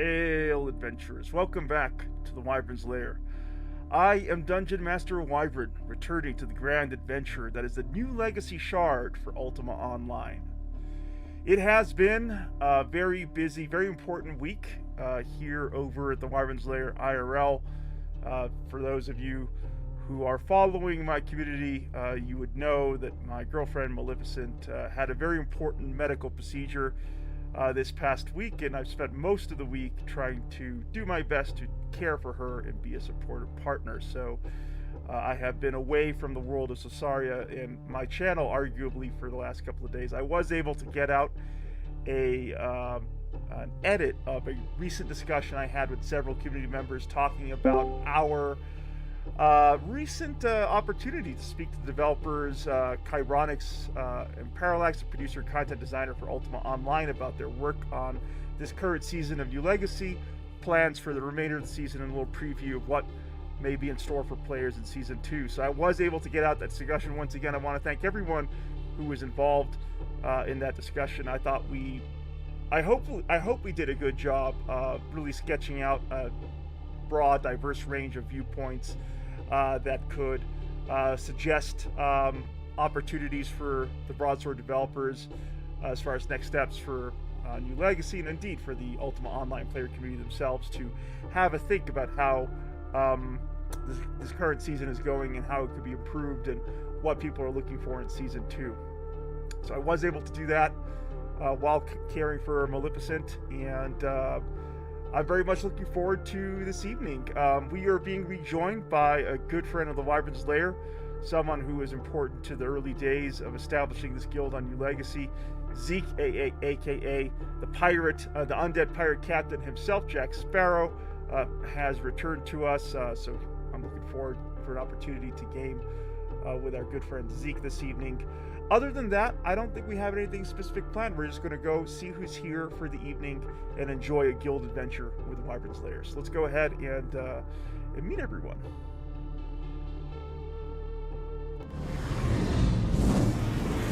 Hail, adventurers! Welcome back to the Wyvern's Lair. I am Dungeon Master Wyvern, returning to the grand adventure that is the new legacy shard for Ultima Online. It has been a very busy, very important week here over at the Wyvern's Lair IRL. For those of you who are following my community, you would know that my girlfriend Maleficent had a very important medical procedure this past week, and I've spent most of the week trying to do my best to care for her and be a supportive partner. So I have been away from the world of Sosaria and my channel arguably for the last couple of days. I was able to get out an edit of a recent discussion I had with several community members talking about our recent opportunity to speak to the developers, Chironix and Parallax, the producer and content designer for Ultima Online, about their work on this current season of New Legacy, plans for the remainder of the season, and a little preview of what may be in store for players in Season 2. So I was able to get out that discussion once again. I want to thank everyone who was involved in that discussion. I thought we I hope we did a good job really sketching out a broad, diverse range of viewpoints that could suggest opportunities for the Broadsword developers as far as next steps for New Legacy, and indeed for the Ultima Online player community themselves to have a think about how this current season is going and how it could be improved and what people are looking for in Season 2. So I was able to do that while caring for Maleficent, and I'm very much looking forward to this evening. We are being rejoined by a good friend of the Wyvern's Lair, someone who is important to the early days of establishing this guild on New Legacy, Zeke, aka the pirate, the undead pirate captain himself, Jack Sparrow, has returned to us, so I'm looking forward for an opportunity to game with our good friend Zeke this evening. Other than that, I don't think we have anything specific planned. We're just going to go see who's here for the evening and enjoy a guild adventure with the Wyvern's Lair. So let's go ahead and meet everyone.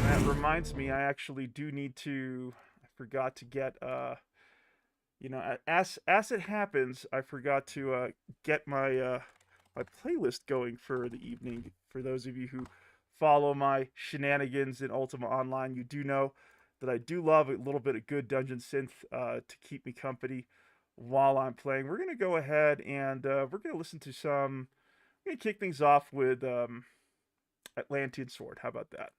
That reminds me, I actually do need to. I forgot to get. As it happens, I forgot to get my my playlist going for the evening. For those of you who follow my shenanigans in Ultima Online, you do know that I do love a little bit of good dungeon synth to keep me company while I'm playing. We're going to go ahead and we're going to listen to some. We're going to kick things off with Atlantean Sword. How about that?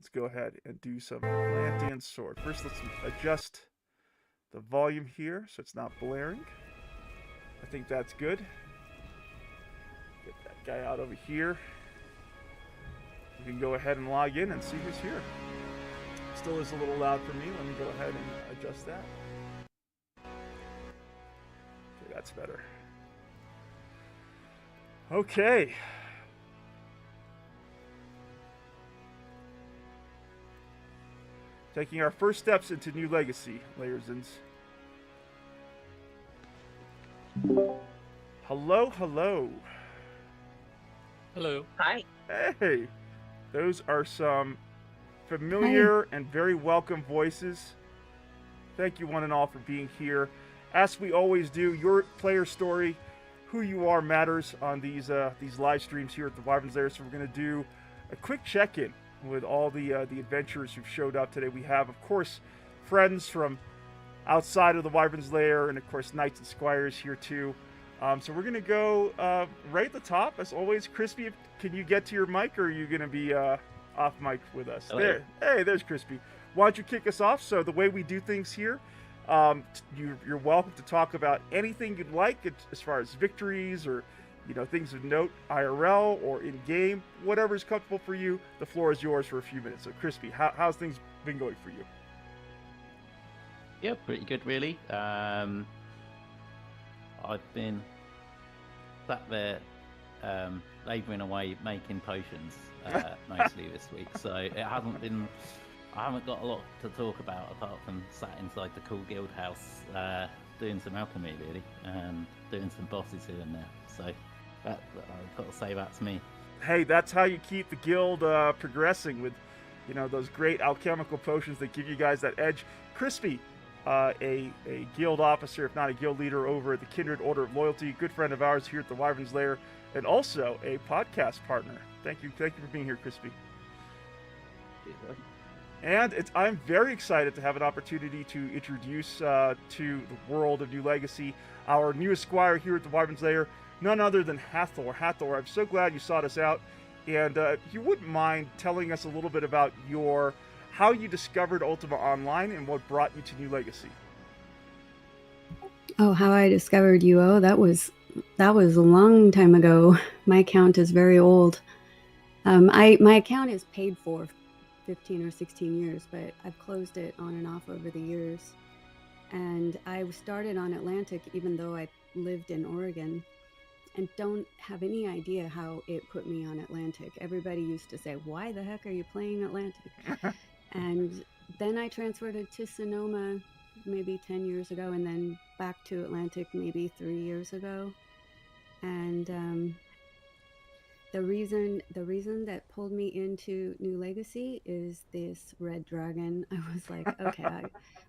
Let's go ahead and do some Atlantean Sword. First, let's adjust the volume here so it's not blaring. I think that's good. Get that guy out over here. You can go ahead and log in and see who's here. Still is a little loud for me. Let me go ahead and adjust that. Okay, that's better. Okay. Taking our first steps into New Legacy, Layersons. Hello, hello. Hello. Hi. Hey. Those are some familiar and very welcome voices. Thank you one and all for being here. As we always do, your player story, who you are, matters on these live streams here at the Wyvern's Lair. So we're going to do a quick check-in with all the adventurers who've showed up today. We have, of course, friends from outside of the Wyvern's Lair, and of course, knights and squires here too. So we're gonna go right at the top, as always. Crispy, can you get to your mic, or are you gonna be off mic with us? Hello. There, hey, there's Crispy. Why don't you kick us off? So the way we do things here, you're welcome to talk about anything you'd like, as far as victories or things of note, IRL or in game, whatever's comfortable for you. The floor is yours for a few minutes. So Crispy, how's things been going for you? Yeah, pretty good, really. I've been sat there labouring away making potions mostly this week, so it hasn't been. I haven't got a lot to talk about apart from sat inside the cool guild house doing some alchemy, really, and doing some bosses here and there. So that I've got to say that's me. Hey, that's how you keep the guild progressing with, those great alchemical potions that give you guys that edge. Crispy, a guild officer, if not a guild leader, over at the Kindred Order of Loyalty, good friend of ours here at the Wyvern's Lair, and also a podcast partner. Thank you for being here, Crispy. And I'm very excited to have an opportunity to introduce to the world of New Legacy our newest squire here at the Wyvern's Lair, none other than Hathor. Hathor, I'm so glad you sought us out, and if you wouldn't mind telling us a little bit about how you discovered Ultima Online and what brought you to New Legacy. Oh, how I discovered UO? That was a long time ago. My account is very old. My account is paid for 15 or 16 years, but I've closed it on and off over the years. And I started on Atlantic even though I lived in Oregon, and don't have any idea how it put me on Atlantic. Everybody used to say, "Why the heck are you playing Atlantic?" And then I transferred it to Sonoma maybe 10 years ago, and then back to Atlantic maybe 3 years ago. And The reason that pulled me into New Legacy is this red dragon. I was like, okay,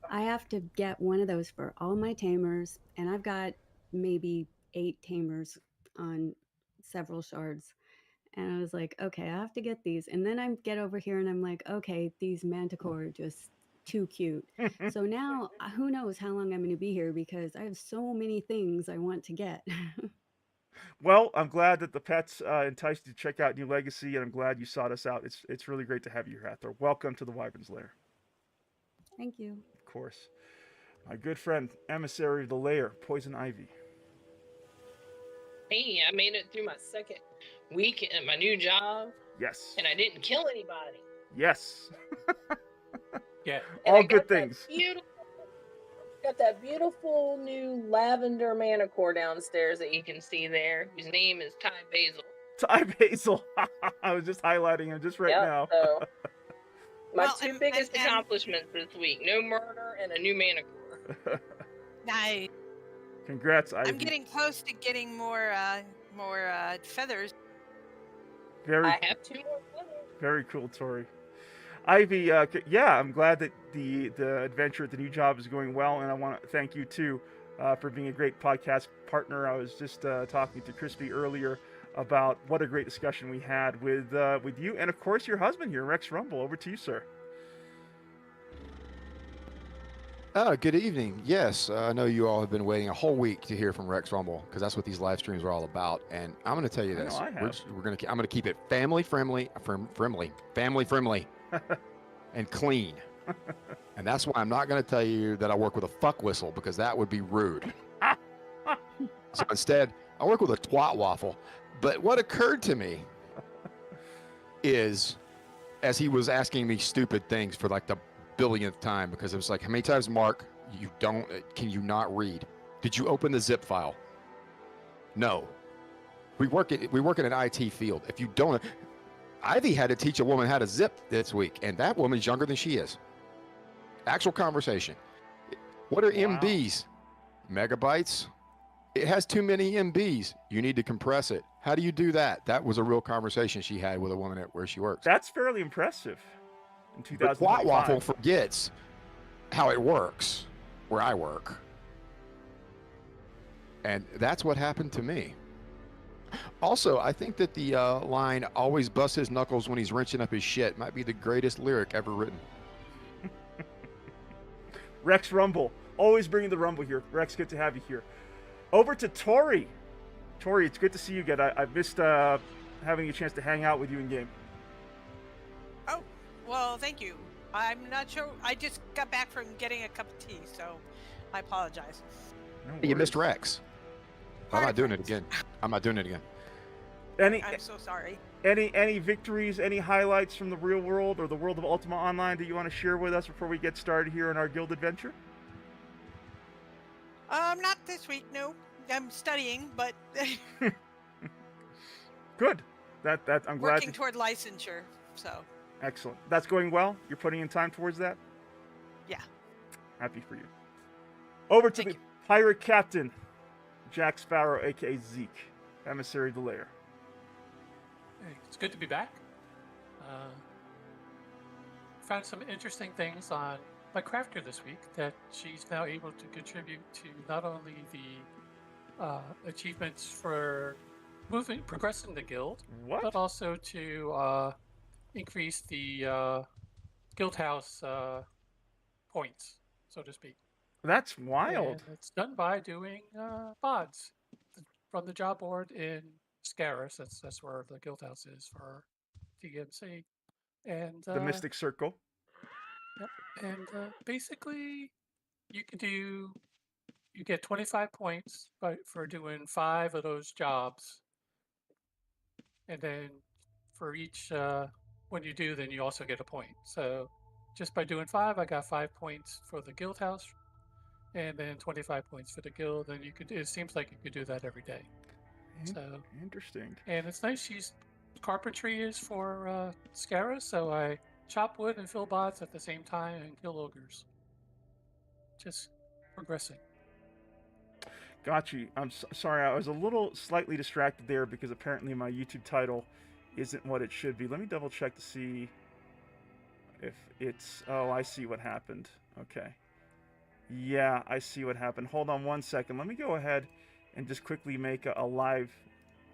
I have to get one of those for all my tamers, and I've got maybe 8 tamers on several shards. And I was like, okay, I have to get these. And then I get over here and I'm like, okay, these manticore are just too cute. So now who knows how long I'm going to be here because I have so many things I want to get. Well, I'm glad that the pets enticed you to check out New Legacy, and I'm glad you sought us out. It's really great to have you here, Hathor. Welcome to the Wyvern's Lair. Thank you. Of course. My good friend, Emissary of the Lair, Poison Ivy. Hey, I made it through my second week at my new job. Yes. And I didn't kill anybody. Yes. Yeah. And all good things. Got that beautiful new lavender manicore downstairs that you can see there. His name is Ty Basil. Ty Basil. I was just highlighting him just right now. So my two biggest accomplishments this week: no murder and a new manicore. Nice. Congrats, Ivy. I'm getting close to getting more feathers. I have 2 more feathers. Very cool, Tori. Ivy, yeah, I'm glad that the adventure at the new job is going well, and I want to thank you too for being a great podcast partner. I was just talking to Crispy earlier about what a great discussion we had with you, and of course your husband here, Rex Rumble. Over to you, sir. Good evening. Yes, I know you all have been waiting a whole week to hear from Rex Rumble because that's what these live streams are all about. And I'm going to tell you this: I'm going to keep it family friendly, and clean. And that's why I'm not going to tell you that I work with a fuck whistle because that would be rude. So instead, I work with a twat waffle. But what occurred to me is, as he was asking me stupid things for like the billionth time, because it was like, how many times, Mark, can you not read? Did you open the zip file? No. We work in an IT field. If you don't, Ivy had to teach a woman how to zip this week, and that woman's younger than she is. Actual conversation. What are MBs? Megabytes? It has too many MBs. You need to compress it. How do you do that? That was a real conversation she had with a woman at where she works. That's fairly impressive. In 2025. But Twat Waffle forgets how it works where I work. And that's what happened to me. Also, I think that the line, always busts his knuckles when he's wrenching up his shit, might be the greatest lyric ever written. Rex Rumble. Always bringing the rumble here. Rex, good to have you here. Over to Tori. Tori, it's good to see you again. I missed having a chance to hang out with you in game. Oh, well, thank you. I'm not sure. I just got back from getting a cup of tea, so I apologize. No You missed Rex. I'm not doing it again. I'm not doing it again. I'm so sorry. Any victories, any highlights from the real world or the world of Ultima Online that you want to share with us before we get started here in our guild adventure? Not this week, no. I'm studying, but good. That I'm glad. Working toward licensure, so. Excellent. That's going well. You're putting in time towards that. Yeah. Happy for you. Over to the pirate captain, Jack Sparrow, aka Zeke, emissary of the lair. Hey, it's good to be back. Found some interesting things on my crafter this week that she's now able to contribute to not only the achievements for progressing the guild, but also to increase the guild house points, so to speak. That's wild. And it's done by doing VODs from the job board in Scaris. That's where the guild house is for TMC. And the Mystic Circle. Yep. And basically, you get 25 points for doing 5 of those jobs. And then for each when you do, then you also get a point. So just by doing 5, I got 5 points for the guild house, and then 25 points for the guild. And you could, it seems like you could do that every day. So interesting. And it's nice. Carpentry is for Scaris, so I chop wood and fill bots at the same time and kill ogres. Just progressing. Got you. I'm sorry. I was a little slightly distracted there because apparently my YouTube title isn't what it should be. Let me double check to see if it's... Oh, I see what happened. Okay. Yeah, I see what happened. Hold on one second. Let me go ahead and just quickly make a live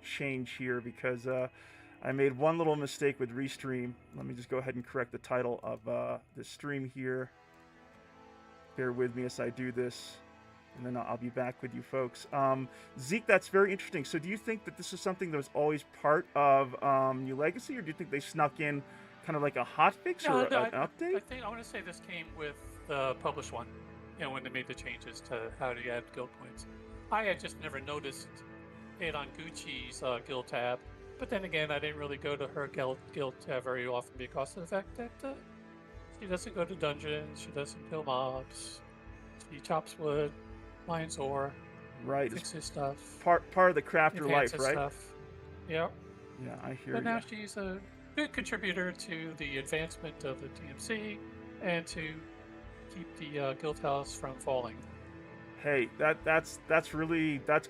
change here because I made one little mistake with Restream. Let me just go ahead and correct the title of the stream here. Bear with me as I do this, and then I'll be back with you folks. Zeke, that's very interesting. So do you think that this is something that was always part of New Legacy, or do you think they snuck in kind of like a hotfix or an update? I want to say this came with the published one, when they made the changes to how to add guild points. I had just never noticed it on Gucci's guild tab, but then again, I didn't really go to her guild tab very often because of the fact that she doesn't go to dungeons, she doesn't kill mobs, she chops wood, mines ore, right, fixes stuff. Part of the crafter life, right? Stuff. Yep. Yeah, I hear you. But now she's a good contributor to the advancement of the TMC and to keep the guild house from falling. Hey, that's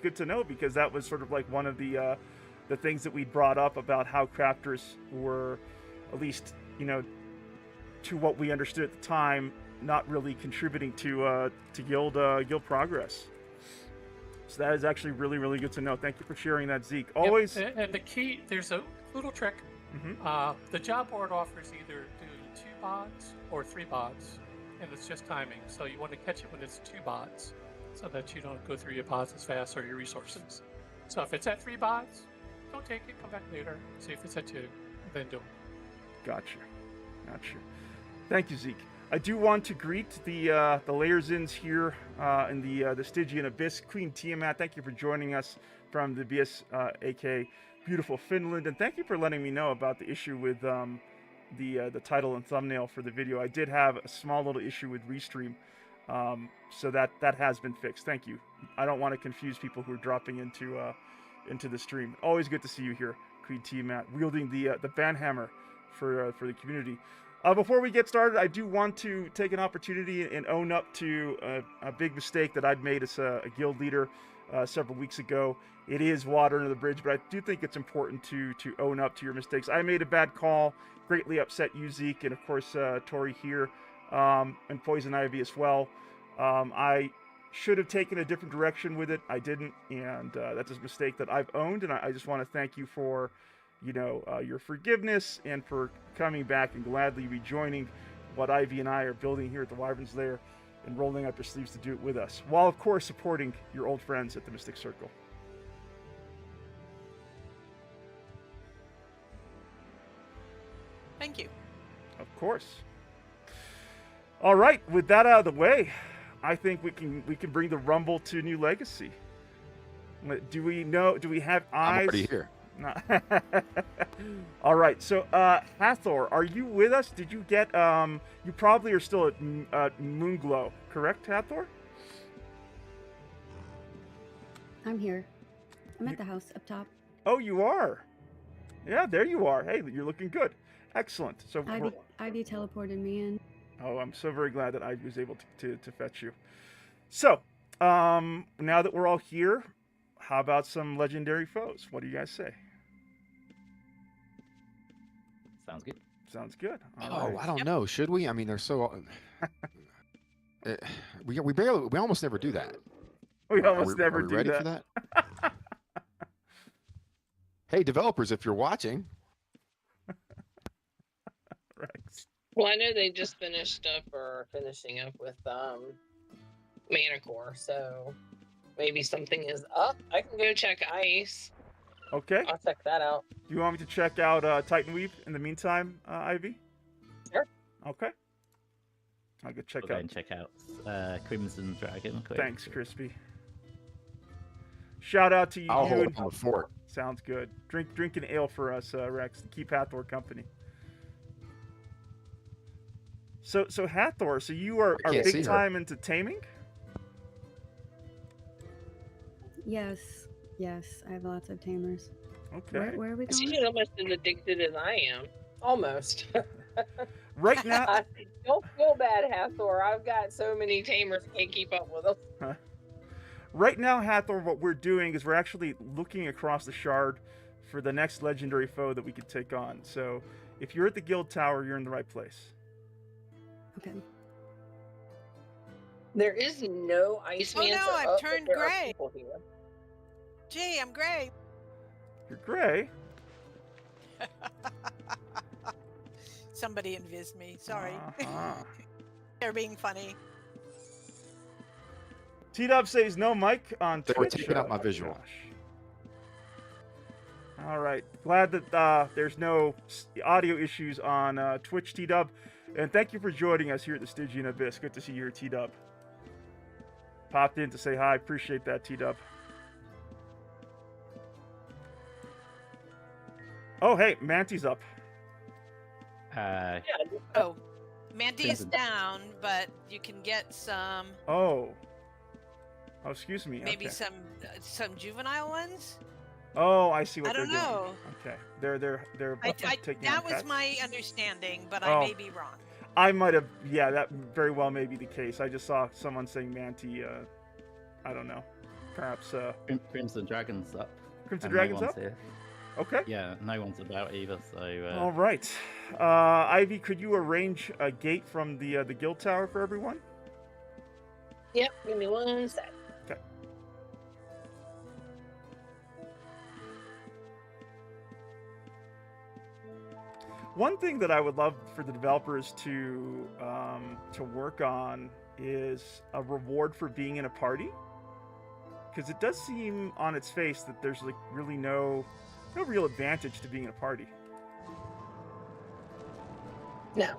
good to know, because that was sort of like one of the things that we brought up about how crafters were, at least to what we understood at the time, not really contributing to guild progress. So that is actually really, really good to know. Thank you for sharing that, Zeke. Always. Yep. And the key, there's a little trick. Mm-hmm. The job board offers either do 2 bots or 3 bots, and it's just timing. So you want to catch it when it's 2 bots, so that you don't go through your bots as fast or your resources. So if it's at 3 bots, don't take it. Come back later. See if it's at 2, and then do it. Gotcha. Thank you, Zeke. I do want to greet the Layersins here in the Stygian Abyss. Queen Tiamat, thank you for joining us from the Abyss, aka beautiful Finland, and thank you for letting me know about the issue with the title and thumbnail for the video. I did have a small little issue with Restream, so that has been fixed. Thank you. I don't want to confuse people who are dropping into the stream. Always good to see you here, Queen Tiamat, wielding the banhammer for the community. Before we get started, I do want to take an opportunity and own up to a big mistake that I'd made as a guild leader several weeks ago. It is water under the bridge, but I do think it's important to own up to your mistakes. I made a bad call, greatly upset you, Zeke, and of course Tori here, and Poison Ivy as well. I should have taken a different direction with it. I didn't, and that's a mistake that I've owned, and I just want to thank you for your forgiveness and for coming back and gladly rejoining what Ivy and I are building here at the Wyvern's Lair and rolling up your sleeves to do it with us, while of course supporting your old friends at the Mystic Circle. Thank you. Of course. All right, with that out of the way, I think we can bring the rumble to New Legacy. Do we have eyes? I'm already here. All right, so Hathor, are you with us? Did you get you probably are still at Moonglow, correct, Hathor? I'm here. I'm at the house up top. Oh, you are. Yeah, there you are. Hey, you're looking good. Excellent. So Ivy teleported me in. Oh, I'm so very glad that I was able to fetch you. So now that we're all here, how about some legendary foes? What do you guys say? Sounds good. Sounds good. All right. I don't know. Should we? I mean, they're so. We almost never do that. We almost never are we do ready that. for that? Hey, developers, if you're watching. Right. Well, I know they just finishing up with Manicore, so maybe something is up. I can go check Ice. Okay. I'll check that out. Do you want me to check out Titanweave in the meantime, Ivy? Sure. Okay. I'll go check We'll go out. and check out Crimson Dragon. Quick. Thanks, Crispy. Shout out to you. I'll you hold and- down the fort. Sounds good. Drink an ale for us, Rex, to keep Hathor company. So Hathor, so you are I can't see big her. time into taming? Yes, I have lots of tamers. Okay. Where are we going? She's almost as addicted as I am. Almost. Right now, I don't feel bad, Hathor. I've got so many tamers, I can't keep up with them. Right now, Hathor, what we're doing is we're actually looking across the shard for the next legendary foe that we could take on. So if you're at the guild tower, you're in the right place. Okay. There is no Iceman. no, I've turned gray. Here. Gee, I'm gray. You're gray. Somebody invis me. Sorry. Uh-huh. They're being funny. T-Dub says no mic on They Twitch. were taking out my Oh, visual. gosh. All right. Glad that there's no audio issues on Twitch, T-Dub. And thank you for joining us here at the Stygian Abyss. Good to see you here, T-Dub. Popped in to say hi. Appreciate that, T-Dub. Oh, hey, Manty's up. Oh, Mandy is down, but you can get some. Oh, excuse me. Maybe okay. some juvenile ones. Oh, I see what I they're don't know. doing. Okay, they're taking that on was pets? my understanding, but Oh. I may be wrong. I might have. Yeah, that very well may be the case. I just saw someone saying Manty. I don't know. Perhaps. Crimson Dragon's up. Crimson and Dragon's no up. one's here. Okay. Yeah, no one's about either. So. All right. Ivy, could you arrange a gate from the guild tower for everyone? Yep, give me 1 sec. Okay. One thing that I would love for the developers to work on is a reward for being in a party, because it does seem on its face that there's like really no real advantage to being in a party. No,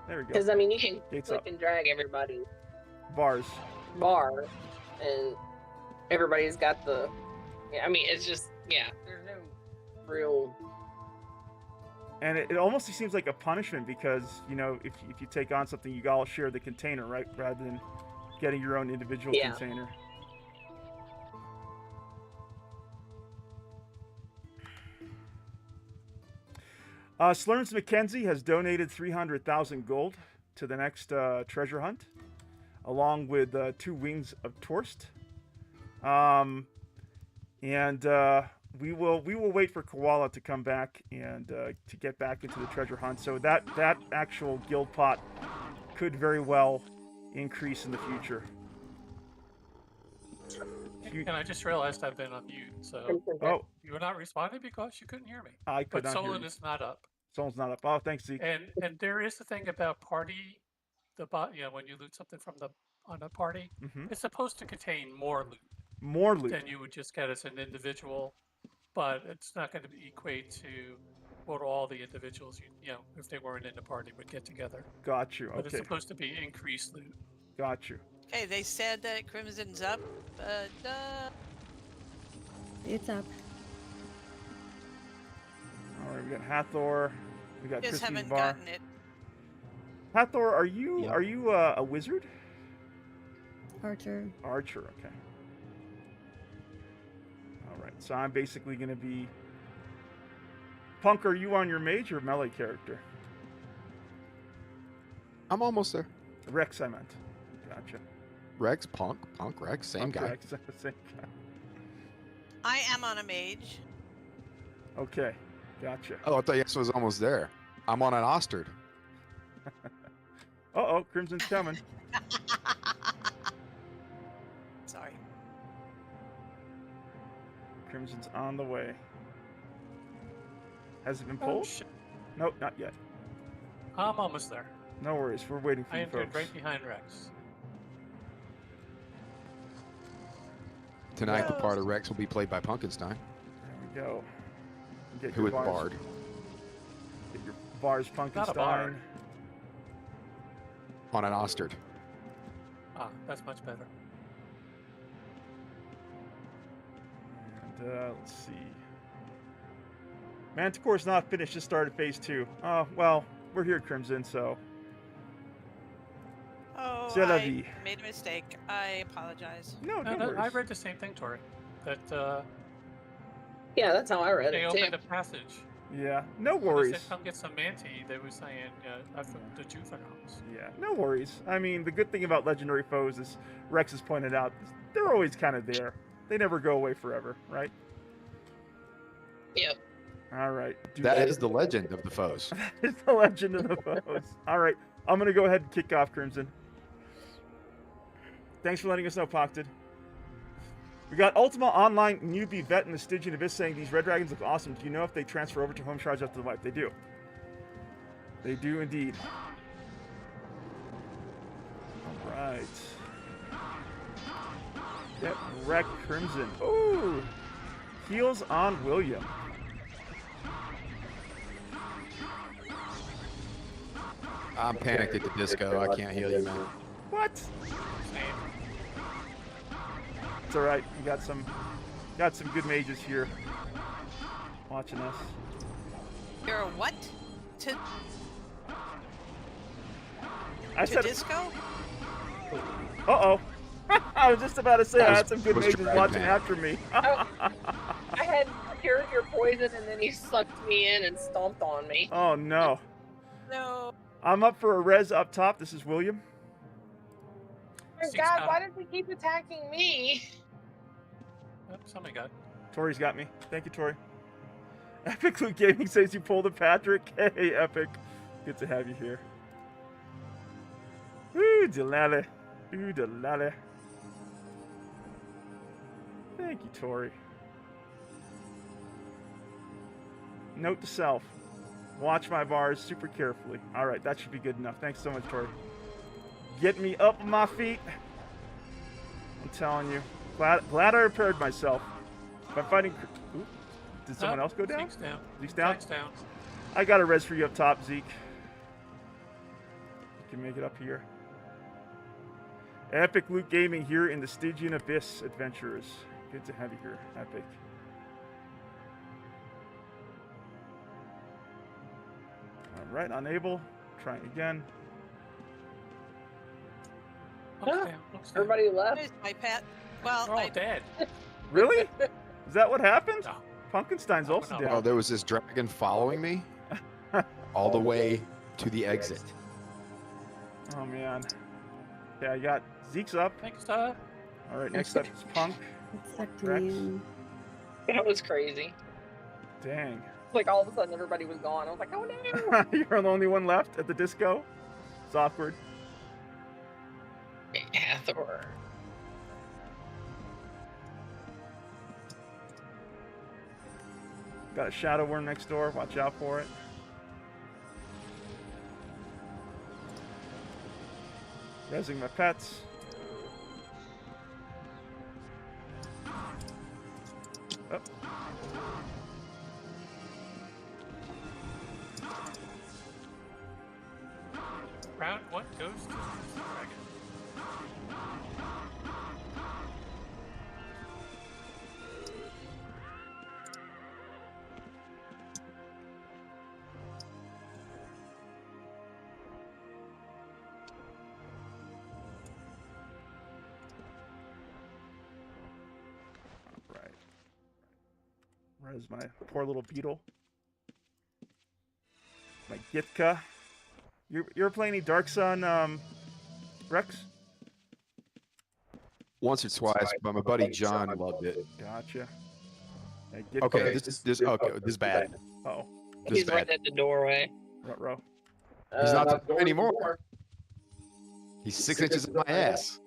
There we go. because I mean you can Gates click up. and drag everybody's Bars. bar, and everybody's got the. Yeah, I mean it's just there's no real. And it almost seems like a punishment because, you know, if you take on something, you all share the container, right? Rather than getting your own individual Yeah. container. Slurms McKenzie has donated 300,000 gold to the next treasure hunt, along with 2 wings of Torst. We will wait for Koala to come back and to get back into the treasure hunt. So that actual guild pot could very well increase in the future. And I just realized I've been on mute, so Oh, you were not responding because you couldn't hear me. I could But not hear Solon you. is not up. Someone's not up. Oh, thanks, Zeke. And there is the thing about party, when you loot something from on a party, Hmm. it's supposed to contain more loot More loot. than you would just get as an individual, but it's not going to equate to what all the individuals if they weren't in the party would get together. Got you. But it's Okay. supposed to be increased loot. Got you. Hey, they said that Crimson's up, but It's up. All right, we got Hathor. We got just Christie's haven't Bar. gotten it. Hathor, are you Yeah. a wizard? Archer. Archer. Okay. All right. So I'm basically going to be. Punk, are you on your mage or melee character? I'm almost there. Rex, I meant. Gotcha. Rex, Punk, Rex, same Punk guy. Rex, same guy. I am on a mage. Okay. Gotcha. Oh, I thought Yes was almost there. I'm on an Ostard. Uh-oh, Crimson's coming. Sorry. Crimson's on the way. Has it been Oh, pulled? shit. Nope, not yet. I'm almost there. No worries. We're waiting for I you entered folks. right behind Rex. Tonight, the Yes. part of Rex will be played by Punkenstein, There we go. Get who your is bars. Bard. Get your bars, Not a Punkenstein. bard. On an Ostard. Ah, that's much better. And let's see. Manticore's not finished. Just started phase 2. Oh, well, we're here, Crimson, so. Oh, C'est la I vie. made a mistake. I apologize. No, no No, worries. I read the same thing, Tori. That Yeah, that's how I read they it too. opened a passage Yeah, no When they worries. said come get some Manti, they were saying the juveniles. Yeah, no worries. I mean, the good thing about legendary foes, as Rex has pointed out, is they're always kind of there. They never go away forever, right? Yep. All right. That is the legend of the foes. That is the legend of the foes. All right, I'm going to go ahead and kick off Crimson. Thanks for letting us know, Pocted. We got Ultima Online newbie vet in the Stygian Abyss saying these red dragons look awesome. Do you know if they transfer over to home shards after the wipe? They do. They do indeed. All right. Get wrecked, Crimson. Ooh. Heals on William. I'm panicked at the disco. I can't heal you, man. What? It's all right. We got some good mages here watching us. You're a what? I said disco? Uh-oh. I was just about to say I had some good was mages Drag watching Man. after me. I had cured your poison, and then he sucked me in and stomped on me. Oh no. No. I'm up for a res up top. This is William. Oh my God, why does he keep attacking me? Oh, somebody got it. Tori's got me. Thank you, Tori. Epic Loot Gaming says you pulled a Patrick. Hey, Epic. Good to have you here. Ooh, delale. Ooh, delale. Thank you, Tori. Note to self. Watch my bars super carefully. All right, that should be good enough. Thanks so much, Tori. Get me up on my feet. I'm telling you. Glad I repaired myself. If I'm fighting... Ooh, did someone else go down? Zeke's down. Zeke's down? Zeke's down. I got a res for you up top, Zeke. You can make it up here. Epic Loot Gaming here in the Stygian Abyss Adventurers. Good to have you here, Epic. Alright, unable. Trying again. Looks down. Looks down. Everybody left. There's my pet. Well, They're all I, dead. Really? Is that what happened? No. Pumpkinstein's also No. down. Oh, there was this dragon following me all the way to the exit. Oh, man. Yeah, I got Zeke's up. Thanks, Todd. Alright, next up is Punk. It sucked Rex. me in. That was crazy. Dang. Like all of a sudden everybody was gone. I was like, oh no. You're the only one left at the disco? It's awkward. Hathor. Got a shadow worm next door. Watch out for it. Resing my pets. Oh. Round one goes to the dragon. Right. Where's my poor little beetle? My Gitka. You ever play any Dark Sun, Rex? Once or twice, but my buddy John loved it. Gotcha. Yeah, Gitka. Okay, this is bad. Oh, This He's is right bad. at the doorway. row. He's not there anymore. He's 6 inches in my ass.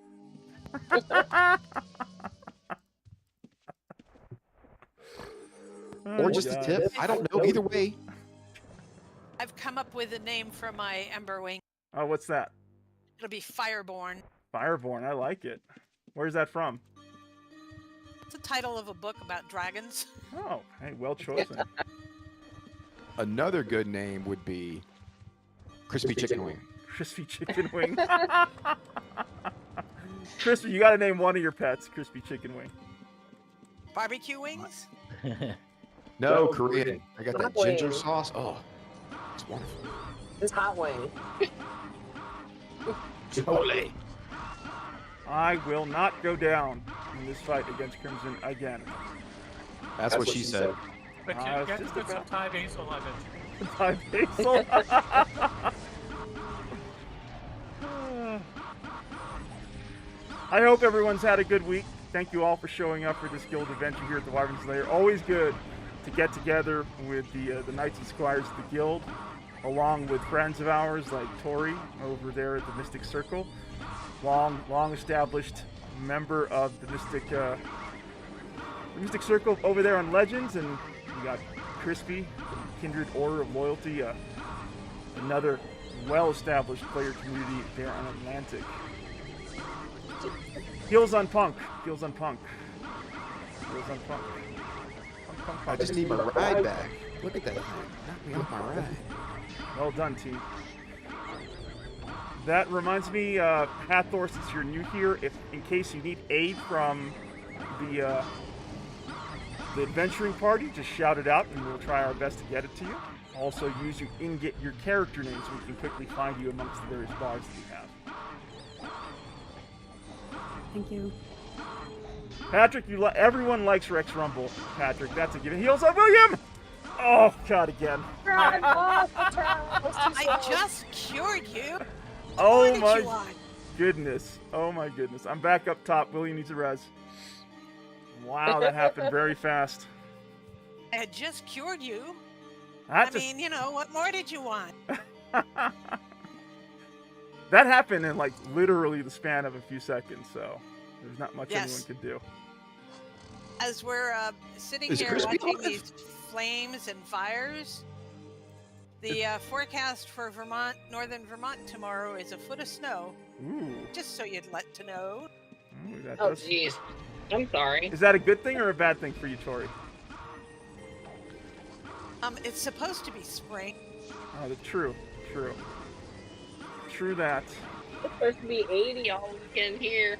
Or just a tip. I don't know. Either way. I've come up with a name for my Emberwing. Oh, what's that? It'll be Fireborn. Fireborn. I like it. Where's that from? It's the title of a book about dragons. Oh, hey, well chosen. Another good name would be Crispy Chicken Wing. Crispy Chicken Wing. Crispy, you gotta name one of your pets Crispy Chicken Wing. Barbecue wings? No, Korean. I got that Hot ginger wing. sauce. Oh, it's wonderful. It's hot wing. Chipotle. I will not go down in this fight against Crimson again. That's what she said. But you it's got to just put some about- Thai basil on it. Thai basil. I hope everyone's had a good week. Thank you all for showing up for this guild adventure here at the Wyvern's Lair. Always good to get together with the Knights and Squires of the guild, along with friends of ours like Tori over there at the Mystic Circle, long established member of the Mystic Circle over there on Legends, and we got Crispy from Kindred Order of Loyalty, another well-established player community there on Atlantic. Heels on Punk. Heels on Punk. Heels on Punk. Punk. I just need my ride back. Look at that thing. Knock me off my ride. Well done, team. That reminds me, Hathor, since you're new here, if in case you need aid from the adventuring party, just shout it out and we'll try our best to get it to you. Also, use your character name so we can quickly find you amongst the various bards that you have. Thank you. Patrick, everyone likes Rex Rumble. Patrick, that's a given. Heals on William! Oh, God, again. I just cured you. Oh, What did my you want? goodness. Oh, my goodness. I'm back up top. William needs a res. Wow, that happened very fast. I had just cured you. That I just- mean, you know, what more did you want? That happened in, like, literally the span of a few seconds, so there's not much anyone Yes. could do. As we're sitting Is here Crispy watching alive? these flames and fires, the forecast for Vermont, northern Vermont tomorrow is a foot of snow. Ooh. Just so you'd like to know. Ooh, that Oh, does- jeez. I'm sorry. Is that a good thing or a bad thing for you, Tori? It's supposed to be spring. Oh, true. True that. It's supposed to be 80 all weekend here.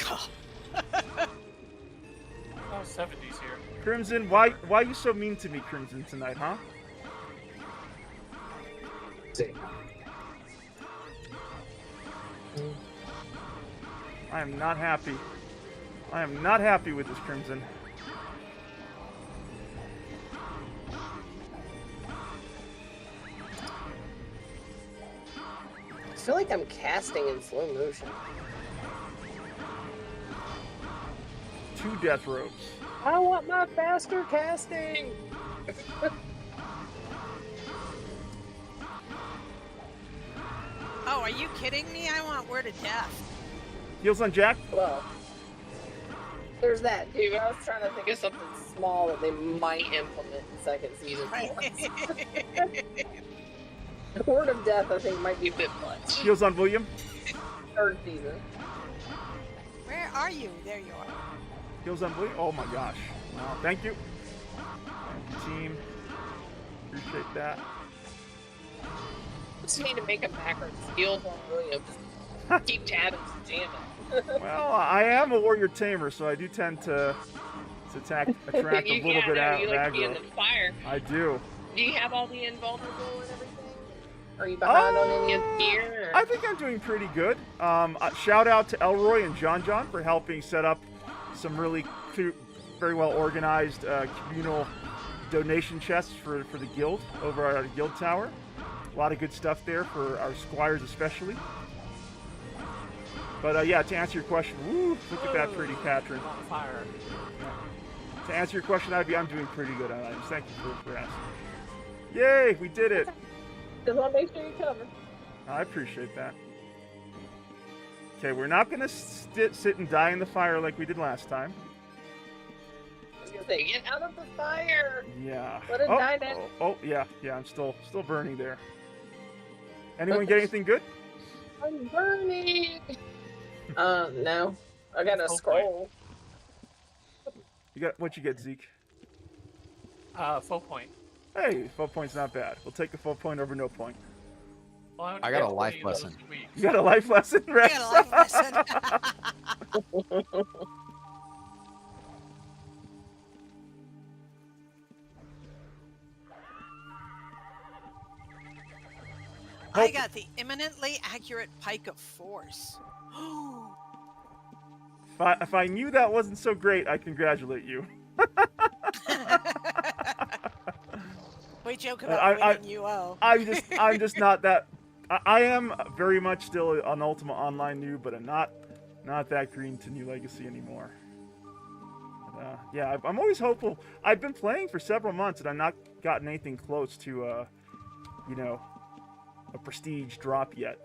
Oh, 70s here. Crimson, why you so mean to me, Crimson, tonight, huh? I am not happy. I am not happy with this, Crimson. I feel like I'm casting in slow motion. 2 death robes. I want my faster casting. Oh, are you kidding me? I want Word of Death. Heals on Jack. Well, there's that, dude. I was trying to think of something small that they might implement in second season. Word of Death, I think, might be a bit much. Heals on William. Third season. Where are you? There you are. Heals on William. Oh my gosh. Wow. Thank you. Thank you, team. Appreciate that. Just need to make a backwards heals on William. Just keep tabbing and jamming. Well, I am a warrior tamer, so I do tend to attract a little bit You of like to be in aggro. the fire. I do. Do you have all the invulnerable and everything? Are you behind on any of the gear? Or? I think I'm doing pretty good. Shout out to Elroy and John for helping set up some really very well organized communal donation chests for the guild over at our guild tower. A lot of good stuff there for our squires especially. But yeah, to answer your question, woo, look at that pretty Patron. On fire. To answer your question, I'm doing pretty good on items. Thank you for asking. Yay, we did it. Just want to make sure you cover. I appreciate that. Okay, we're not going to sit and die in the fire like we did last time. I was gonna say, get out of the fire. Yeah. Let it die down. Yeah, I'm still burning there. Anyone get anything good? I'm burning. No. I got a Oh, scroll. What'd you get, Zeke? Full point. Hey, full point's not bad. We'll take a full point over no point. Well, I got a only life those lesson. weeks. You got a life lesson, I Rex? got a life lesson. I got the eminently accurate Pike of Force. If I knew that wasn't so great, I congratulate you. We joke about winning UO. I'm just not that. I am very much still an Ultima Online noob, but I'm not that green to New Legacy anymore. But, yeah, I'm always hopeful. I've been playing for several months, and I've not gotten anything close to, you know, a prestige drop yet.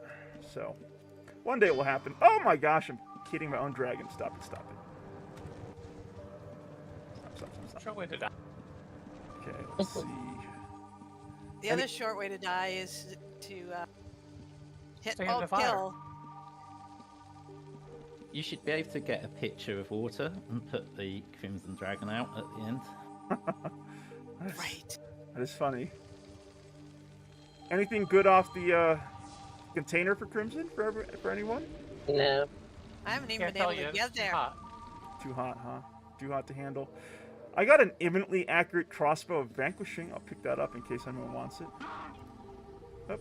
So, one day it will happen. Oh my gosh, I'm kidding my own dragon. Stop it. Stop. Short way to die. Okay, let's see. The other short way to die is to hit Stay in alt the fire. kill. You should be able to get a pitcher of water and put the Crimson Dragon out at the end. Right. That is funny. Anything good off the container for Crimson for anyone? No. I haven't even Can't been tell able you. to It's get too there. hot. Too hot, huh? Too hot to handle. I got an eminently accurate crossbow of Vanquishing. I'll pick that up in case anyone wants it. Oh,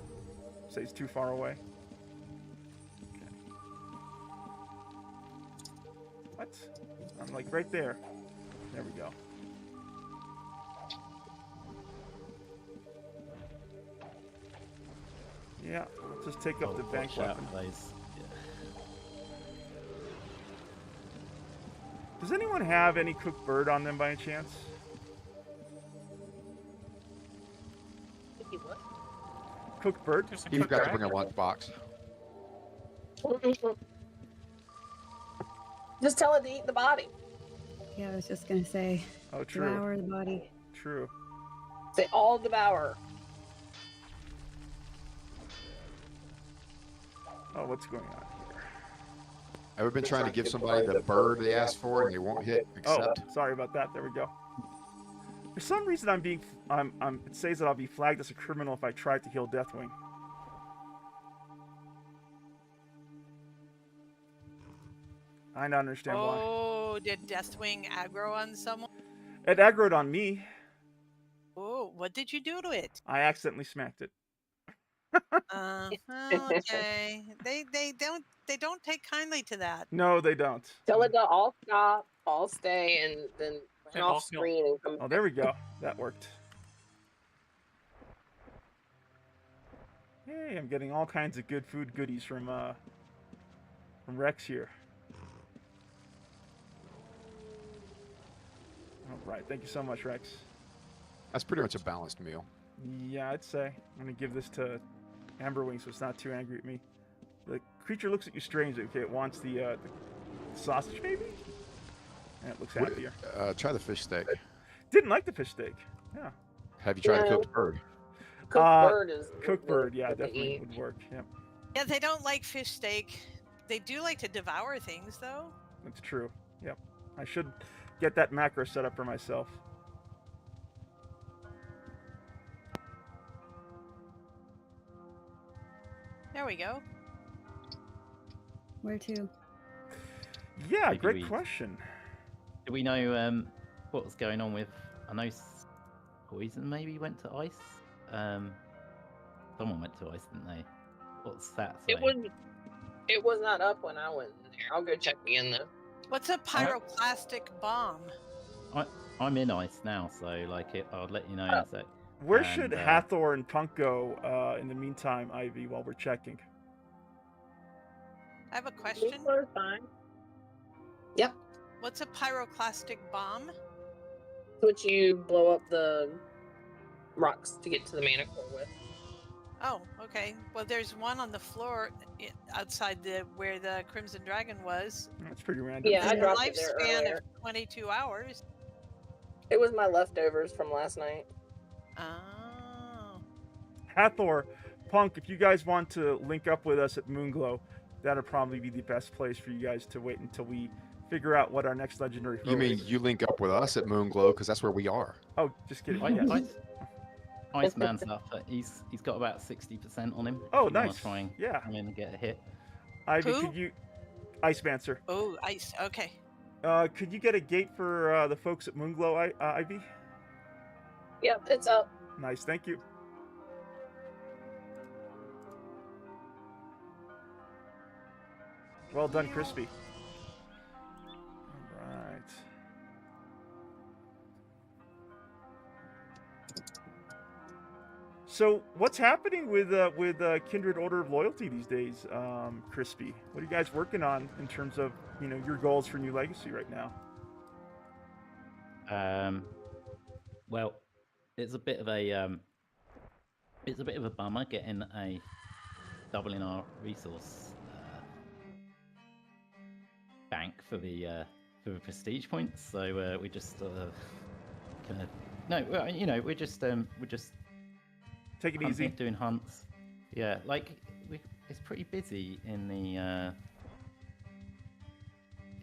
say it's too far away. Okay. What? I'm like right there. There we go. Yeah, I'll just take up the bank Watch out weapon. for those. Does anyone have any cooked bird on them by any chance? Cooked bird? There's a You cooked got to bring a dragon. lunchbox. Just tell it to eat the body. Yeah, I was just gonna say, Oh, true. devour the body. True. Say all devour. Oh, what's going on here? Ever been trying to give somebody the bird they asked for and they won't hit accept? Oh, sorry about that. There we go. For some reason, it says that I'll be flagged as a criminal if I try to heal Deathwing. I don't understand why. Oh, did Deathwing aggro on someone? It aggroed on me. Oh, what did you do to it? I accidentally smacked it. Okay. They don't take kindly to that. No, they don't. Tell it to all stop, all stay, and then run And off all kill. screen and come Oh, there we go. That worked. Hey, I'm getting all kinds of good food goodies from Rex here. All right, thank you so much, Rex. That's pretty much a balanced meal. Yeah, I'd say. I'm gonna give this to Amberwing so it's not too angry at me. The creature looks at you strangely. Okay, it wants the sausage, maybe? And it looks happier. Try the fish steak. Didn't like the fish steak. Yeah. Have you tried a No. cooked bird? Cooked bird is Cooked bird, yeah, good to definitely eat. would work. Yep, Yeah, they don't like fish steak. They do like to devour things, though. that's true. Yep. I should get that macro set up for myself. There we go. Where to? Yeah, Maybe great we- question. Do we know what's going on with? I know Poison maybe went to ice. Someone went to ice, didn't they? What's that saying? It was not up when I went in there. I'll go check again though. What's a pyroclastic bomb? I'm in ice now, so like I'll let you know in a sec. Where And, should Hathor and Punk go in the meantime, Ivy, while we're checking? I have a question. People are fine. Yep. What's a pyroclastic bomb? Which you blow up the rocks to get to the mana core with. Oh, okay. Well, there's one on the floor outside where the Crimson Dragon was. That's pretty random. Yeah, I It's a dropped it there lifespan earlier. of 22 hours. It was my leftovers from last night. Oh. Hathor, Punk, if you guys want to link up with us at Moonglow, that'll probably be the best place for you guys to wait until we figure out what our next legendary foe You mean is. you link up with us at Moonglow because that's where we are. Oh, just kidding. I- Yes. Iceman's up. He's got about 60% on him. Oh, if you wanna nice. Try and Yeah. come in and get a hit. Ivy, Who? could you... Icemancer. Oh, ice. Okay. Could you get a gate for the folks at Moonglow, Ivy? Yep, it's up. Nice, thank you. Well done, Crispy. All right. So what's happening with Kindred Order of Loyalty these days, Crispy? What are you guys working on in terms of your goals for New Legacy right now? Well, it's a bit of a bummer getting a doubling our resource bank for the prestige points. So we just kind of we're just take it easy, doing hunts. Yeah, like it's pretty busy in the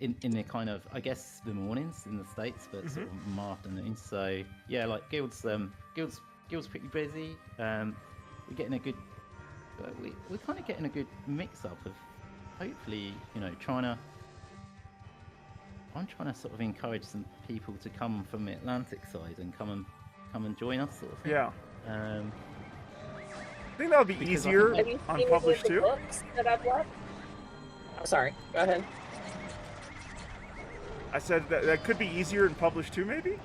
in the kind of, I guess, the mornings in the States, but sort of more afternoons. So yeah, like guild's pretty busy. We're getting a good we're kind of getting a good mix up of hopefully I'm trying to sort of encourage some people to come from the Atlantic side and come and join us, sort of thing. Yeah. I think that would be easier unpublished too. Books that I've left? I'm sorry. Go ahead. I said that could be easier and published too, maybe.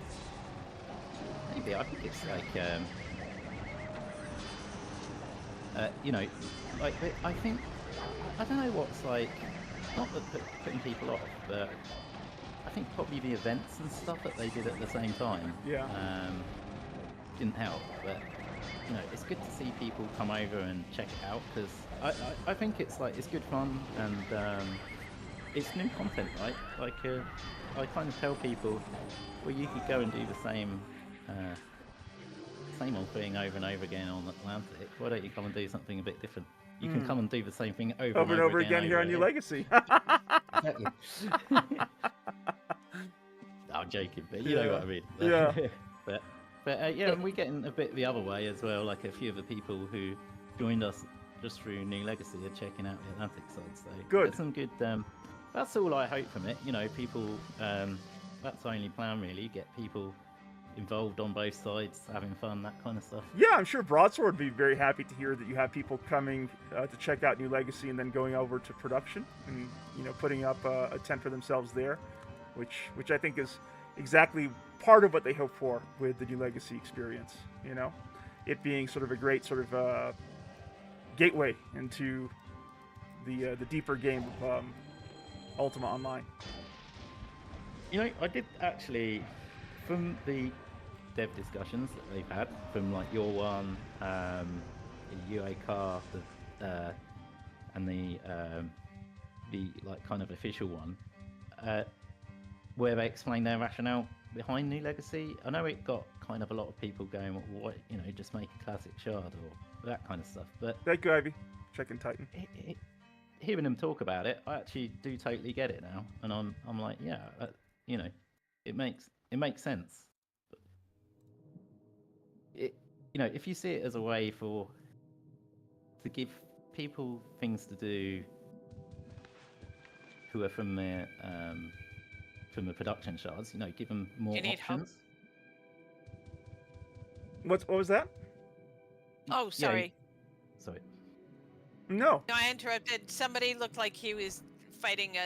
Maybe I think it's like like I think I don't know what's like. Not that putting people off, but I think probably the events and stuff that they did at the same time. Yeah. Didn't help, but it's good to see people come over and check it out because I think it's good fun and it's new content, right? Like I kind of tell people, well, you could go and do the same old thing over and over again on Atlantic. Why don't you come and do something a bit different? You can come and do the same thing over and over again here on New Legacy. I'm joking, but you know what I mean. Yeah. but yeah, and we're getting a bit the other way as well. Like a few of the people who joined us just through New Legacy are checking out the Atlantic side. So good. That's some good. That's all I hope from it. People. That's the only plan really. Get people involved on both sides, having fun, that kind of stuff. Yeah, I'm sure Broadsword would be very happy to hear that you have people coming to check out New Legacy and then going over to production and putting up a tent for themselves there, which I think is exactly part of what they hope for with the New Legacy experience. It being sort of a great sort of gateway into the deeper game of Ultima Online. I did actually, from the dev discussions that they've had, from like your one, the UA car, and the like kind of official one, where they explained their rationale behind New Legacy. I know it got kind of a lot of people going, what just make a classic shard or that kind of stuff. But thank you, Ivy. Checking Titan. Hearing them talk about it, I actually do totally get it now, and I'm like, yeah, it makes sense. If you see it as a way to give people things to do who are from the production shards, give them more options. What was that? Oh, sorry. Sorry. No. No, I interrupted. Somebody looked like he was fighting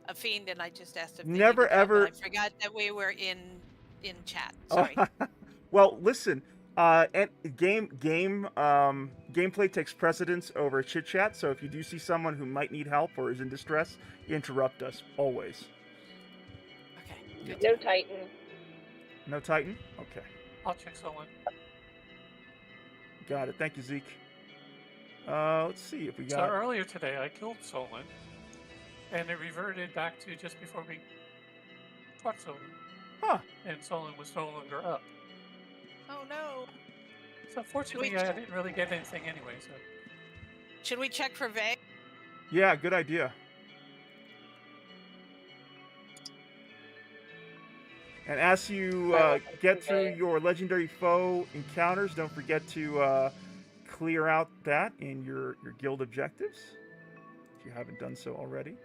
a fiend, and I just asked if they Never needed help, ever. and I forgot that we were in chat. Sorry. Well, listen. And gameplay takes precedence over chit chat. So if you do see someone who might need help or is in distress, interrupt us always. Okay. No Titan. No Titan? Okay. I'll check someone. Got it. Thank you, Zeke. Let's see if we got. So earlier today, I killed Solon, and it reverted back to just before we fought Solon. Huh. And Solon was no longer up. Oh no. So fortunately, I didn't really get anything anyway. So. Should we check for Veg? Yeah, good idea. And as you get through your legendary foe encounters, don't forget to clear out that in your guild objectives, if you haven't done so already.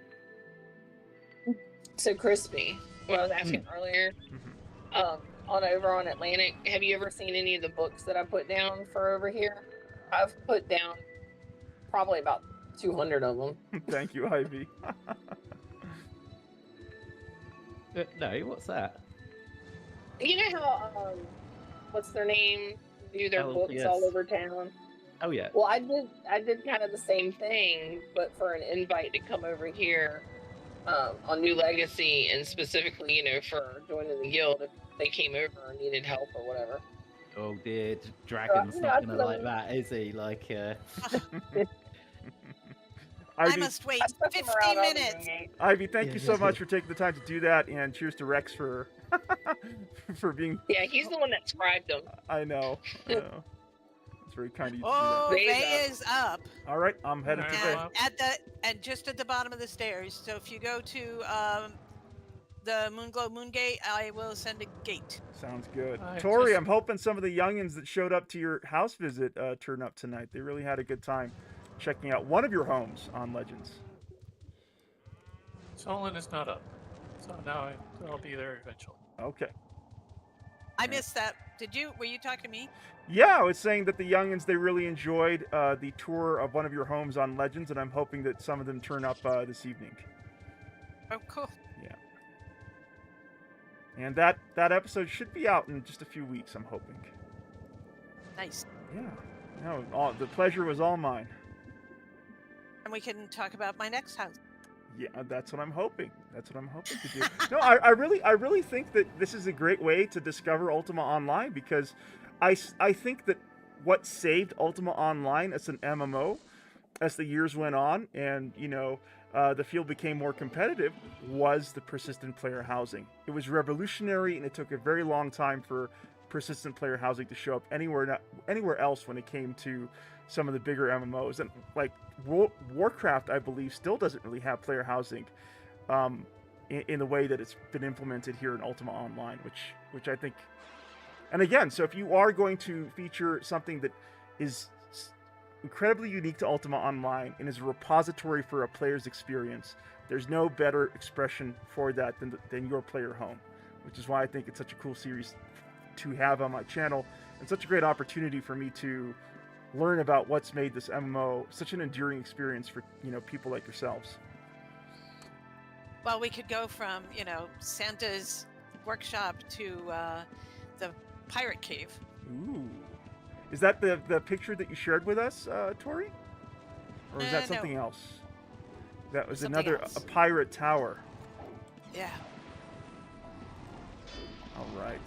So Crispy, what I was asking earlier, on over on Atlantic, have you ever seen any of the books that I put down for over here? I've put down probably about 200 of them. Thank you, Ivy. No, what's that? You know how, what's their name? do their Oh, books yes. all over town. Oh yeah. Well, I did kind of the same thing, but for an invite to come over here on New Legacy, and specifically, you know, for joining the guild if they came over and needed help or whatever. Oh dear, Dragon's you know, not I gonna put like him- that, is he? Like, I Ivy, must wait I stuck him 50 around on the minutes. gate. Ivy, thank Yeah, you so yeah. much for taking the time to do that, and cheers to Rex for for being. Yeah, he's the one that scribed them. I know. It's very kind of you to Oh, Vay's Vay up. is up. do that. All right, I'm headed to Alright, Vay. And just at the bottom of the stairs. So if you go to the Moonglow Moongate, I will send a gate. Sounds good. I Tori, just- I'm hoping some of the youngins that showed up to your house visit turn up tonight. They really had a good time checking out one of your homes on Legends. Solon is not up, so now I'll be there eventually. Okay. I missed that. Were you talking to me? Yeah, I was saying that the youngins, they really enjoyed the tour of one of your homes on Legends, and I'm hoping that some of them turn up this evening. Oh, cool. Yeah. And that episode should be out in just a few weeks, I'm hoping. Nice. Yeah. No, the pleasure was all mine. And we can talk about my next house. Yeah, that's what I'm hoping. That's what I'm hoping to do. No, I really think that this is a great way to discover Ultima Online, because I think that what saved Ultima Online as an MMO as the years went on and, you know, the field became more competitive was the persistent player housing. It was revolutionary, and it took a very long time for persistent player housing to show up anywhere else when it came to some of the bigger MMOs. And like Warcraft, I believe, still doesn't really have player housing in the way that it's been implemented here in Ultima Online, which I think. And again, so if you are going to feature something that is incredibly unique to Ultima Online and is a repository for a player's experience, there's no better expression for that than your player home, which is why I think it's such a cool series to have on my channel, and such a great opportunity for me to learn about what's made this MMO such an enduring experience for, you know, people like yourselves. Well, we could go from, you know, Santa's workshop to the pirate cave. Ooh. Is that the picture that you shared with us, Tori? Or is that No. something else? That was Something another else. a pirate tower. Yeah. All right.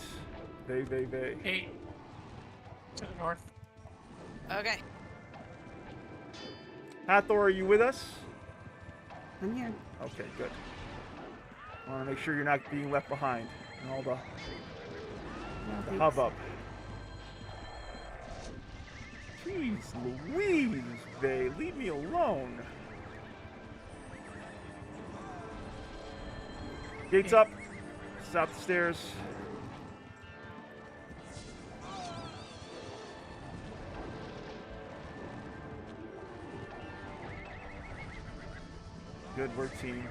Vay. 8 to the north. Okay. Hathor, are you with us? I'm here. Okay, good. I want to make sure you're not being left behind in all the No, thanks. hubbub. Jeez Louise, Vay, leave me alone. Gates up. South stairs. Good work, team.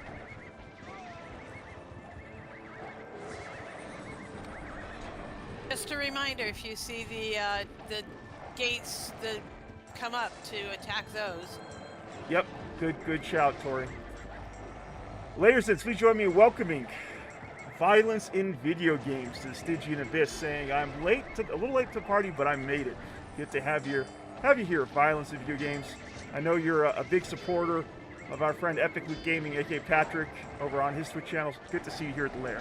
Just a reminder, if you see the gates that come up, to attack those. Yep, good shout, Tori. Layersons, please join me in welcoming violence in video games to the Stygian Abyss, saying, I'm a little late to the party, but I made it. Good to have you here, Violence in Video Games. I know you're a big supporter of our friend Epic Loot Gaming, aka Patrick, over on his Twitch channel. Good to see you here at the lair.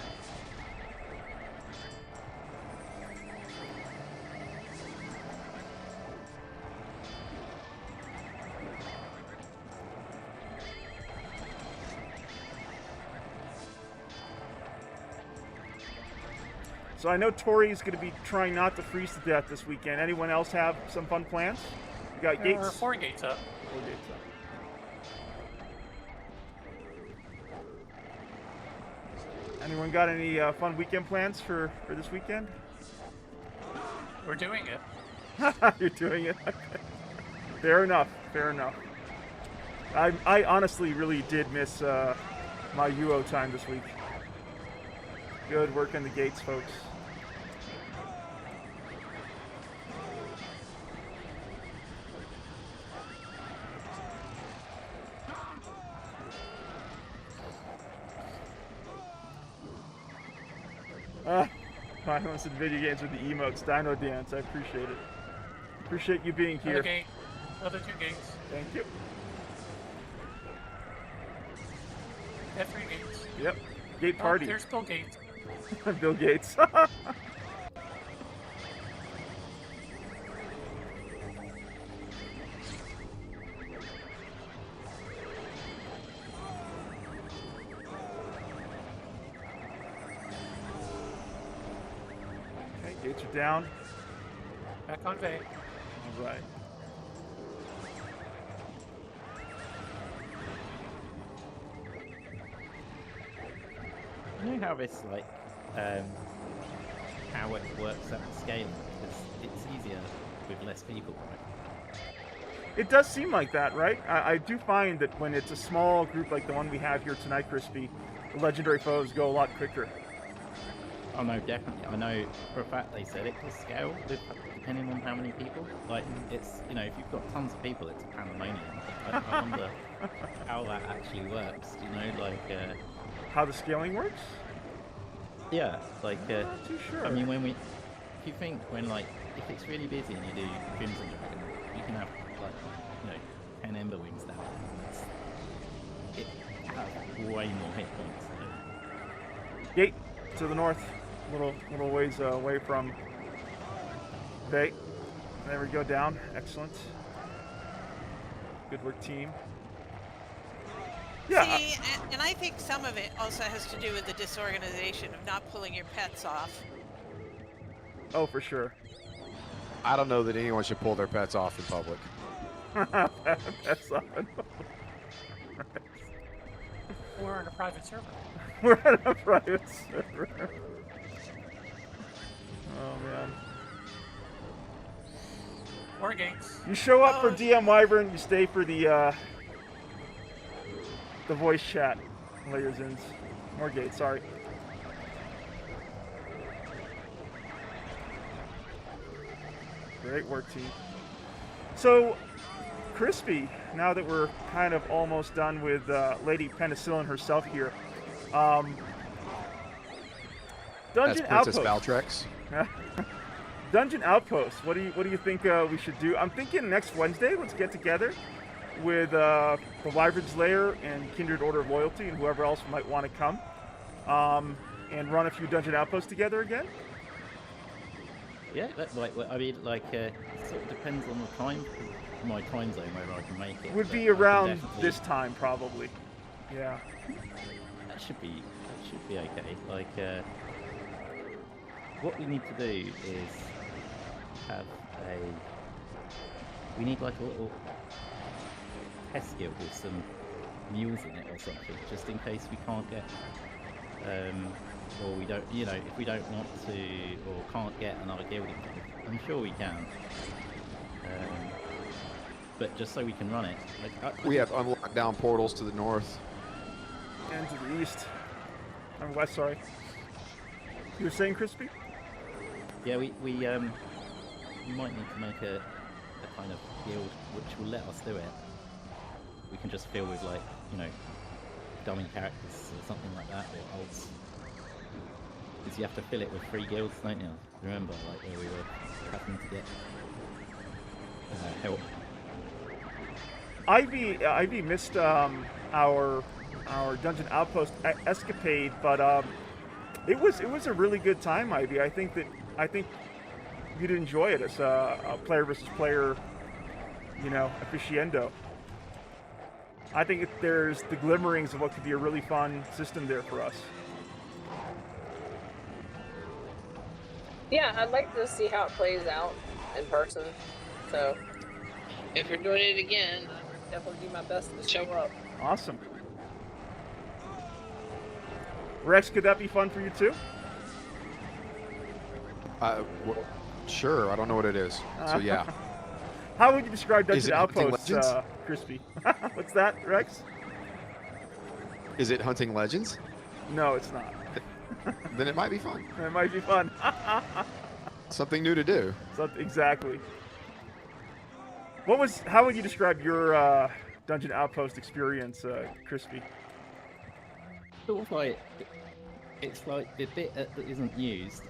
So I know Tori's going to be trying not to freeze to death this weekend. Anyone else have some fun plans? You got There are gates? 4 gates up. 4 gates up. Anyone got any fun weekend plans for this weekend? We're doing it. You're doing it. Fair enough. I honestly really did miss my UO time this week. Good work on the gates, folks. Violence in video games with the emotes, Dino Dance. I appreciate it. Appreciate you being here. Another gate. Another 2 gates. Thank you. And 3 gates. Yep. Gate Oh, party. there's Bill Gates. Bill Gates. Okay, gates are down. Back on Bay. All right. You know how this like how it works at scale? Because it's easier with less people, right? It does seem like that, right? I do find that when it's a small group like the one we have here tonight, Crispy, the legendary foes go a lot quicker. Oh no, definitely. I know for a fact they said it to scale depending on how many people. Like it's, you know, if you've got tons of people, it's pandemonium. I wonder how that actually works. You know, like How the scaling works? yeah, like I'm not too sure. I mean, if you think when like if it's really busy and you do Crimson Dragon, you can have like, you know, 10 Ember Wings down. It has way more hit points. Gate to the north, little ways away from Bay. There we go, down. Excellent. Good work, team. Yeah. See, and I think some of it also has to do with the disorganization of not pulling your pets off. Oh, for sure. I don't know that anyone should pull their pets off in public. That's fine. We're on a private server. We're at a private server. Oh man. More gates. You show up for DM Wyvern, you stay for the voice chat. Layers in. More gates, sorry. Great work, team. So, Crispy, now that we're kind of almost done with Lady Penicillin herself here, Dungeon That's Princess Outpost. Valtrex. Dungeon Outpost. What do you think we should do? I'm thinking next Wednesday. Let's get together with the Wyvern's Lair and Kindred Order of Loyalty and whoever else might want to come, and run a few Dungeon Outposts together again. Yeah, I mean, like, it sort of depends on the time, my time zone, whether I can make it. Would but be I can around definitely- this time, probably. Yeah. That should be okay. Like, what we need to do is have we need like a little test guild with some mules in it or something, just in case we can't get, or we don't, you know, if we don't want to or can't get another guild involved. I'm sure we can. But just so we can run it. Like, We have unlocked down portals to the north. And to the east. Or west, sorry. You were saying, Crispy? Yeah, we might need to make a kind of guild which will let us do it. We can just fill with, like, you know, dummy characters or something like that, or alts. Because you have to fill it with 3 guilds, don't you? Remember, like, where we were having to get help. Ivy missed our Dungeon Outpost escapade, but it was a really good time, Ivy. I think you'd enjoy it as a player versus player, you know, aficionado. I think there's the glimmerings of what could be a really fun system there for us. Yeah, I'd like to see how it plays out in person. So, if you're doing it again, I'll definitely do my best to show up. Awesome. Rex, could that be fun for you too? Sure, I don't know what it is. So yeah. How would you describe Is Dungeon it Hunting Outposts, Legends? Crispy? What's that, Rex? Is it Hunting Legends? No, it's not. Then it might be fun. It might be fun. Something new to do. Exactly. How would you describe your Dungeon Outpost experience, Crispy? Sort of like, it's like the bit that isn't used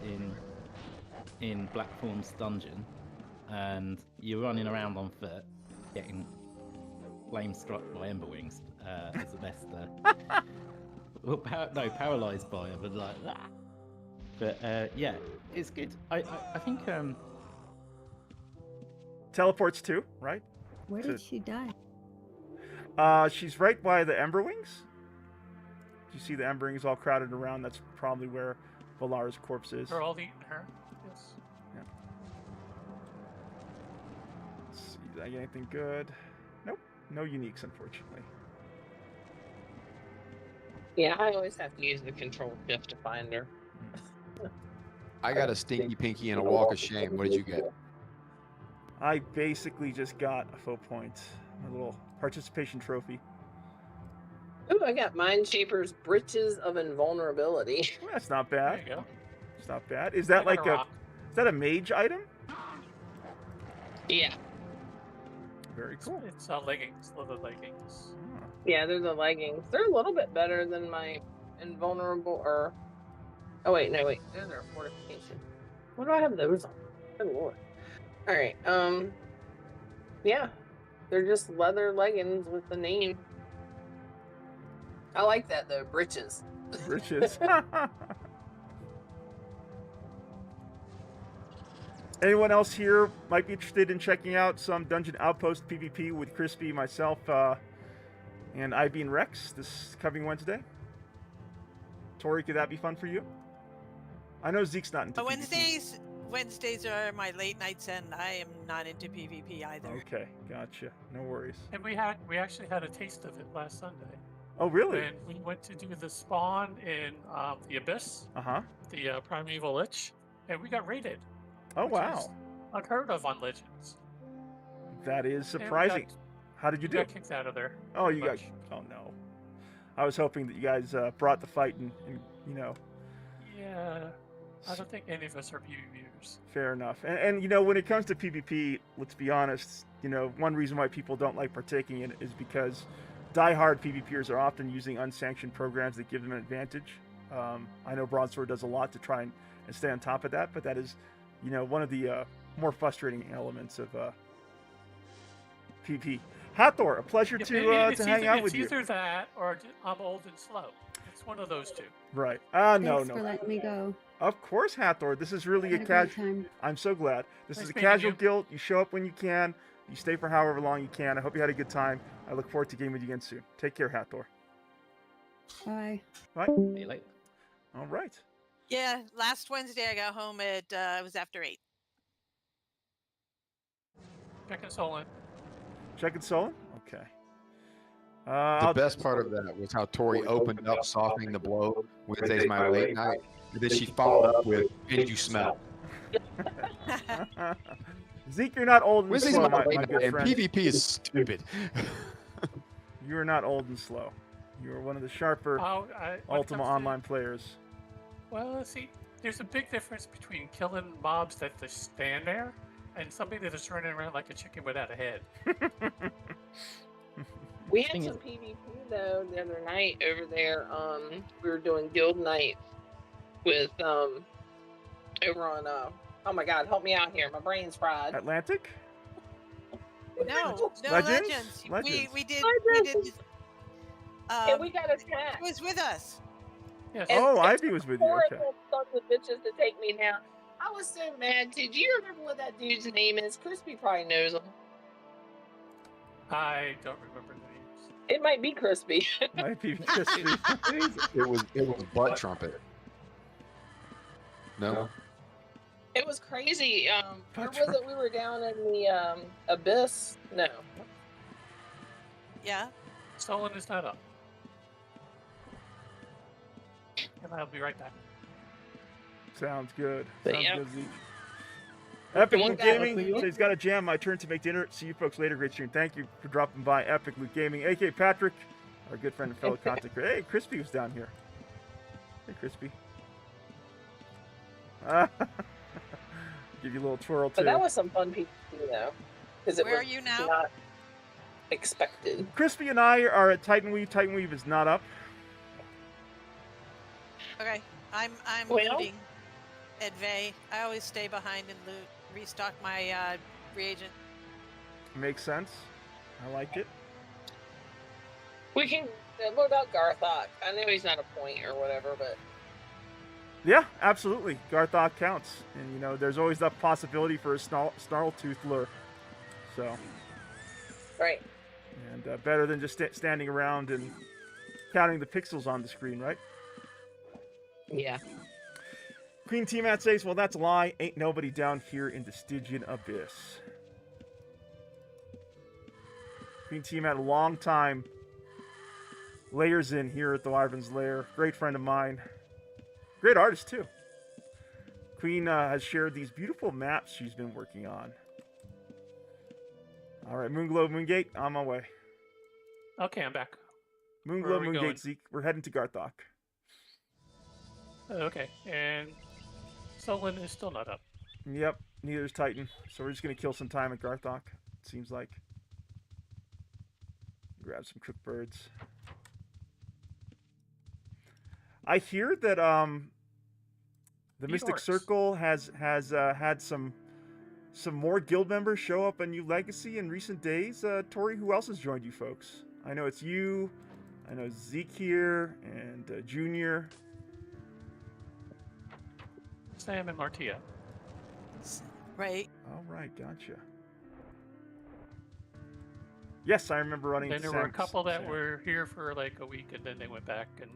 in Blackthorn's dungeon. and you're running around on foot, getting flame struck by Emberwings. Is the best. Well, paralyzed by it, but like that. But yeah, it's good. I think Teleports too, right? Where did she die? She's right by the Emberwings. You see the Emberwings all crowded around. That's probably where Valara's corpse is. They're all eating her. Yes. Yeah. Let's see, did I get anything good? Nope. No uniques, unfortunately. Yeah, I always have to use the control shift to find her. I got a stinky pinky and a walk of shame. What did you get? I basically just got a faux point. A little participation trophy. Ooh, I got Mind Shaper's Breeches of Invulnerability. Well, that's not There bad. you go. It's not bad. Is I that got like rock. is that a mage item? Yeah. Very cool. It's leggings, leather leggings. Ah. Yeah, they're the leggings. They're a little bit better than my invulnerable or... Oh, wait, no, wait. Those are fortification. What do I have those on? Good lord. Alright, yeah. They're just leather leggings with the name. I like that, though. Breeches. Riches. Anyone else here might be interested in checking out some Dungeon Outpost PvP with Crispy, myself, and IB and Rex this coming Wednesday? Tori, could that be fun for you? I know Zeke's not into PvP. Wednesdays are my late nights, and I am not into PvP either. Okay, gotcha. No worries. And we actually had a taste of it last Sunday. Oh, really? And we went to do the spawn in the Abyss, Uh-huh. the Primeval Lich, and we got raided. Oh, which wow. is unheard of on Legends. That is And we surprising. How did you We do? got kicked out of there. Oh, pretty you got... much. Oh, no. I was hoping that you guys brought the fight and, you know... Yeah, I don't think any of us are PvPers. Fair enough. And you know, when it comes to PvP, let's be honest, you know, one reason why people don't like partaking in it is because diehard PvPers are often using unsanctioned programs that give them an advantage. I know Broadsword does a lot to try and stay on top of that, but that is, you know, one of the more frustrating elements of PvP. Hathor, a pleasure to hang out with you. It's either that or I'm old and slow. It's one of those two. Right. Thanks No. for letting me go. Of course, Hathor. This is really Had a a great casual. time. I'm so glad. This Nice is a meeting casual you. guild. You show up when you can. You stay for however long you can. I hope you had a good time. I look forward to gaming with you again soon. Take care, Hathor. Bye. Bye. see you later. All right. Yeah, last Wednesday I got home at it was after 8. Checking Solon. Checking Solon? Okay. The best part of that was how Tori opened up, softening the blow. Wednesday's my late night. And then she followed up with, "Did you smell?" Zeke, you're not old and Wednesday's slow, my my late night, good and friend. PvP is stupid. You are not old and slow. You are one of the sharper When it Ultima comes to- Online players. Well, see, there's a big difference between killing mobs that just stand there and somebody that is running around like a chicken without a head. We had Thing some PvP though the other night over there. We were doing guild night with over on oh my god, help me out here. My brain's fried. Atlantic? No, Legends? Legends. Legends. We did. And we got attacked. He was with us. Yes. And- Oh, Ivy was with you. Four Okay. sons of bitches to take me down. I was so mad. Did you remember what that dude's name is? Crispy probably knows him. I don't remember the names. It might be Crispy. Might be crispy. It was butt trumpet. No. It was crazy. Where That's was right. it? We were down in the abyss. No. Yeah. Solon is not up. And I'll be right back. Sounds good. But Sounds yeah. good, Zeke. Epic One Loot guy- Gaming says he's got a jam. My turn to make dinner. See you folks later. Great stream. Thank you for dropping by. Epic Loot Gaming. AK Patrick, our good friend and fellow content creator. Hey, Crispy was down here. Hey, Crispy. Give you a little twirl too. But that was some fun PvP though. Because it Where was are you now? not expected. Crispy and I are at Titan Weave. Titan Weave is not up. Okay. I'm Well- looting at Vey. I always stay behind and loot, restock my reagent. Makes sense. I like it. We can. What about Garthok? I know he's not a point or whatever, but Yeah, absolutely. Garthok counts. And, you know, there's always that possibility for a Snarl-Tooth lure. So, right. and better than just standing around and counting the pixels on the screen, right? Yeah. Queen T-Mat says, well, that's a lie. Ain't nobody down here in the Stygian Abyss. Queen T-Mat, a long time layers in here at the Wyvern's Lair. Great friend of mine. Great artist, too. Queen has shared these beautiful maps she's been working on. All right, Moonglow, Moongate, on my way. Okay, I'm back. Where Moonglow, are we going? Moongate, Zeke. We're heading to Garthok. Okay, and Solon is still not up. Yep, neither is Titan. So we're just going to kill some time at Garthok, it seems like. Grab some cooked birds. I hear that the Eat Mystic orcs. Circle has had some more guild members show up on New Legacy in recent days. Tori, who else has joined you folks? I know it's you. I know Zeke here and Junior. Sam and Martia. Right. All right, gotcha. Yes, I remember running. Then there Sam, were a couple that Sam. were here for like a week, and then they went back. And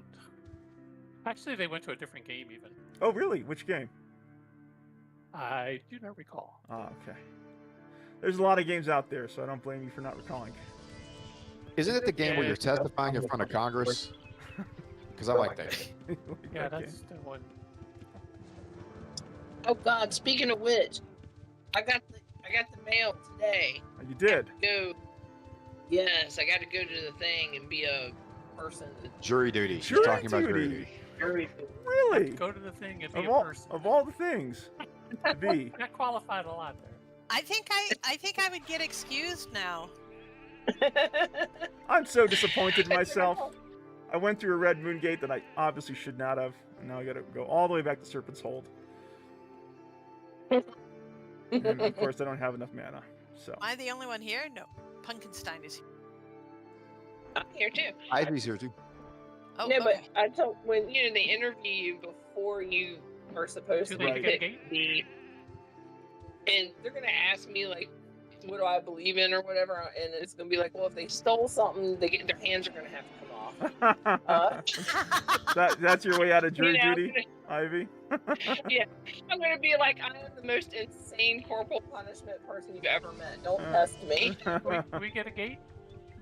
actually, they went to a different game even. Oh, really? Which game? I do not recall. Oh, okay. There's a lot of games out there, so I don't blame you for not recalling. Isn't it the game where you're testifying in front of Congress? Because I like that. Yeah, Okay. that's the one. Oh God! Speaking of which, I got the mail today. Oh, you did. Go. Yes, I got to go to the thing and be a person. Jury duty. She's Jury talking about jury duty. duty. Really? Go to the thing and be Of a all, person. of all the things to be. That qualified a lot there. I think I would get excused now. I'm so disappointed in myself. I went through a red moon gate that I obviously should not have, and now I gotta go all the way back to Serpent's Hold. And of course, I don't have enough mana. So Am I the only one here? No. Punkenstein is here. I'm here too. Ivy's here too. Oh, No, okay. but I told when they interview you before you are supposed Too to late to get a pick gate? and they're gonna ask me like, what do I believe in or whatever, and it's gonna be like, well, if they stole something, their hands are gonna have to come off. that's your way out of jury I'm duty, Ivy. I'm gonna be like, I am the most insane corporal punishment person you've ever met. Don't test me. Do we get a gate?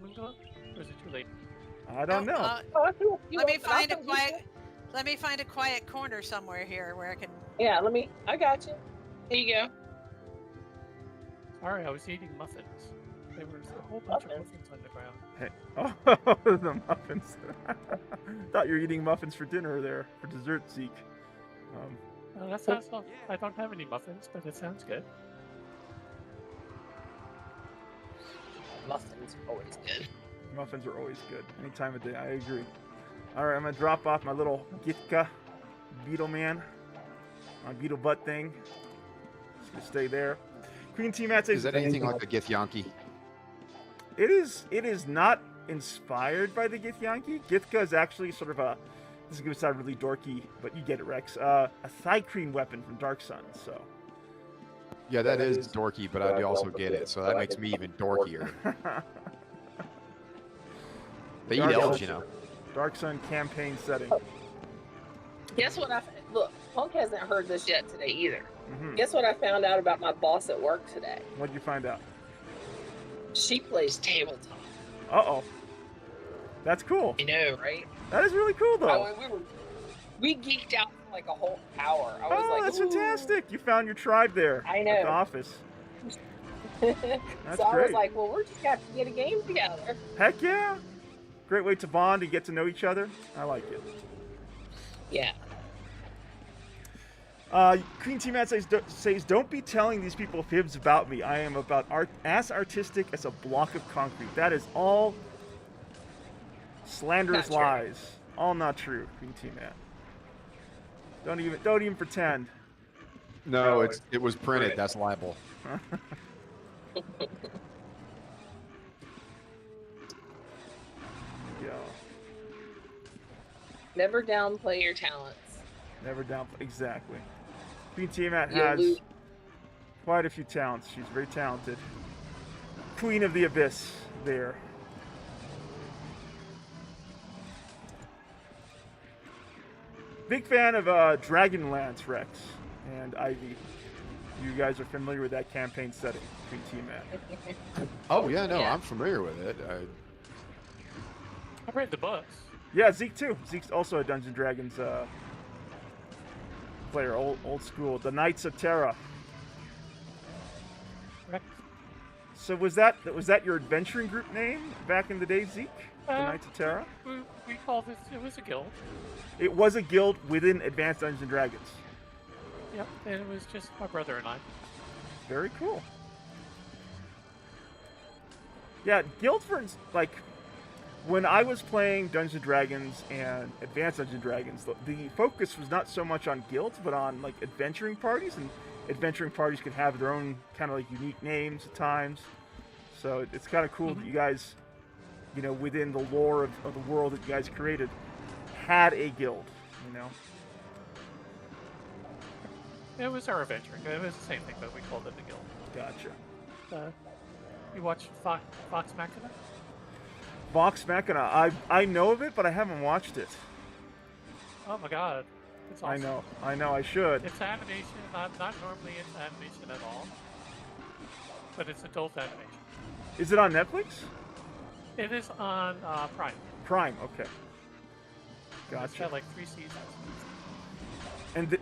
Moonglow? Or is it too late? I don't know. Let me find a quiet. Let me find a quiet corner somewhere here where I can. Yeah, I got you. Here you go. Sorry, I was eating muffins. There was a whole bunch of Muffins? muffins on the ground. Hey. Oh, the muffins. Thought you were eating muffins for dinner there, for dessert, Zeke. That sounds well. I don't have any muffins, but it sounds good. Muffins always good. Muffins are always good. Any time of day, I agree. Alright, I'm gonna drop off my little Gitka beetle man. My beetle butt thing. Just gonna stay there. Queen T-Mat says Is that anything like the Githyanki? it is not inspired by the Githyanki. Githka is actually sort of a, this is gonna sound really dorky, but you get it, Rex. A Thicreen weapon from Dark Sun, so. Yeah, that is dorky, but I do also get it, so that makes me even dorkier. They eat Dark elves, Sun- you know. Dark Sun campaign setting. Guess what look, Punk hasn't heard this yet today either. Hmm. Guess what I found out about my boss at work today? What'd you find out? She plays tabletop. Uh-oh. That's cool. You know, right? That is really cool, though. We geeked out for like a whole hour. I was Oh, like, that's "Ooh." fantastic. You found your tribe there. I At know. the office. So That's I was great. like, well, we're just gonna have to get a game together. Heck yeah. Great way to bond and get to know each other. I like it. Yeah. Queen T-Mat says, don't be telling these people fibs about me. I am about as artistic as a block of concrete. That is all slanderous Not true. lies. All not true, Queen T-Mat. Don't even pretend. No, it was printed. That's libel. Yeah. Never downplay your talents. Never down. Exactly. Queen Tiamat You'll has lose. quite a few talents. She's very talented. Queen of the Abyss there. Big fan of Dragonlance, Rex and Ivy. You guys are familiar with that campaign setting, Queen Tiamat. Oh yeah, no, Yeah. I'm familiar with it. I read the books. Yeah, Zeke too. Zeke's also a Dungeons & Dragons player, old school. The Knights of Terra. Correct. So was that your adventuring group name back in the day, Zeke? The Knights of Terra? We called it. It was a guild. It was a guild within Advanced Dungeons & Dragons. Yep. And it was just my brother and I. Very cool. Yeah, guilds were like when I was playing Dungeons & Dragons and Advanced Dungeons & Dragons, the focus was not so much on guilds, but on like adventuring parties, and adventuring parties could have their own kind of like unique names at times. So it's kind of cool that you guys, you know, within the lore of the world that you guys created, had a guild, you know. It was our adventuring. It was the same thing, but we called it a guild. Gotcha. You watched Vox Machina? Vox Machina, I know of it, but I haven't watched it. Oh my god. It's awesome. I know, I should. It's animation. I'm not normally into animation at all. But it's adult animation. Is it on Netflix? It is on Prime. Prime, okay. It's Gotcha. got like 3 seasons.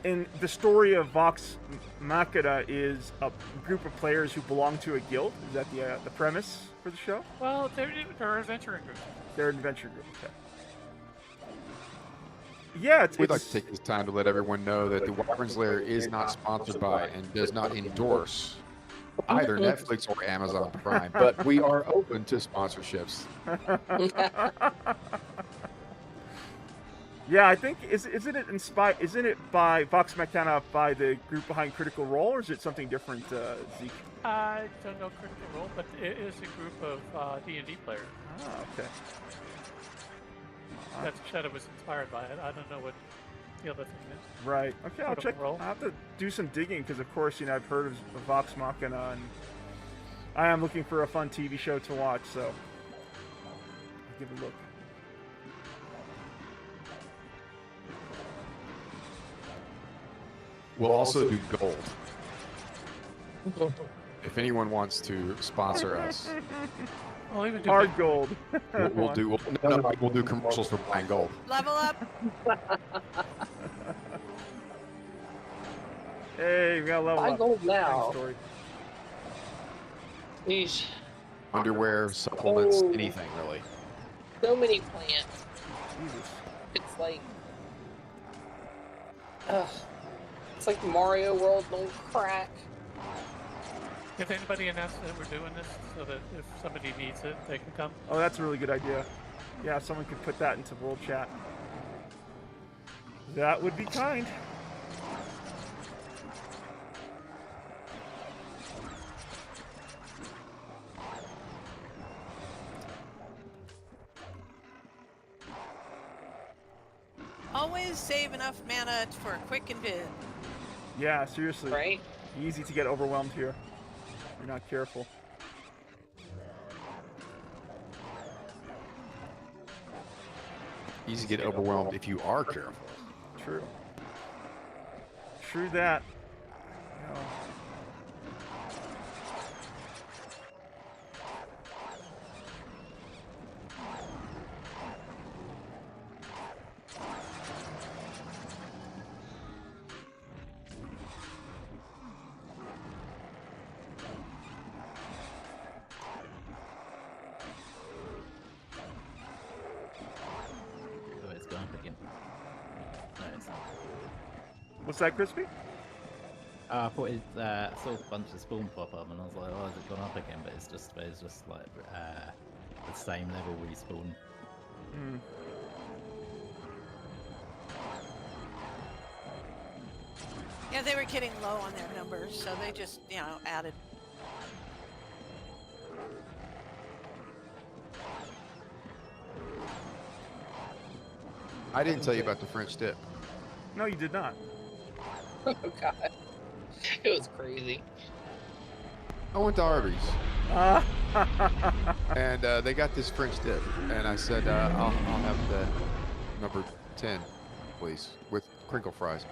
And the story of Vox Machina is a group of players who belong to a guild. Is that the premise for the show? Well, they're adventuring groups. They're an adventure group. Okay. Yeah, We'd like to take this time to let everyone know that the Wyvern's Lair is not sponsored by and does not endorse either Netflix or Amazon Prime, but we are open to sponsorships. Yeah, I think isn't it inspired? Isn't it by Vox Machina by the group behind Critical Role, or is it something different, Zeke? I don't know Critical Role, but it is a group of D&D players. Ah, okay. That said it was inspired by it. I don't know what the other thing is. Right. Okay, I'll Critical check. Role. I'll have to do some digging because, of course, you know, I've heard of Vox Machina, and I am looking for a fun TV show to watch. So, I'll give it a look. We'll also do gold. If anyone wants to sponsor us, I'll even do Hard gold. we'll do commercials for buying gold. Level up. Hey, we got a level Buy up. gold now. Thanks, Tori. Yeesh. Underwear, supplements, Oh. anything really. So many plants. Jesus. It's like, ugh. It's like Mario World on crack. If anybody announced that we're doing this, so that if somebody needs it, they can come. Oh, that's a really good idea. Yeah, if someone could put that into world chat. That would be kind. Always save enough mana for a quick invid. Yeah, seriously. Right? Easy to get overwhelmed here. You're not careful. Easy to get overwhelmed if you are careful. True. True that. No. Oh, it's gone up again. No, it's not. What's that, Crispy? I thought it saw a bunch of spawn pop up, and I was like, "Oh, has it gone up again?" But it's just like the same level respawn. Hmm. Yeah, they were getting low on their numbers, so they just, added. I didn't tell you about the French dip. No, you did not. Oh god, it was crazy. I went to Arby's, Ah. and they got this French dip, and I said, I'll have the number 10, please, with crinkle fries.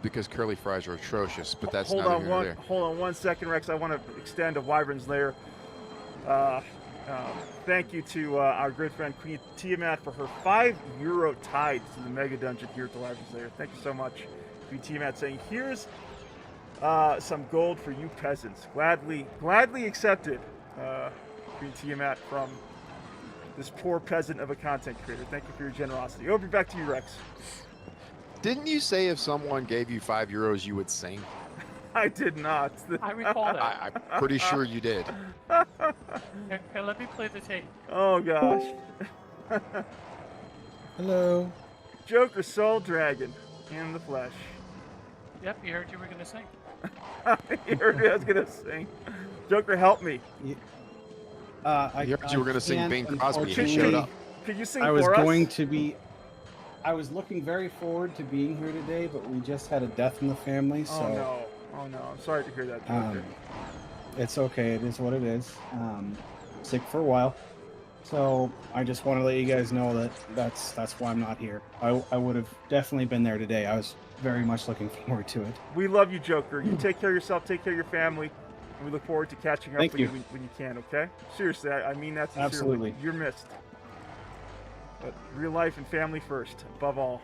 Because curly fries are atrocious, but that's hold neither on here nor one. there. Hold on 1 second, Rex. I want to extend a Wyvern's Lair. Thank you to our good friend Queen Tiamat for her €5 tithe to the Mega Dungeon here at the Wyvern's Lair. Thank you so much, Queen Tiamat, saying, "Here's some gold for you peasants." Gladly accepted, Queen Tiamat, from this poor peasant of a content creator. Thank you for your generosity. Over back to you, Rex. Didn't you say if someone gave you €5 you would sing? I did not. I recall that. I'm pretty sure you did. Here, let me play the tape. Oh gosh. Hello. Joker Soul Dragon in the flesh. Yep, you heard you were gonna sing. You heard me, I was gonna sing. Joker, help me. I heard you were gonna sing can't, Bing Crosby and he unfortunately. showed up. Could you sing I was for us? going to be. I was looking very forward to being here today, but we just had a death in the family, so. Oh no. Oh no. I'm sorry to hear that, Joker. It's okay. It is what it is. Sick for a while, so I just want to let you guys know that that's why I'm not here. I would have definitely been there today. I was very much looking forward to it. We love you, Joker. You take care of yourself, take care of your family, and we look forward to catching up Thank with you. you when you can, okay? Seriously, I mean that sincerely. Absolutely. You're missed. But real life and family first, above all.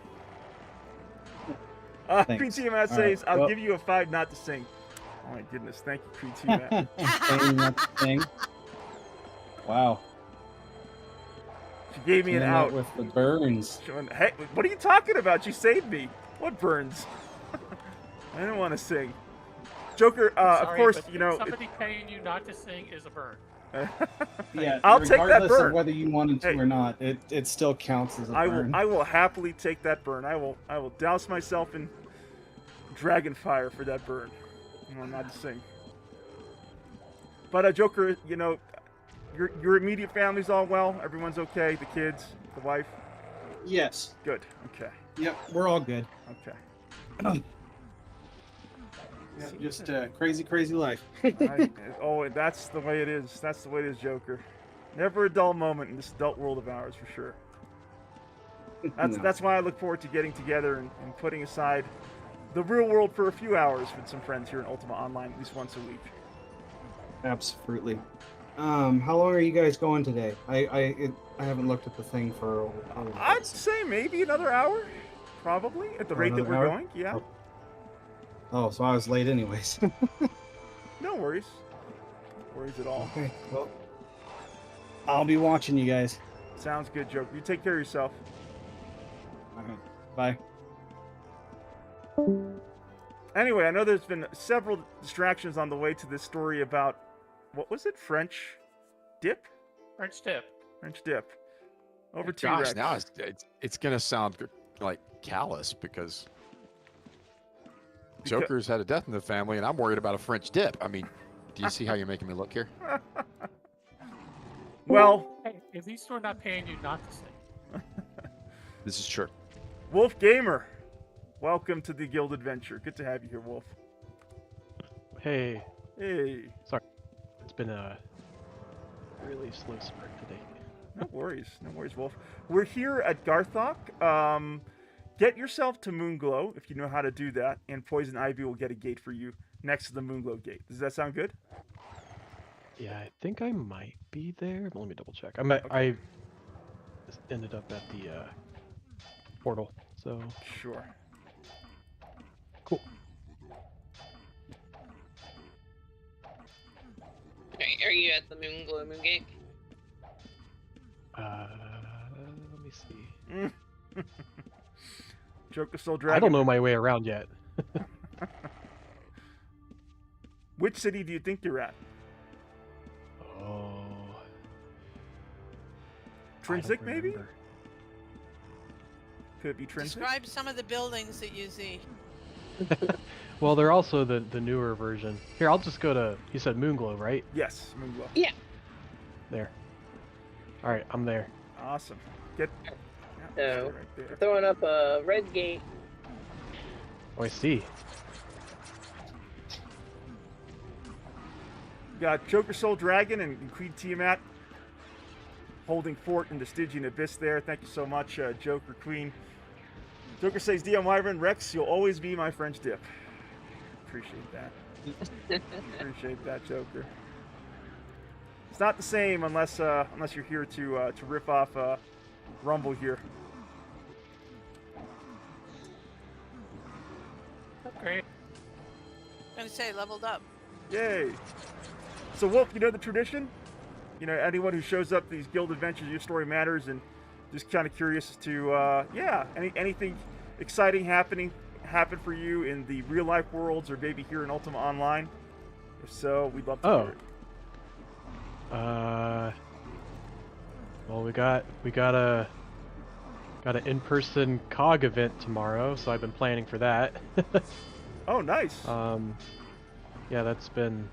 Queen Thanks. Tiamat All says, right, I'll well- give you a 5 not to sing. Oh my goodness, thank you, Queen Tiamat. Saying that thing. Wow. She gave me an Coming out out. with the burns. She went, hey, what are you talking about? You saved me. What burns? I didn't want to sing. Joker, of Sorry, course, but you know. somebody paying you not to sing is a burn. Yeah, I'll take that regardless burn. of whether you wanted to Hey. or not, it still counts as a burn. I will happily take that burn. I will douse myself in dragon fire for that burn. You know, not to sing. But Joker, you know, your immediate family's all well. Everyone's okay. The kids, the wife. Yes. Good. Okay. Yep, we're all good. Okay. Yeah, just crazy life. Oh, that's the way it is. That's the way it is, Joker. Never a dull moment in this adult world of ours, for sure. That's why I look forward to getting together and putting aside the real world for a few hours with some friends here in Ultima Online, at least once a week. Absolutely. How long are you guys going today? I haven't looked at the thing for a while. I'd say maybe another hour, probably, at the rate that another we're hour? going. Yeah. Oh, so I was late anyways. No worries. No worries at all. Okay, well, I'll be watching you guys. Sounds good, Joker. You take care of yourself. Okay, bye. Anyway, I know there's been several distractions on the way to this story about, what was it? French dip? French dip. French dip. Over to you, Gosh, Rex. now it's gonna sound like callous because Joker's had a death in the family, and I'm worried about a French dip. I mean, do you see how you're making me look here? Well, Hey, at least we're not paying you not to sing. This is true. Wolf Gamer, welcome to the Guild Adventure. Good to have you here, Wolf. Hey, Hey, it's been a really slow start today. no worries, Wolf. We're here at Garthok. Get yourself to Moonglow if you know how to do that, and Poison Ivy will get a gate for you next to the Moonglow gate. Does that sound good? Yeah, I think I might be there. But let me double check. I ended up at the portal, so Sure. cool. Okay, are you at the Moonglow Moongate? Let me see. Joker Soul Dragon. I don't know my way around yet. Which city do you think you're at? Oh, Trinsic, I don't maybe? remember. Could it be Trinsic? Describe some of the buildings that you see. Well, they're also the newer version. Here, I'll just go to. You said Moonglow, right? Yes, Moonglow. Yeah. There. All right, I'm there. Awesome. Get. So Right we're there. throwing up a red gate. Oh, I see. Got Joker Soul Dragon and Queen Tiamat holding fort in the Stygian Abyss there. Thank you so much, Joker Queen. Joker says, DM Wyvern, Rex, you'll always be my French dip. Appreciate that. Appreciate that, Joker. It's not the same unless you're here to riff off Rumble here. Great. I'm gonna say leveled up. Yay! So Wolf, you know the tradition? You know, anyone who shows up these guild adventures, your story matters, and just kind of curious as to anything exciting happen for you in the real life worlds or maybe here in Ultima Online. If so, we'd love to hear it. Well, we got an in-person COG event tomorrow, so I've been planning for that. Oh, nice. Yeah, that's been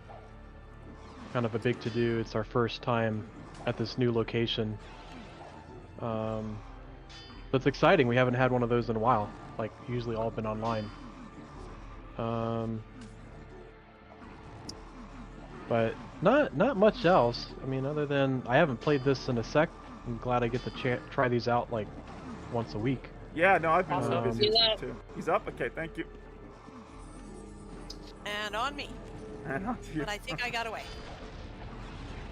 kind of a big to-do. It's our first time at this new location. But it's exciting. We haven't had one of those in a while. Like, usually all been online. But not much else. I mean, other than I haven't played this in a sec. I'm glad I get to try these out like once a week. Yeah, no, I've been so busy He's up. too. He's up? Okay, thank you. And on me. And on to you. But I think I got away.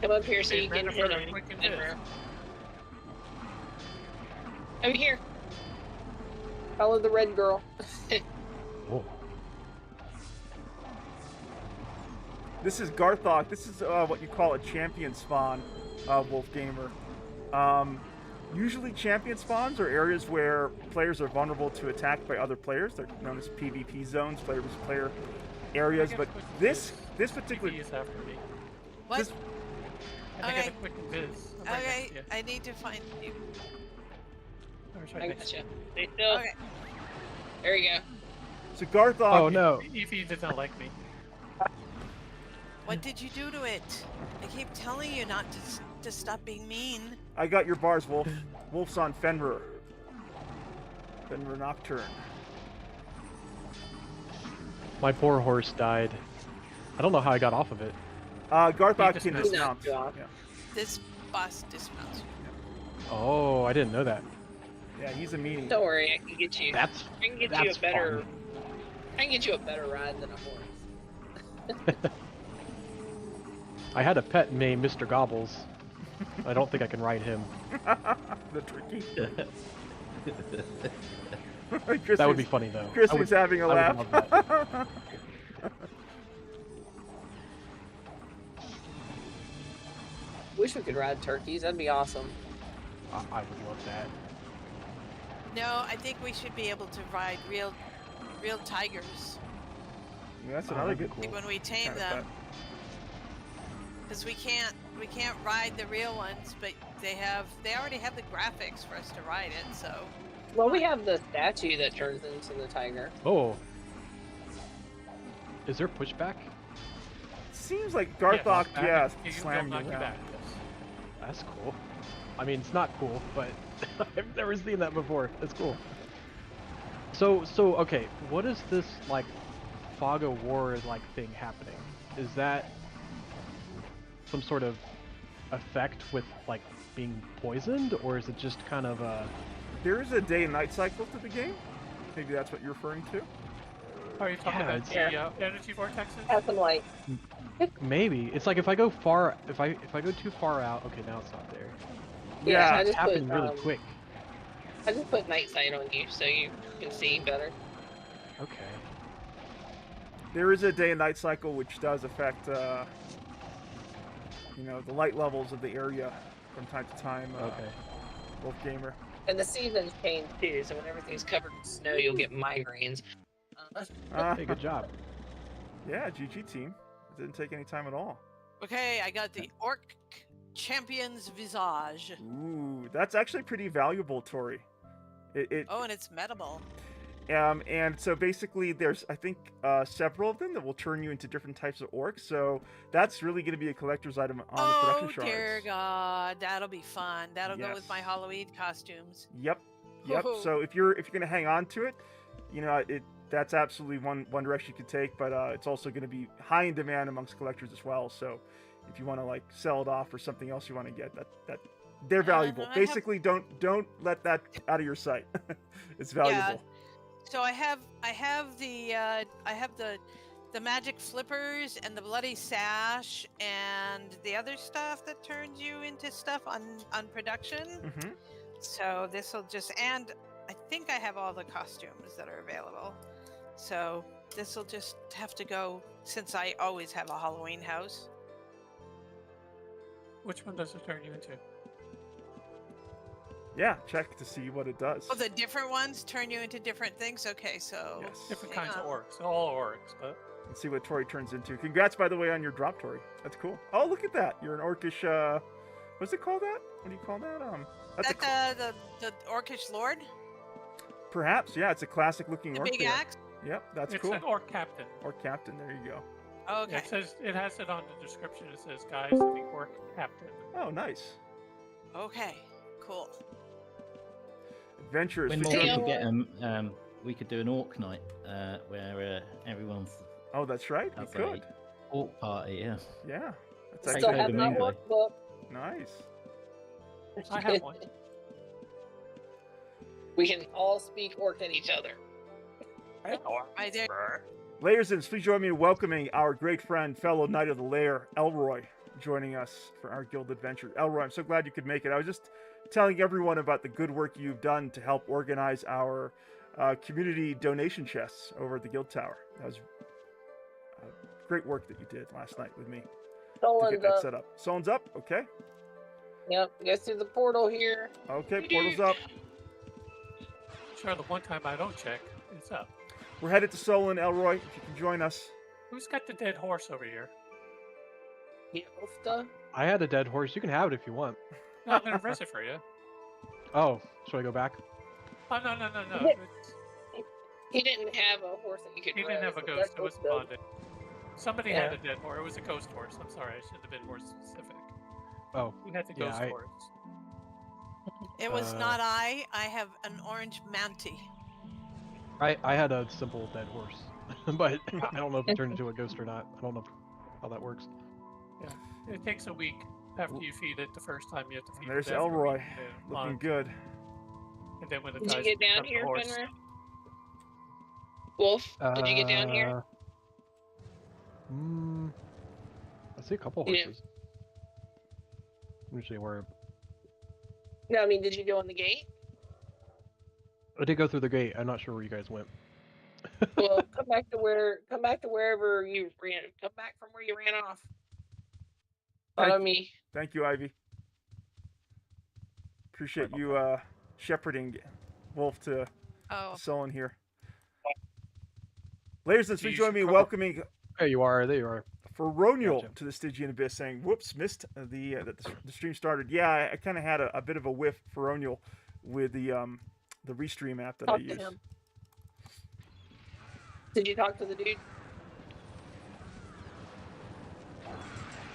Come up here so Hey, you can Brenda, hit him. we can do it. Over here. Follow the red girl. Oh. This is Garthok. This is what you call a champion spawn, Wolf Gamer. Usually champion spawns are areas where players are vulnerable to attack by other players. They're known as PvP zones, player versus player areas. But this particular... He is after me. What? This- I think I Okay. have a quick viz. I'm right Okay, next to you. I need to find you. I was right I next to gotcha. Stay still. Okay. There you go. So Garthok... Oh no. you. If he did not like me. What did you do to it? I keep telling you not to stop being mean. I got your bars, Wolf. Wolf's on Fenrir. Fenrir Nocturne. My poor horse died. I don't know how I got off of it. Garthok He can dismounts. dismount. He knocks Yeah. This boss dismounts. Oh, I didn't know that. Yeah, he's a meanie. Don't worry, I can get you. That's I can get you that's a better. fun. I can get you a better ride than a horse. I had a pet named Mr. Gobbles. I don't think I can ride him. The tricky. That would be funny though. Chris I would- was having a I laugh. would love that. Wish we could ride turkeys. That'd be awesome. I would love that. No, I think we should be able to ride real tigers. Yeah, that's Oh, another that'd be good cool. Like when we tame kind of them, because we can't ride the real ones, but they already have the graphics for us to ride it. So Well, we have the statue that turns into the tiger. Oh. Is there pushback? Seems like Garthok, yeah, He'll slammed knock you you around. back. Yes. That's cool. I mean, it's not cool, but I've never seen that before. That's cool. So okay, what is this like fog of war like thing happening? Is that some sort of effect with like being poisoned, or is it just kind of a? There is a day and night cycle to the game. Maybe that's what you're referring to. Are you talking Yeah, about the energy vortexes? Have some light. Maybe it's like if I go too far out. Okay, now it's not there. Yeah, I It's just put happening really quick. I just put night sight on you so you can see better. Okay. There is a day and night cycle which does affect, the light levels of the area from time to time. Okay. Wolf Gamer. And the seasons change too, so when everything's covered in snow, you'll get migraines. Hey, good job. Yeah, GG team. It didn't take any time at all. okay, I got the Orc Champion's Visage. Ooh, that's actually pretty valuable, Tori. Oh, and it's medable. And so basically there's, I think, several of them that will turn you into different types of orcs. So that's really going to be a collector's item on the Oh production shards. dear God, that'll be fun. That'll go with Yes. my Halloween costumes. Yep. Yep. So if you're gonna hang on to it, you know that's absolutely one direction you could take. But it's also going to be high in demand amongst collectors as well. So if you want to like sell it off for something else you want to get, that they're valuable. Basically, don't let that out of your sight. It's valuable. Yeah. So I have the magic flippers and the bloody sash and the other stuff that turns you into stuff on production. Mm-hmm. So this will just, and I think I have all the costumes that are available. So this will just have to go, since I always have a Halloween house. Which one does it turn you into? Yeah, check to see what it does. Oh, the different ones turn you into different things? Okay, so... Yes. Different kinds of orcs. All orcs, but... Let's see what Tori turns into. Congrats, by the way, on your drop, Tori. That's cool. Oh, look at that. You're an orcish, what's it called that? What do you call that? That's the orcish lord? Perhaps, yeah. It's a classic-looking orc. Big axe? Yep, that's it's cool. an orc captain. Orc captain, there you go. Oh, okay. Yeah, it has it on the description. It says, guys, the orc captain. Oh, nice. Okay, cool. Adventures. When more people get them, we could do an orc night where everyone's. Oh, that's right. We could. Orc party, yeah. Yeah. That's I still have my orc book. Nice. I have one. We can all speak orc at each other. I did. Layersins, please join me in welcoming our great friend, fellow Knight of the Lair, Elroy, joining us for our guild adventure. Elroy, I'm so glad you could make it. I was just telling everyone about the good work you've done to help organize our community donation chests over at the guild tower. That was great work that you did last night with me to get that set up. Someone's up, okay. Yep, go through the portal here. Okay, portal's up. Sure, the one time I don't check, it's up. We're headed to Solon, Elroy, if you can join us. Who's got the dead horse over here? I had a dead horse. You can have it if you want. No, I'm gonna rest it for you. Oh, should I go back? Oh, no. He didn't have a horse that you could He didn't have a ghost. It was bonded. Somebody had a dead horse. It was a ghost horse. I'm sorry. I should have been more specific. Oh. We had the ghost horse. It was not I. I have an orange Mountie. I had a simple dead horse, but I don't know if it turned into a ghost or not. I don't know how that works. Yeah, it takes a week after you feed it. The first time you have to feed it. There's Elroy, looking good. And then when it did dies, you get down here, Fenrir? Wolf, did you get down here? I see a couple horses. Usually where. No, I mean, did you go in the gate? I did go through the gate. I'm not sure where you guys went. Well, come back to wherever you ran. Come back from where you ran off. Follow me. Thank you, Ivy. Appreciate you shepherding Wolf to Solon here. Ladies and gentlemen, join me in welcoming. There you are. There you are. Feronial to the Stygian Abyss, saying, "Whoops, missed the stream started." Yeah, I kind of had a bit of a whiff, Feronial, with the Restream app that I use. Did you talk to the dude?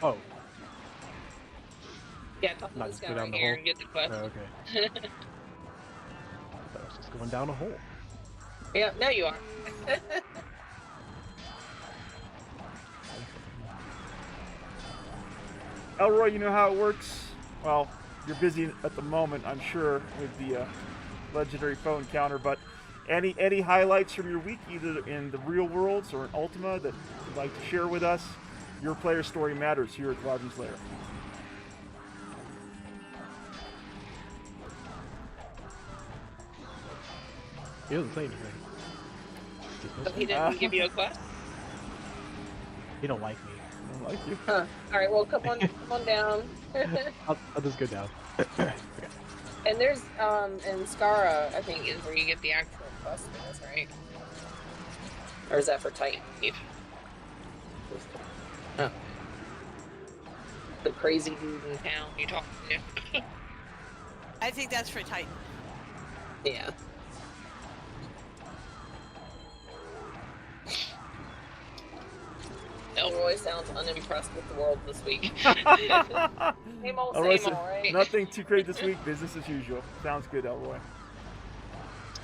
Oh. Yeah, talk to this guy right here and get the quest. Oh, okay. That was just going down a hole. Yeah, now you are. Elroy, you know how it works? Well, you're busy at the moment, I'm sure, with the legendary foe encounter, but any highlights from your week, either in the real worlds or in Ultima, that you'd like to share with us? Your player story matters here at Wyvern's Lair. He doesn't say anything. He didn't give you a quest? He don't like me. I don't like you. Huh. Alright, well, come on down. I'll just go down. Okay. And there's, and Skara, I think, is where you get the actual quest for this, right? Or is that for Titan? Oh. The crazy dude in town you talking to. I think that's for Titan. Yeah. Elroy sounds unimpressed with the world this week. Same old, right? Nothing too great this week. Business as usual. Sounds good, Elroy.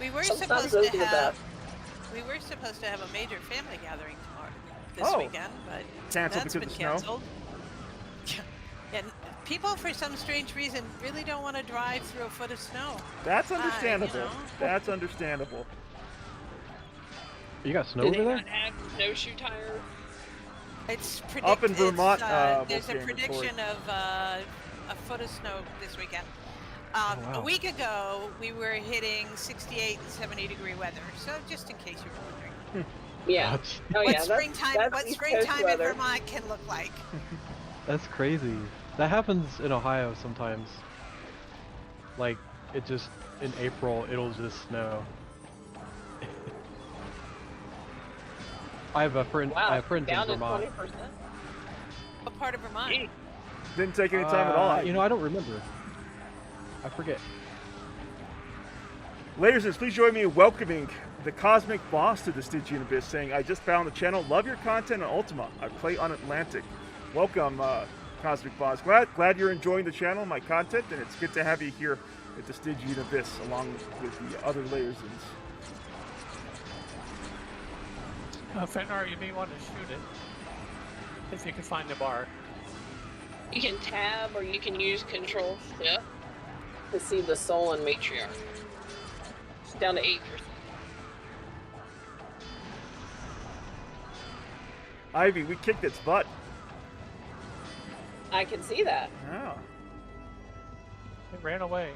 We were Sometimes supposed those to are the have. best. We were supposed to have a major family gathering this Oh. weekend, but Canceled that's because been of snow? canceled. And people, for some strange reason, really don't want to drive through a foot of snow. That's you understandable. know. That's understandable. You got snow Do over they there? not have snowshoe tires? It's Up in Vermont, there's a Wolfgang, prediction of a foot of snow this weekend. Oh, wow. A week ago, we were hitting 68 and 70-degree weather. So just in case you were wondering, Yeah. Ouch. Oh what yeah. springtime, That's what East Coast springtime in weather. Vermont can look like. That's crazy. That happens in Ohio sometimes. Like, it just, in April, it'll just snow. I have friends in down to Vermont. 20%. What part of Vermont? Gee. Didn't take any time at all. You know, I don't remember. I forget. Ladies, please join me in welcoming the Cosmic Boss to the Stygian Abyss, saying, I just found the channel, love your content on Ultima. I play on Atlantic. Welcome, Cosmic Boss. Glad you're enjoying the channel, my content, and it's good to have you here at the Stygian Abyss, along with the other layers. Fenrir, you may want to shoot it if you can find the bar. You can tab or you can use Control Shift to see the soul and matriarch. It's down to 8%. Ivy, we kicked its butt. I can see that. Yeah. It ran away.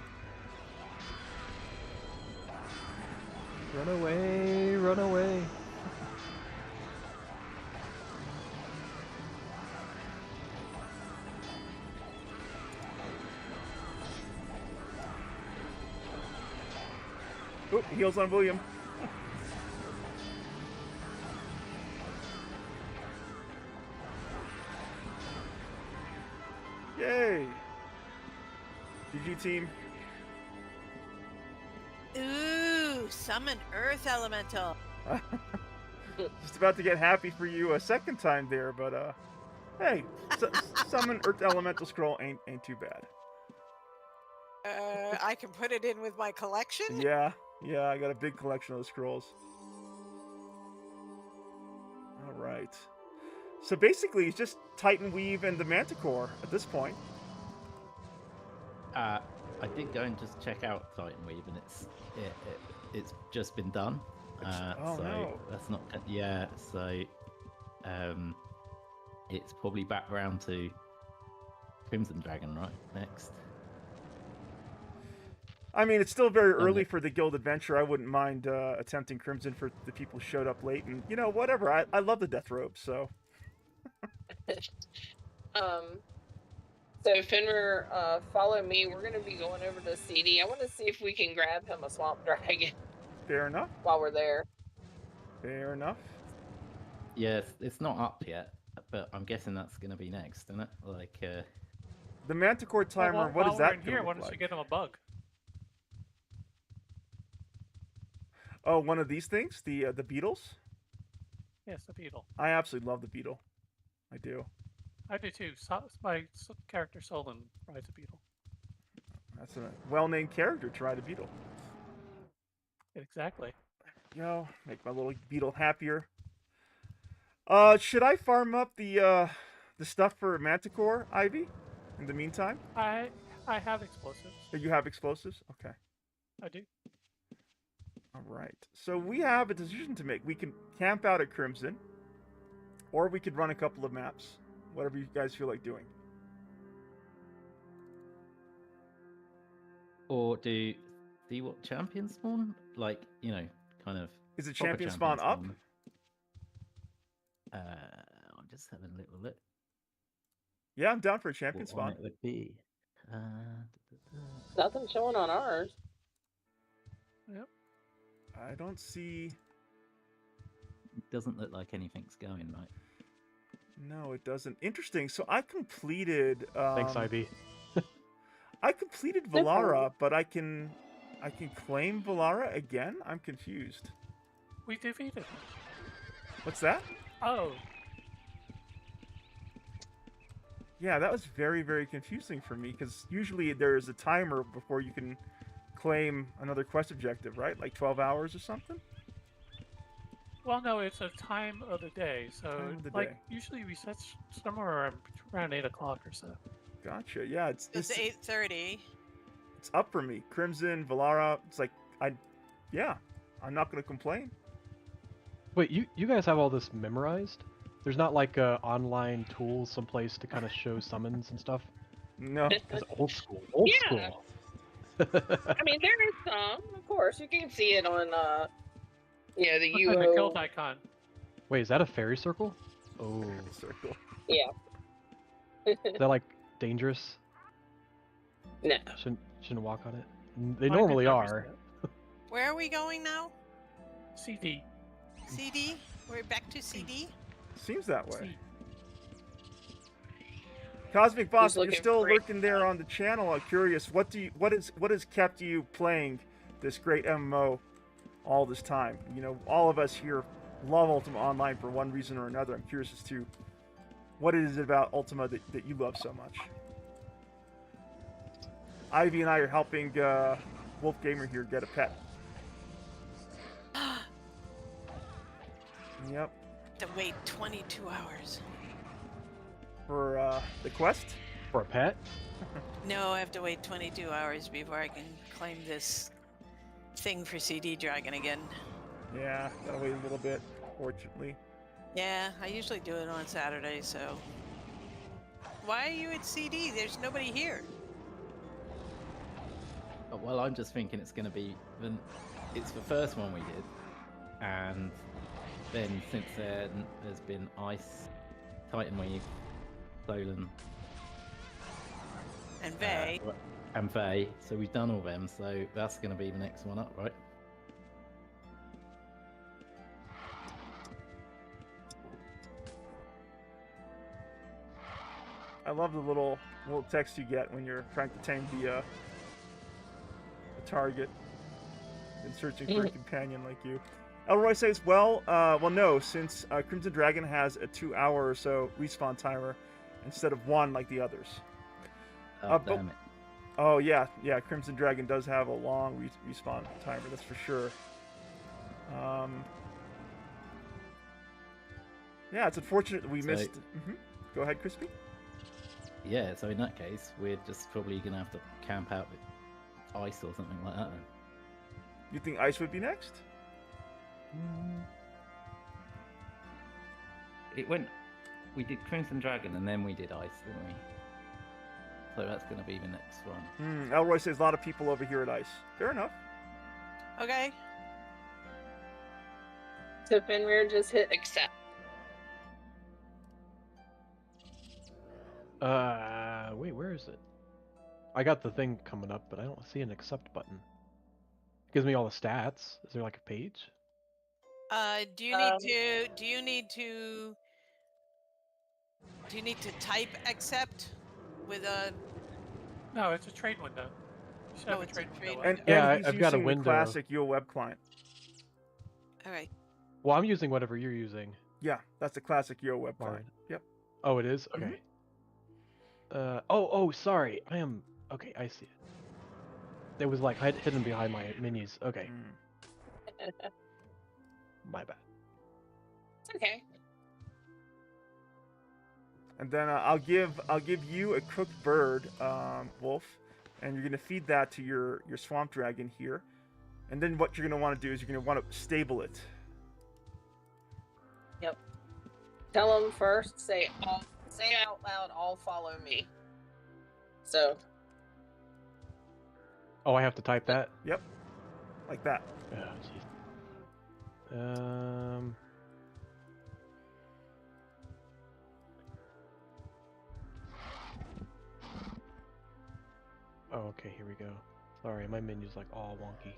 Run away, run away. Oh, heals on William. Yay! GG team. Ooh, summon Earth Elemental. Just about to get happy for you a second time there, but hey, summon Earth Elemental Scroll ain't too bad. I can put it in with my collection. Yeah, I got a big collection of the scrolls. All right. So basically, it's just Titan Weave and the Manticore at this point. I did go and just check out Titan Weave, and it's just been done. Oh, so no. that's not. Yeah. So it's probably back round to Crimson Dragon, right? Next. I mean, it's still very early for the Guild Adventure. I wouldn't mind attempting Crimson for the people who showed up late, and whatever. I love the Death Robe, so. So Fenrir, follow me. We're gonna be going over to CD. I want to see if we can grab him a swamp dragon. Fair enough. While we're there. Fair enough. Yes, it's not up yet, but I'm guessing that's going to be next, isn't it? Like the Manticore timer. What is that? Here, why don't you get him a bug? Oh, one of these things, the beetles. Yes, the beetle. I absolutely love the beetle. I do. I do too. My character Solon rides a beetle. That's a well-named character to ride a beetle. Exactly. Make my little beetle happier. Should I farm up the stuff for Manticore, Ivy? In the meantime, I have explosives. You have explosives? Okay. I do. All right. So we have a decision to make. We can camp out at Crimson, or we could run a couple of maps. Whatever you guys feel like doing. or do what champion spawn? Like, kind of. Is it champion spawn up? I'm just having a little look. Yeah, I'm down for a champion What one spawn. it would be. Nothing showing on ours. Yep. I don't see. It doesn't look like anything's going right. No, it doesn't. Interesting. So I completed. Thanks, Ivy. I completed Valara, but I can claim Valara again. I'm confused. We defeated him. What's that? Oh. Yeah, that was very, very confusing for me because usually there is a timer before you can claim another quest objective, right? Like 12 hours or something? Well, no, it's a time of the day. So, Time of the like, day. usually we set somewhere around 8 o'clock or so. Gotcha. Yeah, It's 8:30. it's up for me. Crimson, Valara. It's like I'm not gonna complain. Wait, you guys have all this memorized? There's not like a online tool someplace to kind of show summons and stuff? No. It's old school. Old Yeah. school. I mean, there is some, of course. You can see it on, the Look on the guild UO. icon. Wait, is that a fairy circle? Oh, Circle. Yeah. is that like dangerous? No. Shouldn't walk on it. They I did normally not are. reset. Where are we going now? CD. CD? We're back to CD? Seems that way. C. Cosmic Boss, you're looking still for it? lurking there on the channel. I'm curious, what has kept you playing this great MMO all this time? You know, all of us here love Ultima Online for one reason or another. I'm curious as to what it is about Ultima that you love so much. Ivy and I are helping Wolf Gamer here get a pet. Yep. To wait 22 hours. For the quest? For a pet? No, I have to wait 22 hours before I can claim this thing for CD Dragon again. Yeah, gotta wait a little bit, fortunately. Yeah, I usually do it on Saturday, so... Why are you at CD? There's nobody here. Oh, well, I'm just thinking it's going to be... It's the first one we did, and then since then there's been Ice, Titan Weave, Solon, And Vey. and Vey. So we've done all them, so that's going to be the next one up, right? I love the little text you get when you're trying to tame the target and searching for a companion like you. Elroy says, well, no, since Crimson Dragon has a 2-hour or so respawn timer instead of 1 like the others. Oh, but- damn it. Oh yeah, Crimson Dragon does have a long respawn timer, that's for sure. Yeah, it's unfortunate that we missed. Go ahead, Crispy. Yeah, so in that case, we're just probably going to have to camp out with Ice or something like that then. You think Ice would be next? We did Crimson Dragon and then we did Ice, didn't we? So that's going to be the next one. Elroy says a lot of people over here at Ice. Fair enough. Okay. So Fenrir just hit accept. Wait, where is it? I got the thing coming up, but I don't see an accept button. It gives me all the stats. Is there like a page? Do you need to type accept with a... No, it's a trade window. You should have Oh, a it's a trade trade window. And, window. Yeah, and he's I've got a using window. the classic UO web client. Alright. Well, I'm using whatever you're using. Yeah, that's the classic UO web Fine. client. Yep. Oh, it is? Okay. Sorry. I am... Okay, I see it. It was like hidden behind my menus. Okay, my bad. It's okay. And then I'll give you a cooked bird, Wolf, and you're gonna feed that to your swamp dragon here. And then what you're gonna want to do is you're gonna want to stable it. Yep. Tell them first. Say out loud. All follow me. So. Oh, I have to type that? Yep. Like that. Oh, jeez. Oh, okay, here we go. Sorry, my menu's like all wonky.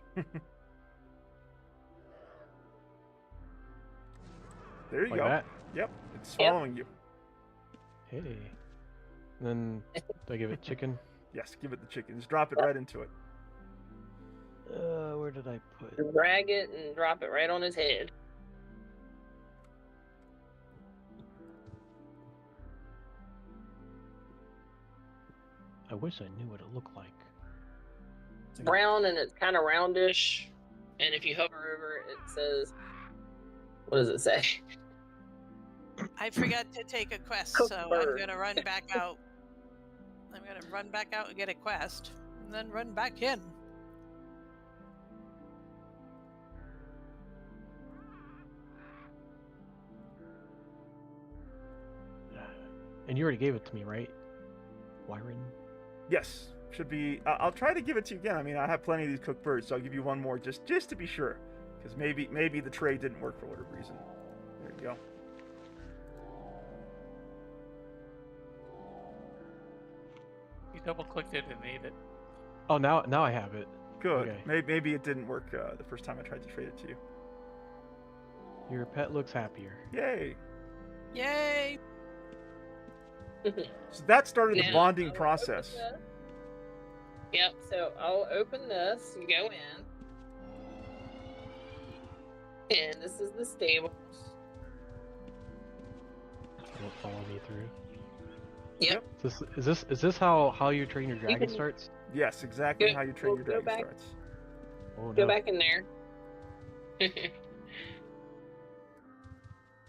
There you Like go. that? Yep. It's following you. Hey. And then, do I give it chicken? Yes. Give it the chicken. Just drop it right into it. Where did I put? Drag it and drop it right on his head. I wish I knew what it looked like. It's brown and it's kind of roundish. And if you hover over it, it says, what does it say? I forgot to take a quest, Cooked so bird. I'm gonna run back out. I'm gonna run back out and get a quest, and then run back in. And you already gave it to me, right? Wyron? Yes, should be. I'll try to give it to you again. I mean, I have plenty of these cooked birds, so I'll give you one more just to be sure, because maybe the trade didn't work for whatever reason. There you go. You double-clicked it and ate it. Oh, now I have it. Good. Okay. Maybe it didn't work the first time I tried to trade it to you. Your pet looks happier. Yay! Yay! So that started the Now, bonding I'll process. open this. Yep, so I'll open this and go in. And this is the stables. It'll follow me through. Yep. Is this how you train your dragon can- starts? Yes, exactly Go- how you train your go dragon back. starts. Oh Go no! back in there.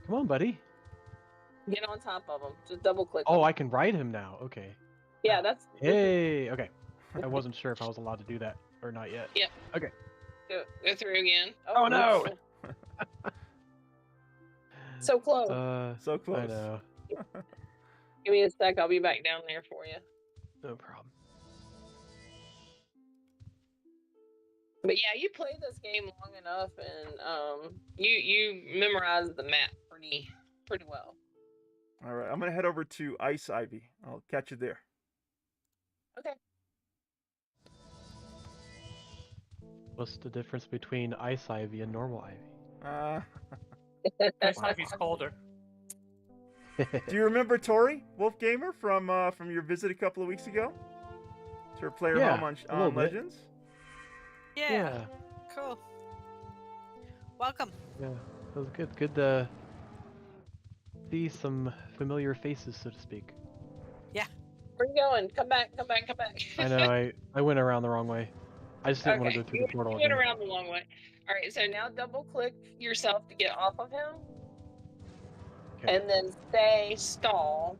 Come on, buddy. Get on top of them. Just double click. Oh, them. I can ride him now. Okay. Yeah, that's. Hey. Okay. I wasn't sure if I was allowed to do that or not yet. Yep. Okay. Go through again. Oh, no! So close. So close. I know. Give me a sec. I'll be back down there for you. No problem. But yeah, you played this game long enough, and you memorized the map pretty well. All right, I'm gonna head over to Ice Ivy. I'll catch you there. Okay. What's the difference between ice ivy and normal ivy? Ice Ivy's colder. Do you remember Tori, Wolf Gamer, from your visit a couple of weeks ago? To her player Yeah, home a little on bit. Legends? Yeah. Cool. Welcome. Yeah, that was good. Good to see some familiar faces, so to speak. Where you going? Come back. I know I went around the wrong way. I just didn't want to Okay, go through the portal You went again. around the long way. All right, so now double click yourself to get off of him, Okay. and then say stall,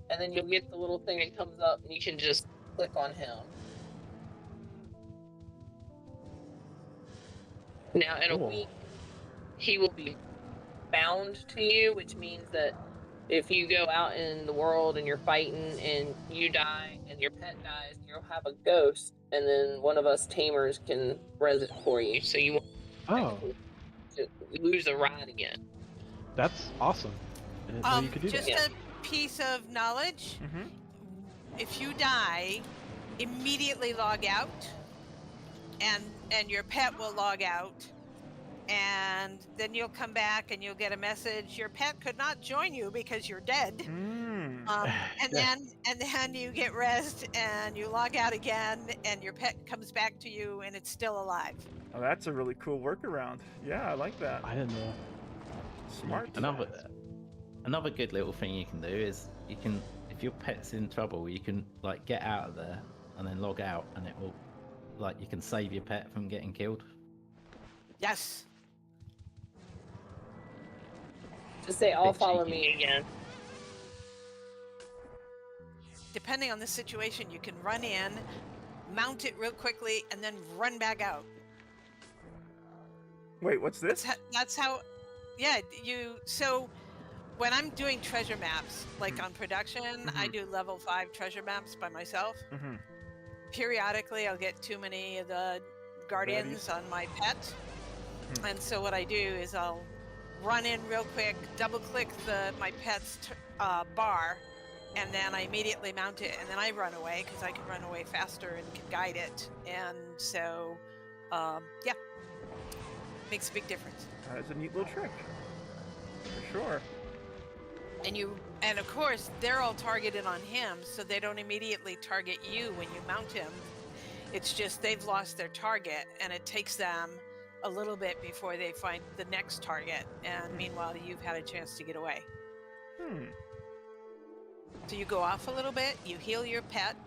and then you'll get the little thing that comes up, and you can just click on him. Now in a Cool. week, he will be bound to you, which means that if you go out in the world and you're fighting and you die and your pet dies, you'll have a ghost, and then one of us tamers can res it for you, so you won't Oh, lose a ride again. that's awesome. I didn't know you could do Just that. a piece of knowledge. Mm-hmm. If you die, immediately log out, and your pet will log out, and then you'll come back and you'll get a message. Your pet could not join you because you're dead. Mm. And then you get rest and you log out again, and your pet comes back to you and it's still alive. Oh, that's a really cool workaround. Yeah, I like that. I didn't know. Smart. Another good little thing you can do is you can, if your pet's in trouble, you can like get out of there and then log out, and it will, like, you can save your pet from getting killed. Yes. Just say, "I'll Bit follow cheeky. me again." Depending on the situation, you can run in, mount it real quickly, and then run back out. Wait, what's this? That's how. Yeah, you. So when I'm doing treasure maps, like on production, I do level 5 treasure maps by myself. Mm-hmm. Periodically, I'll get too many of the guardians on my pet, and so what I do is I'll run in real quick, double click my pet's bar, and then I immediately mount it, and then I run away because I can run away faster and can guide it, and so yeah, makes a big difference. That's a neat little trick. For sure. And of course they're all targeted on him, so they don't immediately target you when you mount him. It's just they've lost their target, and it takes them a little bit before they find the next target, and meanwhile you've had a chance to get away. So you go off a little bit, you heal your pet,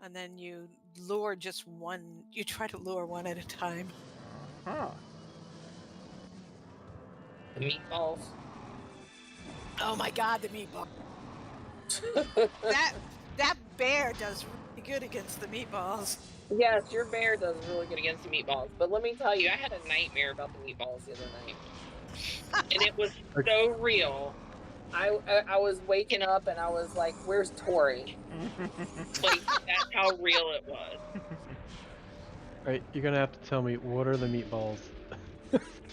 and then you lure just one. You try to lure one at a time. Huh. The meatballs. Oh my God, the meatball. that bear does really good against the meatballs. Yes, your bear does really good against the meatballs. But let me tell you, I had a nightmare about the meatballs the other night. And it was so real. I was waking up and I was like, where's Tori? Like, that's how real it was. Alright, you're gonna have to tell me, what are the meatballs?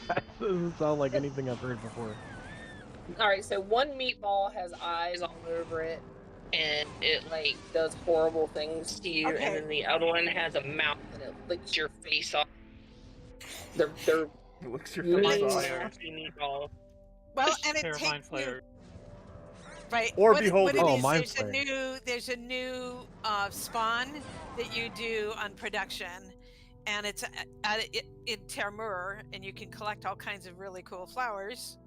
That doesn't sound like anything I've heard before. Alright, so one meatball has eyes all over it, and it, like, does horrible things to you, Okay. and then the other one has a mouth and it licks your face off. They're It looks your really face off. nasty meatballs. Well, and it Pair of takes mind you, flayer. right. Or what Beholder. it Oh, is, Mind there's a new spawn that you do on production, and it's in Termur, and you can collect all kinds of really cool flowers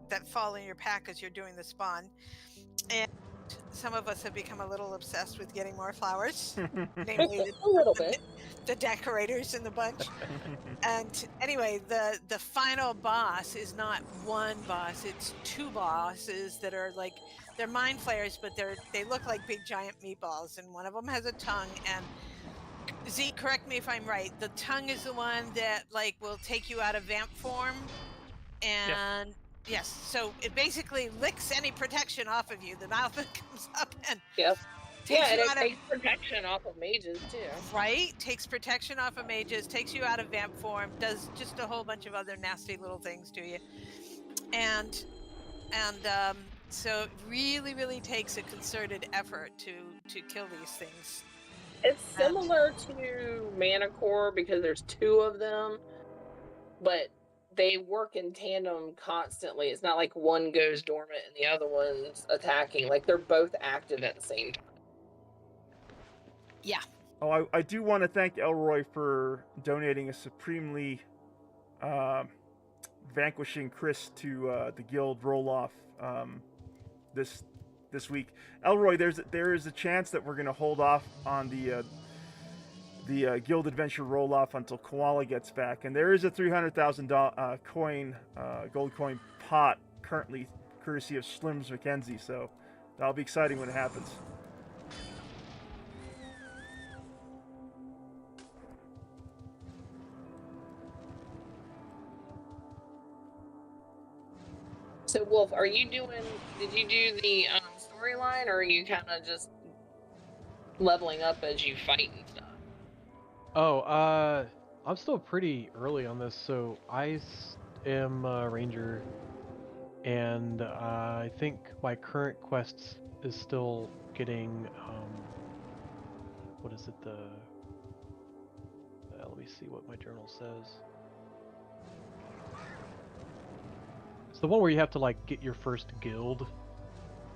that fall in your pack as you're doing the spawn. And some of us have become a little obsessed with getting more flowers, namely A little bit. the decorators in the bunch. And anyway, the final boss is not one boss, it's two bosses that are like, they're mind flayers, but they look like big giant meatballs, and one of them has a tongue. And Z, correct me if I'm right, the tongue is the one that like will take you out of vamp form, and yes, so it basically licks any protection off of you. The mouth comes up and Yep. takes Yeah, and you it out of, takes protection off of mages, too. right, takes protection off of mages, takes you out of vamp form, does just a whole bunch of other nasty little things to you, and so it really, really takes a concerted effort to kill these things. It's similar to Manicore because there's two of them, but they work in tandem constantly. It's not like one goes dormant and the other one's attacking. Like, they're both active at the same time. Yeah. Oh, I do want to thank Elroy for donating a supremely vanquishing Chris to the guild roll-off this week. Elroy, there is a chance that we're going to hold off on the guild adventure roll-off until Koala gets back, and there is a 300,000 gold coin pot currently courtesy of Slims McKenzie, so that'll be exciting when it happens. So, Wolf, did you do the storyline, or are you kind of just leveling up as you fight and stuff? Oh, I'm still pretty early on this, so I am a ranger, and I think my current quest is still getting, what is it, let me see what my journal says. It's the one where you have to, like, get your first guild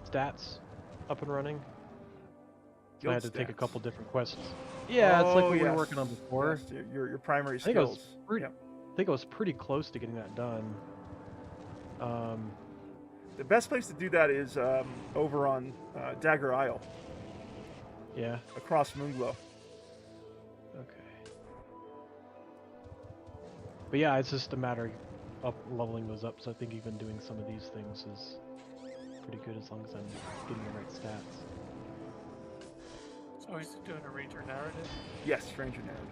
stats up and running. So I had to take a couple different quests. Yeah, it's like what we were working on before. Yes, your primary I think I skills. was pretty close to getting that done. The best place to do that is over on Dagger Isle. Yeah. Across Moonglow. Okay. But yeah, it's just a matter of leveling those up, so I think even doing some of these things is pretty good as long as I'm getting the right stats. So he's doing a ranger narrative? Yes, ranger narrative.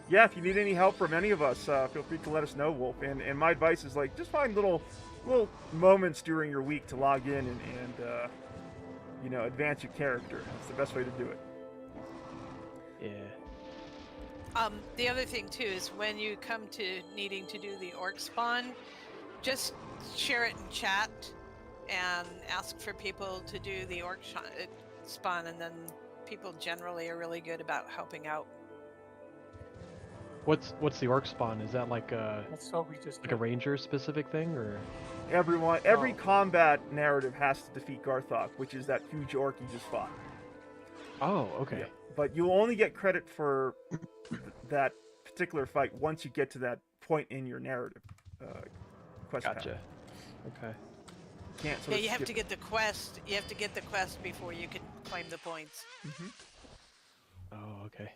Yeah, if you need any help from any of us, feel free to let us know, Wolf. And my advice is, like, just find little moments during your week to log in and you know, advance your character. That's the best way to do it. Yeah. The other thing too is when you come to needing to do the orc spawn, just share it in chat and ask for people to do the orc spawn, and then people generally are really good about helping out. What's the orc spawn? Is that like That's what we just like a ranger specific thing, or? Every combat narrative has to defeat Garthok, which is that huge orc you just fought. Oh, okay. Yeah. But you'll only get credit for that particular fight once you get to that point in your narrative quest path. Gotcha. Okay. can't sort Yeah, of you have skip to get the quest. You have to get the quest before you can claim the points. Mm-hmm. Oh, okay.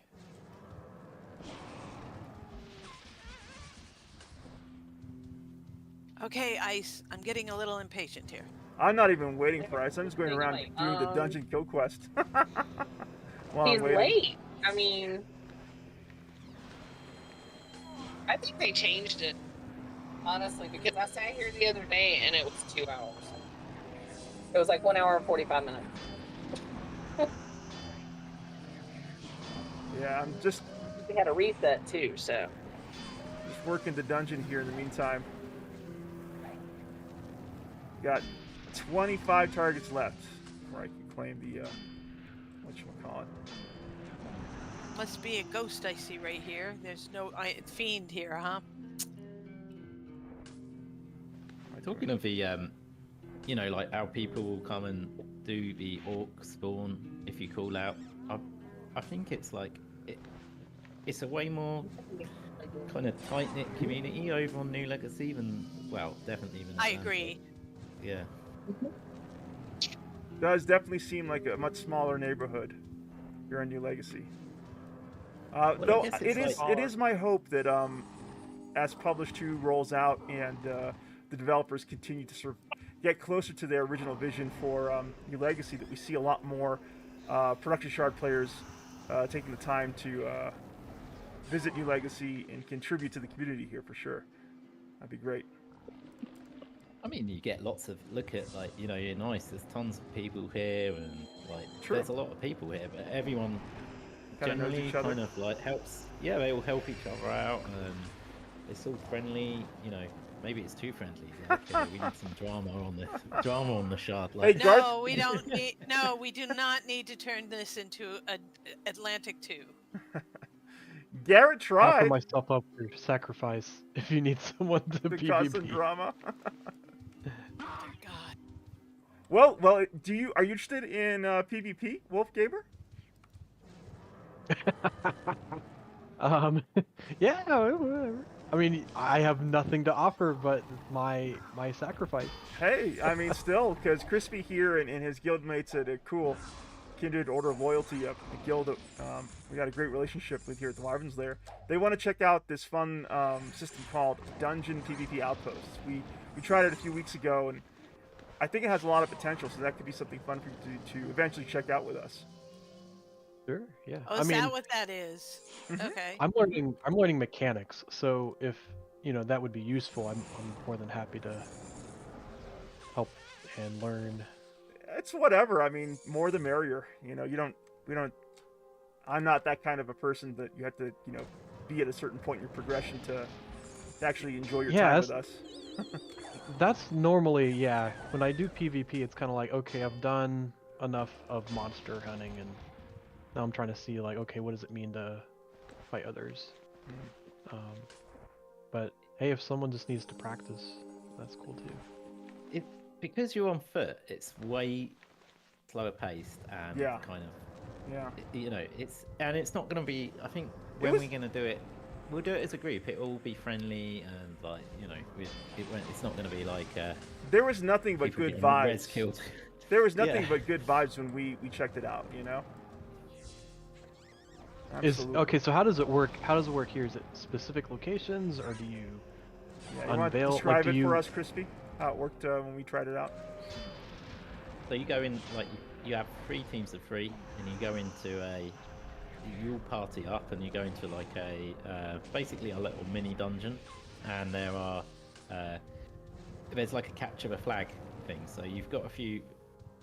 Okay, Ice. I'm getting a little impatient here. I'm not even waiting for Ice. I'm just going around Wait, doing the dungeon kill quest. While He's I'm waiting. late. I mean, I think they changed it, honestly, because I sat here the other day and it was 2 hours. It was like 1 hour and 45 minutes. Yeah, I'm just We had a reset too, so. working the dungeon here in the meantime. Got 25 targets left before I can claim the whatchamacallit. Must be a ghost I see right here. There's no fiend here, huh? Talking of the, you know, like how people will come and do the orc spawn if you call out. I think it's like it's a way more kind of tight knit community over on New Legacy than, well, definitely than. I agree. Yeah. Does definitely seem like a much smaller neighborhood here on New Legacy. Though it is my hope that as Publish 2 rolls out and the developers continue to sort of get closer to their original vision for New Legacy, that we see a lot more production shard players taking the time to visit New Legacy and contribute to the community here for sure. That'd be great. I mean, you get lots of look at, like, you know, you're nice. There's tons of people here, and like there's a lot of people here, but everyone generally kind of like helps. Yeah, they all help each other out, and it's all friendly. You know, maybe it's too friendly. Like, we need some drama on the shard. Like, no, we don't need. No, we do not need to turn this into an Atlantic 2. Garrett tried. Offer myself up for sacrifice if you need someone to PvP. Cause some drama. Oh, God. Well, are you interested in PvP, Wolf Gamer? Yeah, whatever. I mean, I have nothing to offer but my sacrifice. Hey, I mean, still, because Crispy here and his guildmates at a cool Kindred Order of Loyalty, a guild that we got a great relationship with here at the Wyvern's Lair. They want to check out this fun system called Dungeon PvP Outposts. We tried it a few weeks ago, and I think it has a lot of potential, so that could be something fun for you to eventually check out with us. Sure, yeah. Oh, is that what that is? Okay. I'm learning mechanics, so if that would be useful, I'm more than happy to help and learn. It's whatever. I mean, more the merrier. We don't. I'm not that kind of a person that you have to, be at a certain point in your progression to actually enjoy your time with us. That's normally, yeah. When I do PvP, it's kind of like, okay, I've done enough of monster hunting, and now I'm trying to see, like, okay, what does it mean to fight others? But hey, if someone just needs to practice, that's cool too. Because you're on foot, it's way slower paced and kind of, it's not going to be. I think when we're going to do it, we'll do it as a group. It'll all be friendly and like it's not going to be like. There was nothing but good vibes. There was nothing but good vibes when we checked it out. Okay, so how does it work? How does it work here? Is it specific locations, or do you unveil? Want to describe it for us, Crispy? How it worked when we tried it out. So you go in, like, you have 3 teams of 3, and you go into you'll party up, and you go into like basically a little mini dungeon, and there's like a capture the flag thing. So you've got a few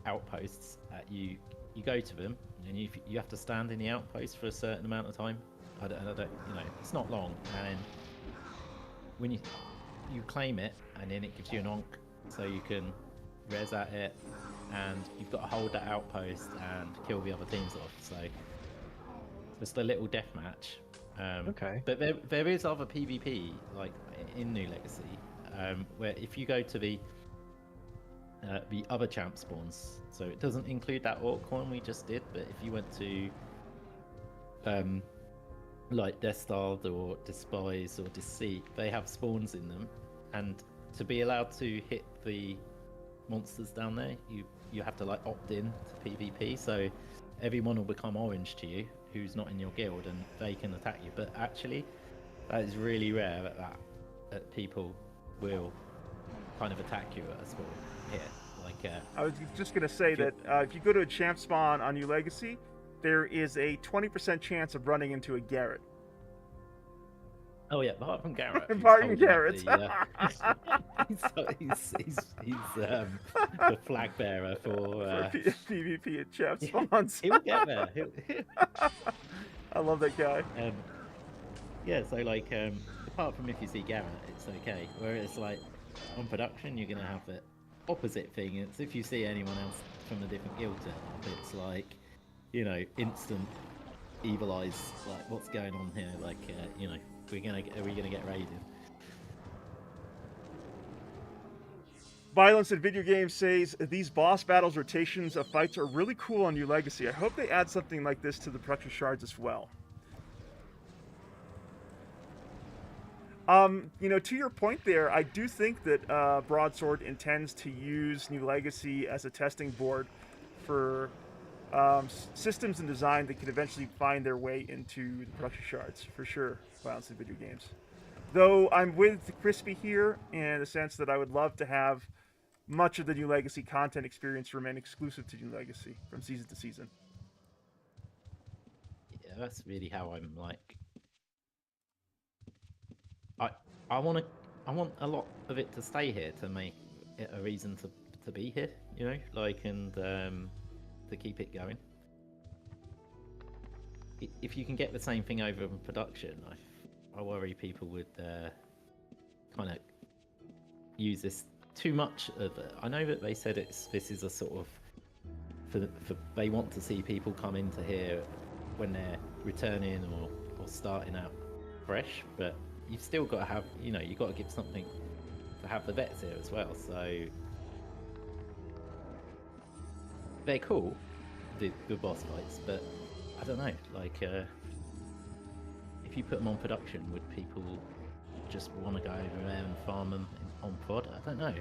outposts. You go to them, and you have to stand in the outpost for a certain amount of time. I don't it's not long, and when you claim it, and then it gives you an onk, so you can res at it, and you've got to hold that outpost and kill the other teams off. So it's a little death match. Okay. But there is other PvP, like in New Legacy, where if you go to the other champ spawns, so it doesn't include that orc one we just did, but if you went to like Death Starved or Despise or Deceit, they have spawns in them, and to be allowed to hit the monsters down there, you have to like opt in to PvP, so everyone will become orange to you who's not in your guild, and they can attack you. But actually, that is really rare that people will kind of attack you at a spawn here. Like, I was just gonna say that if you go to a champ spawn on New Legacy, there is a 20% chance of running into a Garrett. oh yeah, apart from Garrett. Apart from Garrett. He's the flag bearer for PvP at champ spawns. He'll get there. I love that guy. Yeah, so like, apart from if you see Garrett, it's okay. Whereas like on production, you're gonna have the opposite thing. It's if you see anyone else from a different guild turn up, it's like, you know, instant evil eyes. Like, what's going on here? Like, you know, are we gonna get raided? Violence in Video Games says these boss battles rotations of fights are really cool on New Legacy. I hope they add something like this to the production shards as well. You know, to your point there, I do think that Broadsword intends to use New Legacy as a testing board for systems and design that could eventually find their way into the production shards, for sure. Violence in Video Games. Though I'm with Crispy here in the sense that I would love to have much of the New Legacy content experience remain exclusive to New Legacy from season to season. Yeah, that's really how I'm like. I want a lot of it to stay here to make it a reason to be here, you know, like, and to keep it going. If you can get the same thing over in production, I worry people would kind of use this too much of it. I know that they said this is a sort of for they want to see people come into here when they're returning or starting out fresh, but you've still got to have, you know, you've got to give something to have the vets here as well. So they're cool, the boss fights, but I don't know, like, if you put them on production, would people just want to go over there and farm them on prod? I don't know.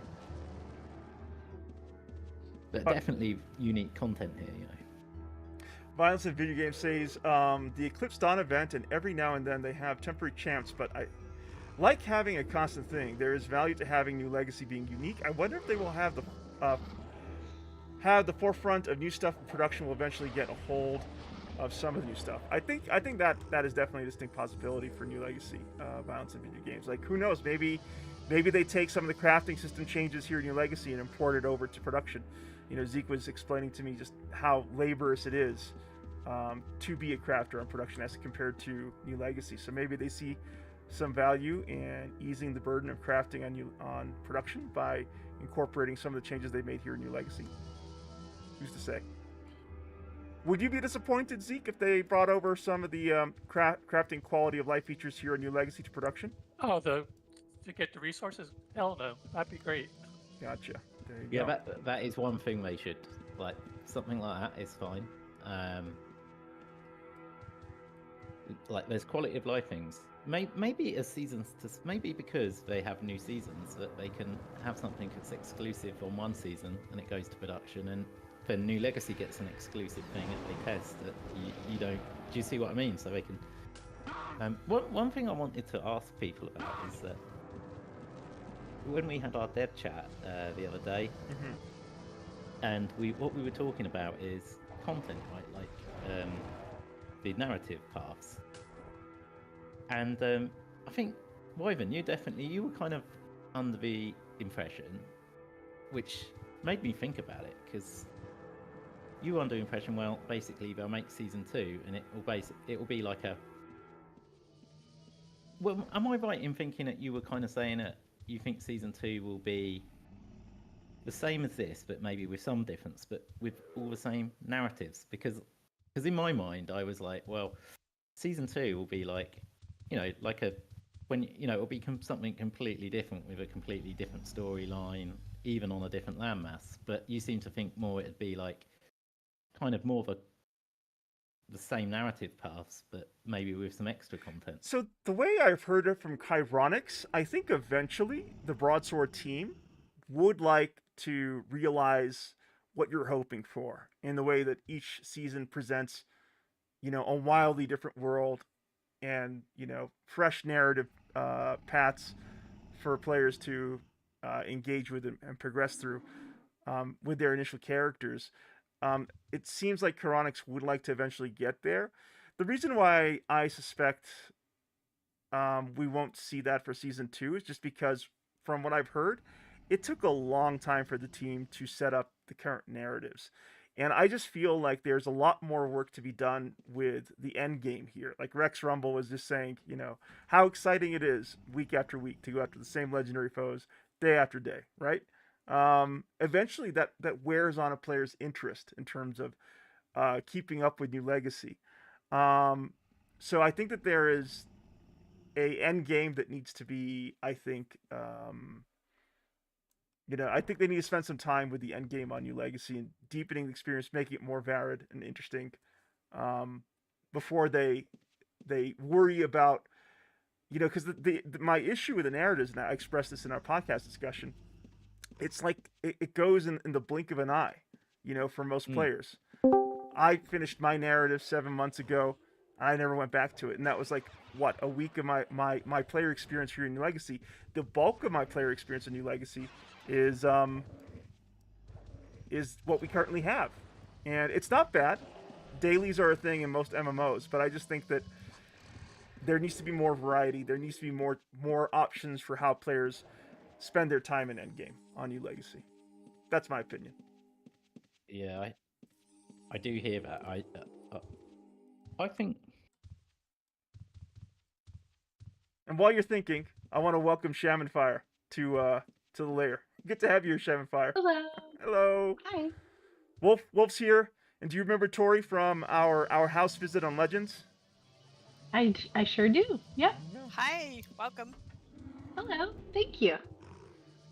But definitely unique content here, you know. Violence in Video Games says the Eclipse Dawn event, and every now and then they have temporary champs, but I like having a constant thing. There is value to having New Legacy being unique. I wonder if they will have the forefront of new stuff in production will eventually get a hold of some of the new stuff. I think that is definitely a distinct possibility for New Legacy Violence in Video Games. Like, who knows? Maybe they take some of the crafting system changes here in New Legacy and import it over to production. You know, Zeke was explaining to me just how laborious it is to be a crafter on production as compared to New Legacy. So maybe they see some value in easing the burden of crafting on production by incorporating some of the changes they made here in New Legacy. Who's to say? Would you be disappointed, Zeke, if they brought over some of the crafting quality of life features here in New Legacy to production? Oh, to get the resources? Hell no, that'd be great. Gotcha. There you go. That is one thing they should, like, something like that is fine. Like, there's quality of life things. Maybe as seasons, maybe because they have new seasons, that they can have something that's exclusive on one season and it goes to production, and then New Legacy gets an exclusive thing that they test that you don't. Do you see what I mean? So they can. One thing I wanted to ask people about is that when we had our dev chat the other day, and what we were talking about is content, right? Like the narrative paths. And I think, Wyvern, you were kind of under the impression, which made me think about it, because you were under the impression, well, basically they'll make season 2, and it will be like a. Well, am I right in thinking that you were kind of saying that you think season 2 will be the same as this, but maybe with some difference, but with all the same narratives? Because in my mind, I was like, well, season 2 will be like, you know, like it'll be something completely different with a completely different storyline, even on a different landmass. But you seem to think more it'd be like kind of more of the same narrative paths, but maybe with some extra content. So the way I've heard it from Chironics, I think eventually the Broadsword team would like to realize what you're hoping for in the way that each season presents, a wildly different world and, fresh narrative paths for players to engage with and progress through with their initial characters. It seems like Chronix would like to eventually get there. The reason why I suspect we won't see that for season 2 is just because, from what I've heard, it took a long time for the team to set up the current narratives. And I just feel like there's a lot more work to be done with the end game here. Like Rex Rumble was just saying, how exciting it is week after week to go after the same legendary foes day after day, right? Eventually that wears on a player's interest in terms of keeping up with New Legacy. So I think that there is a end game that needs to be, I think, I think they need to spend some time with the end game on New Legacy and deepening the experience, making it more varied and interesting, before they worry about, because my issue with the narratives, and I expressed this in our podcast discussion, it's like it goes in the blink of an eye, for most players. I finished my narrative 7 months ago. I never went back to it, and that was like a week of my player experience here in New Legacy. The bulk of my player experience in New Legacy is what we currently have, and it's not bad. Dailies are a thing in most MMOs, but I just think that there needs to be more variety. There needs to be more options for how players spend their time in endgame on New Legacy. That's my opinion. Yeah, I do hear that. I think. And while you're thinking, I want to welcome Shaman Fire to the lair. Good to have you, Shaman Fire. Hello. Hello. Hi. Wolf's here. And do you remember Tori from our house visit on Legends? I sure do. Yep. Hi, welcome. Hello. Thank you.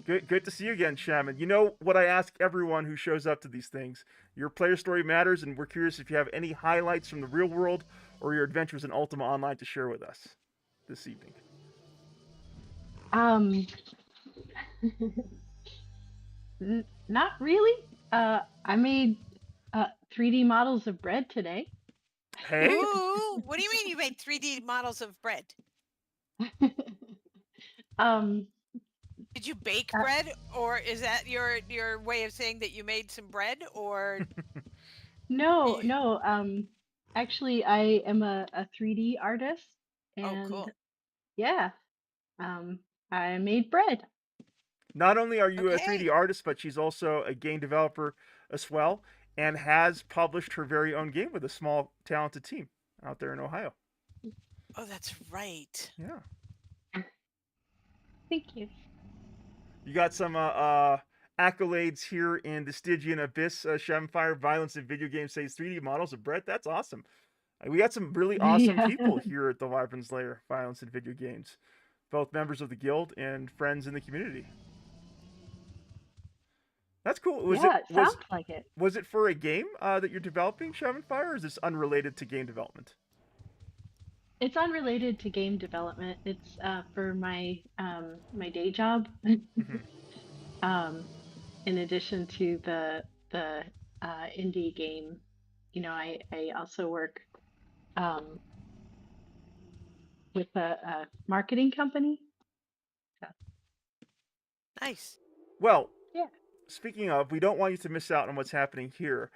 Good to see you again, Shaman. You know what I ask everyone who shows up to these things. Your player story matters, and we're curious if you have any highlights from the real world or your adventures in Ultima Online to share with us this evening. Not really. I made 3D models of bread today. Hey? Ooh, what do you mean you made 3D models of bread? Did you bake bread, or is that your way of saying that you made some bread, or? No. Actually, I am a 3D artist, and cool. Yeah, I made bread. Not only are you Okay. a 3D artist, but she's also a game developer as well, and has published her very own game with a small, talented team out there in Ohio. Oh, that's right. Yeah. Thank you. You got some accolades here in the Stygian Abyss. Shamanfire, violence in video games says 3D models of bread. That's awesome. We got some really awesome Yeah. people here at the Wyvern's Lair, Violence in Video Games. Both members of the guild and friends in the community. That's cool. It sounds like it. Was it for a game that you're developing, Shamanfire, or is this unrelated to game development? It's unrelated to game development. It's for my my day job. In addition to the indie game, I also work with a marketing company. So. Nice. Well, yeah. Speaking of, we don't want you to miss out on what's happening here.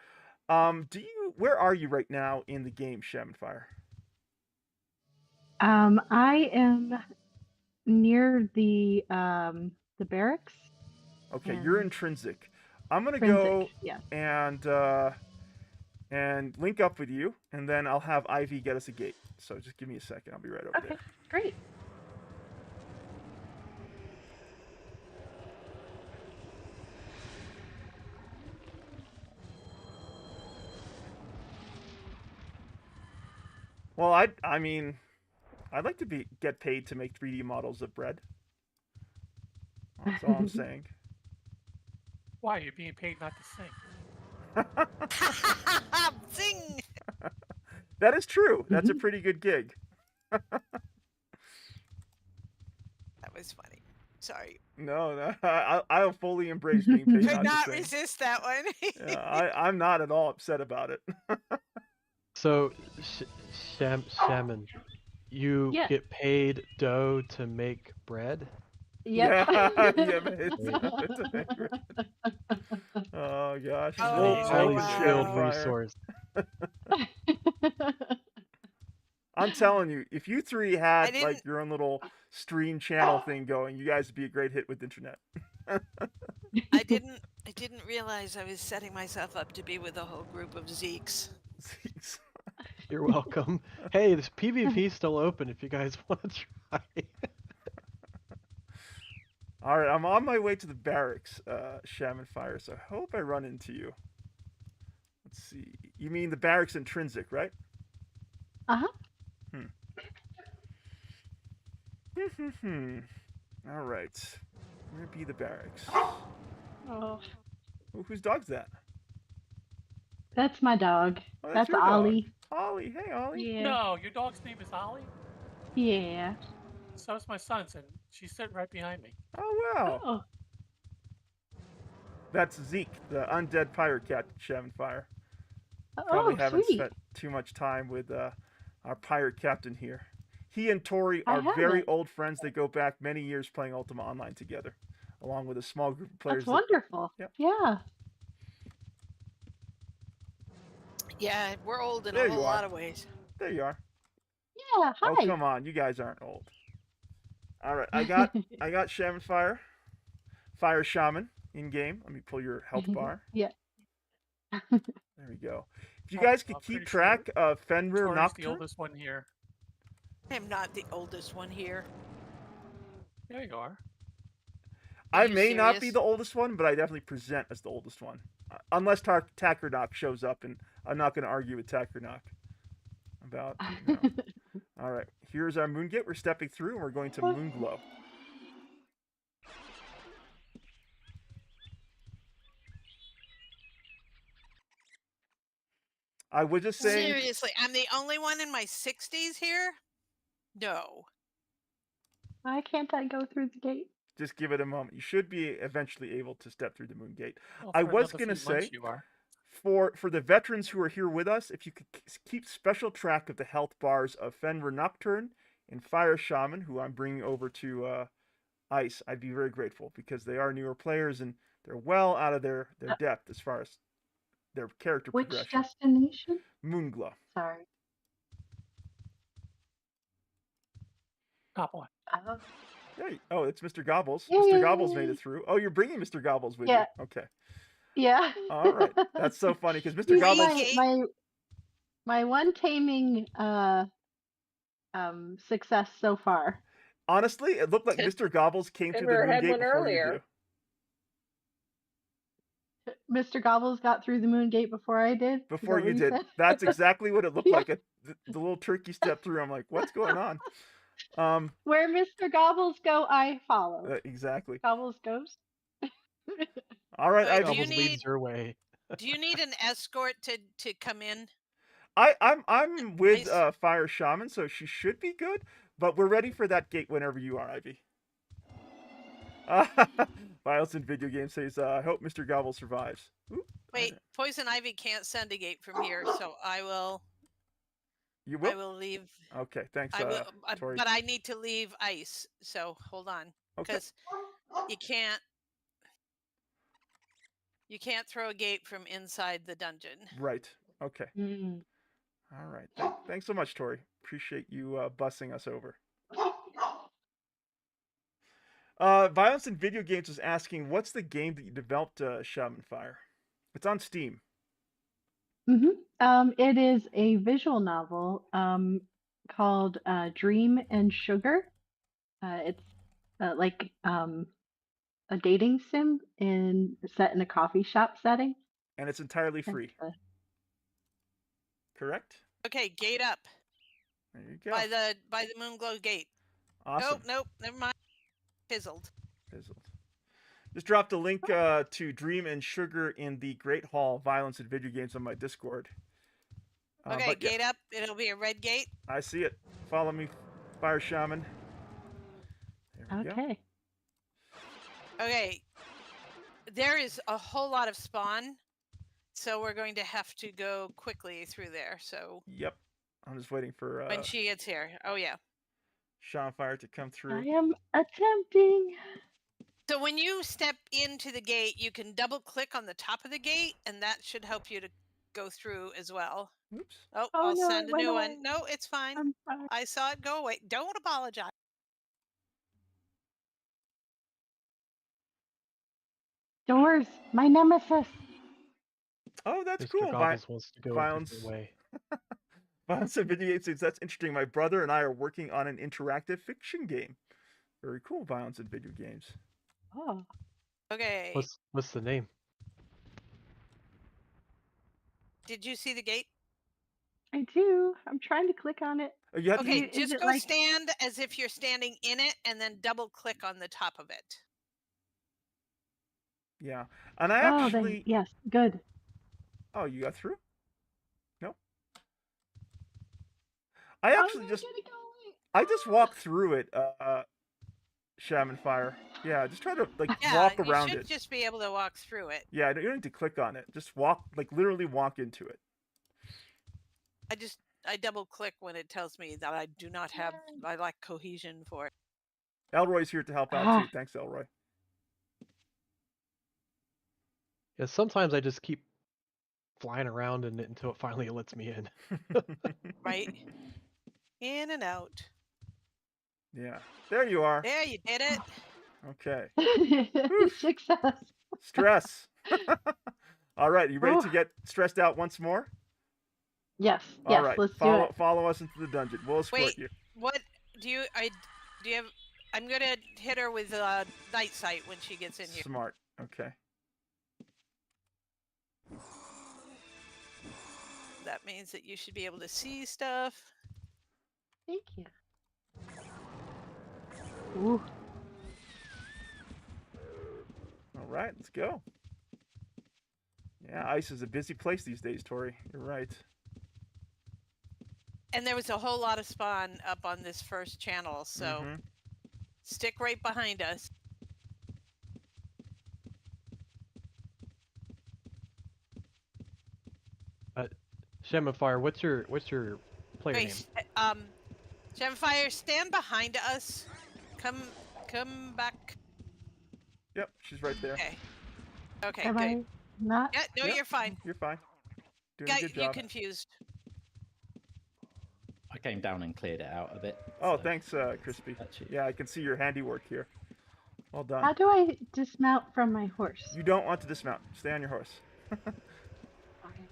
Where are you right now in the game, Shamanfire? I am near the barracks. Okay, you're intrinsic. I'm gonna go and link up with you, and then I'll have Ivy get us a gate. So just give me a second. I'll be right over there. Great. Well, I mean, I'd like to get paid to make 3D models of bread. That's all I'm saying. Why? You're being paid not to sing. Sing! That is true. That's a pretty good gig. That was funny. Sorry. No, I'll fully embrace being paid Could not not to sing. resist that one. Yeah, I'm not at all upset about it. So, Shaman, you Yeah. get paid dough to make bread? Yep. Yeah, yeah, oh gosh, Oh, Highly wow. skilled Fire. resource. I'm telling you, if you three had didn't- like your own little stream channel thing going, you guys would be a great hit with the internet. I didn't realize I was setting myself up to be with a whole group of Zeeks. You're welcome. Hey, this PvP's still open if you guys want to try. All right, I'm on my way to the barracks, Shaman Fire. So I hope I run into you. Let's see. You mean the barracks intrinsic, right? Uh-huh. All right. Where be the barracks? Oh, Oh, whose dog's that? that's my dog. Oh, That's your dog. Ollie. Ollie, hey Ollie. Yeah. No, your dog's name is Ollie? Yeah. So is my son's, and she's sitting right behind me. Oh wow. Oh. That's Zeke, the undead pirate cat, Shaman Fire. Probably Oh, haven't sweet. spent too much time with our pirate captain here. He and Tori I are very haven't. old friends. They go back many years playing Ultima Online together, along with a small group of players. That's wonderful. Yep. Yeah. Yeah, we're old in There a you whole are. lot of ways. There you are. Yeah. Hi. Oh come on, you guys aren't old. All right, I got Shaman Fire, Fire Shaman in game. Let me pull your health bar. Yeah. There we go. If you guys could I'm keep pretty track of Fenrir Tori's the Nocturne. oldest one here. I am not the oldest one here. There you are. I you may not be serious? the oldest one, but I definitely present as the oldest one. Unless Tackernok shows up, and I'm not going to argue with Tackernok about, you know. All right, here's our Moongate. We're stepping through, and we're going to Moonglow. I was just saying... Seriously, I'm the only one in my 60s here? No. Why can't I go through the gate? Just give it a moment. You should be eventually able to step through the Moongate. Well, I for was another going to few months say... you are. For the veterans who are here with us, if you could keep special track of the health bars of Fenrir Nocturne and Fire Shaman, who I'm bringing over to Ice, I'd be very grateful, because they are newer players and they're well out of their depth as far as their character Which progression. destination? Moonglow. Sorry. Top one. Oh. Oh, it's Mr. Gobbles. Yay. Mr. Gobbles made it through. Oh, you're bringing Mr. Gobbles with Yeah. you. Okay. Yeah. All right. That's so funny, because Mr. He's Gobbles... my one taming success so far. Honestly, it looked like Mr. Gobbles came through the Fenrir had Moongate one before earlier. you do. Mr. Gobbles got through the moon gate before I did. Is Before that you what did. said? That's exactly what it looked Yeah. like. The little turkey stepped through. I'm like, what's going on? Where Mr. Gobbles go, I follow. Exactly. Gobbles goes. All right, Wait, I do you Gobbles need- leads your way. Do you need an escort to come in? I'm with Nice. Fire Shaman, so she should be good. But we're ready for that gate whenever you are, Ivy. Violence in video game says, I hope Mr. Gobble survives. Oop, Wait, Poison Ivy can't send a gate from here, so I will. You will? I will leave. Okay, thanks, I will, Tori. but I need to leave ice. So hold on, Okay. because you can't throw a gate from inside the dungeon. Right. Okay. Mm. All right. Thanks so much, Tori. Appreciate you bussing us over. Violence in Video Games is asking, what's the game that you developed, Shaman Fire? It's on Steam. It is a visual novel called Dream and Sugar. It's like a dating sim set in a coffee shop setting. And it's entirely free. Correct? Okay, gate up There you go. by the Moonglow gate. Awesome. Nope, never mind. Fizzled. Fizzled. Just dropped a link to Dream and Sugar in the Great Hall Violence in Video Games on my Discord. Okay, but yeah, gate up. It'll be a red gate. I see it. Follow me, Fire Shaman. There we go. Okay. Okay. There is a whole lot of spawn, so we're going to have to go quickly through there. So. Yep. I'm just waiting for When she gets here. Oh yeah. Seanfire to come through. I am attempting. So when you step into the gate, you can double click on the top of the gate, and that should help you to go through as well. Oops. Oh, Oh, I'll no, send it a went new away. one. No, it's fine. I'm sorry. I saw it go away. Don't apologize. Doors, my nemesis. Oh, that's Mr. cool. Goggles wants to go a Violence. different way. Violence and video games. That's interesting. My brother and I are working on an interactive fiction game. Very cool. Violence and video games. Oh. Okay. What's the name? Did you see the gate? I do. I'm trying to click on it. You have Okay, Is just it go like- stand as if you're standing in it, and then double click on the top of it. Yeah. And I Oh, actually. then, yes, good. Oh, you got through? No. I actually just. I just walked through it. Shaman Fire. Yeah, just try to Yeah, walk you around should it. just be able to walk through it. Yeah, you don't need to click on it. Just walk, literally walk into it. I double click when it tells me that I do not have, I lack cohesion for it. Elroy's here to help out too. Thanks, Elroy. Yeah, sometimes I just keep flying around in it until it finally lets me in. Right? In and out. Yeah. There you are. There, you did it. Okay. Success. Stress. All right, you ready to get stressed out once more? Yes. All Yes. right. Let's do it. Follow us into the dungeon. We'll escort Wait, you. what do you have? I'm gonna hit her with night sight when she gets in here. Smart. Okay. That means that you should be able to see stuff. Thank you. Ooh. All right, let's go. Yeah, ice is a busy place these days, Tori. You're right. And there was a whole lot of spawn up on this first channel, so stick right behind us. Shaman Fire, what's your player name? Gemfire, stand behind us. Come back. Yep, she's right there. Okay. Okay, Am good. I not? Yeah, no, Yep. you're fine. You're fine. Doing Got a good you job. confused. I came down and cleared it out a bit. Oh, so thanks, Crispy. that's you. Yeah, I can see your handiwork here. Well done. How do I dismount from my horse? You don't want to dismount. Stay on your horse.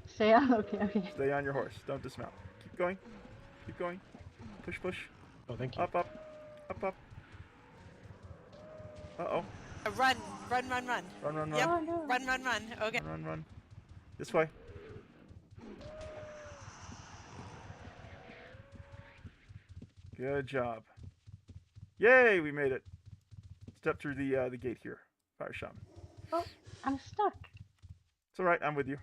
Say, okay. Stay on your horse. Don't dismount. Keep going. Keep going. Push, push. Oh, thank you. Up, up. Up, up. Uh-oh. Run, run, run, run. Run, run, run. Yep, Oh, no. run, run, run. Okay. Run, run, run. This way. Good job. Yay, we made it. Step through the gate here, Fire Shaman. Oh, I'm stuck. It's all right. I'm with you.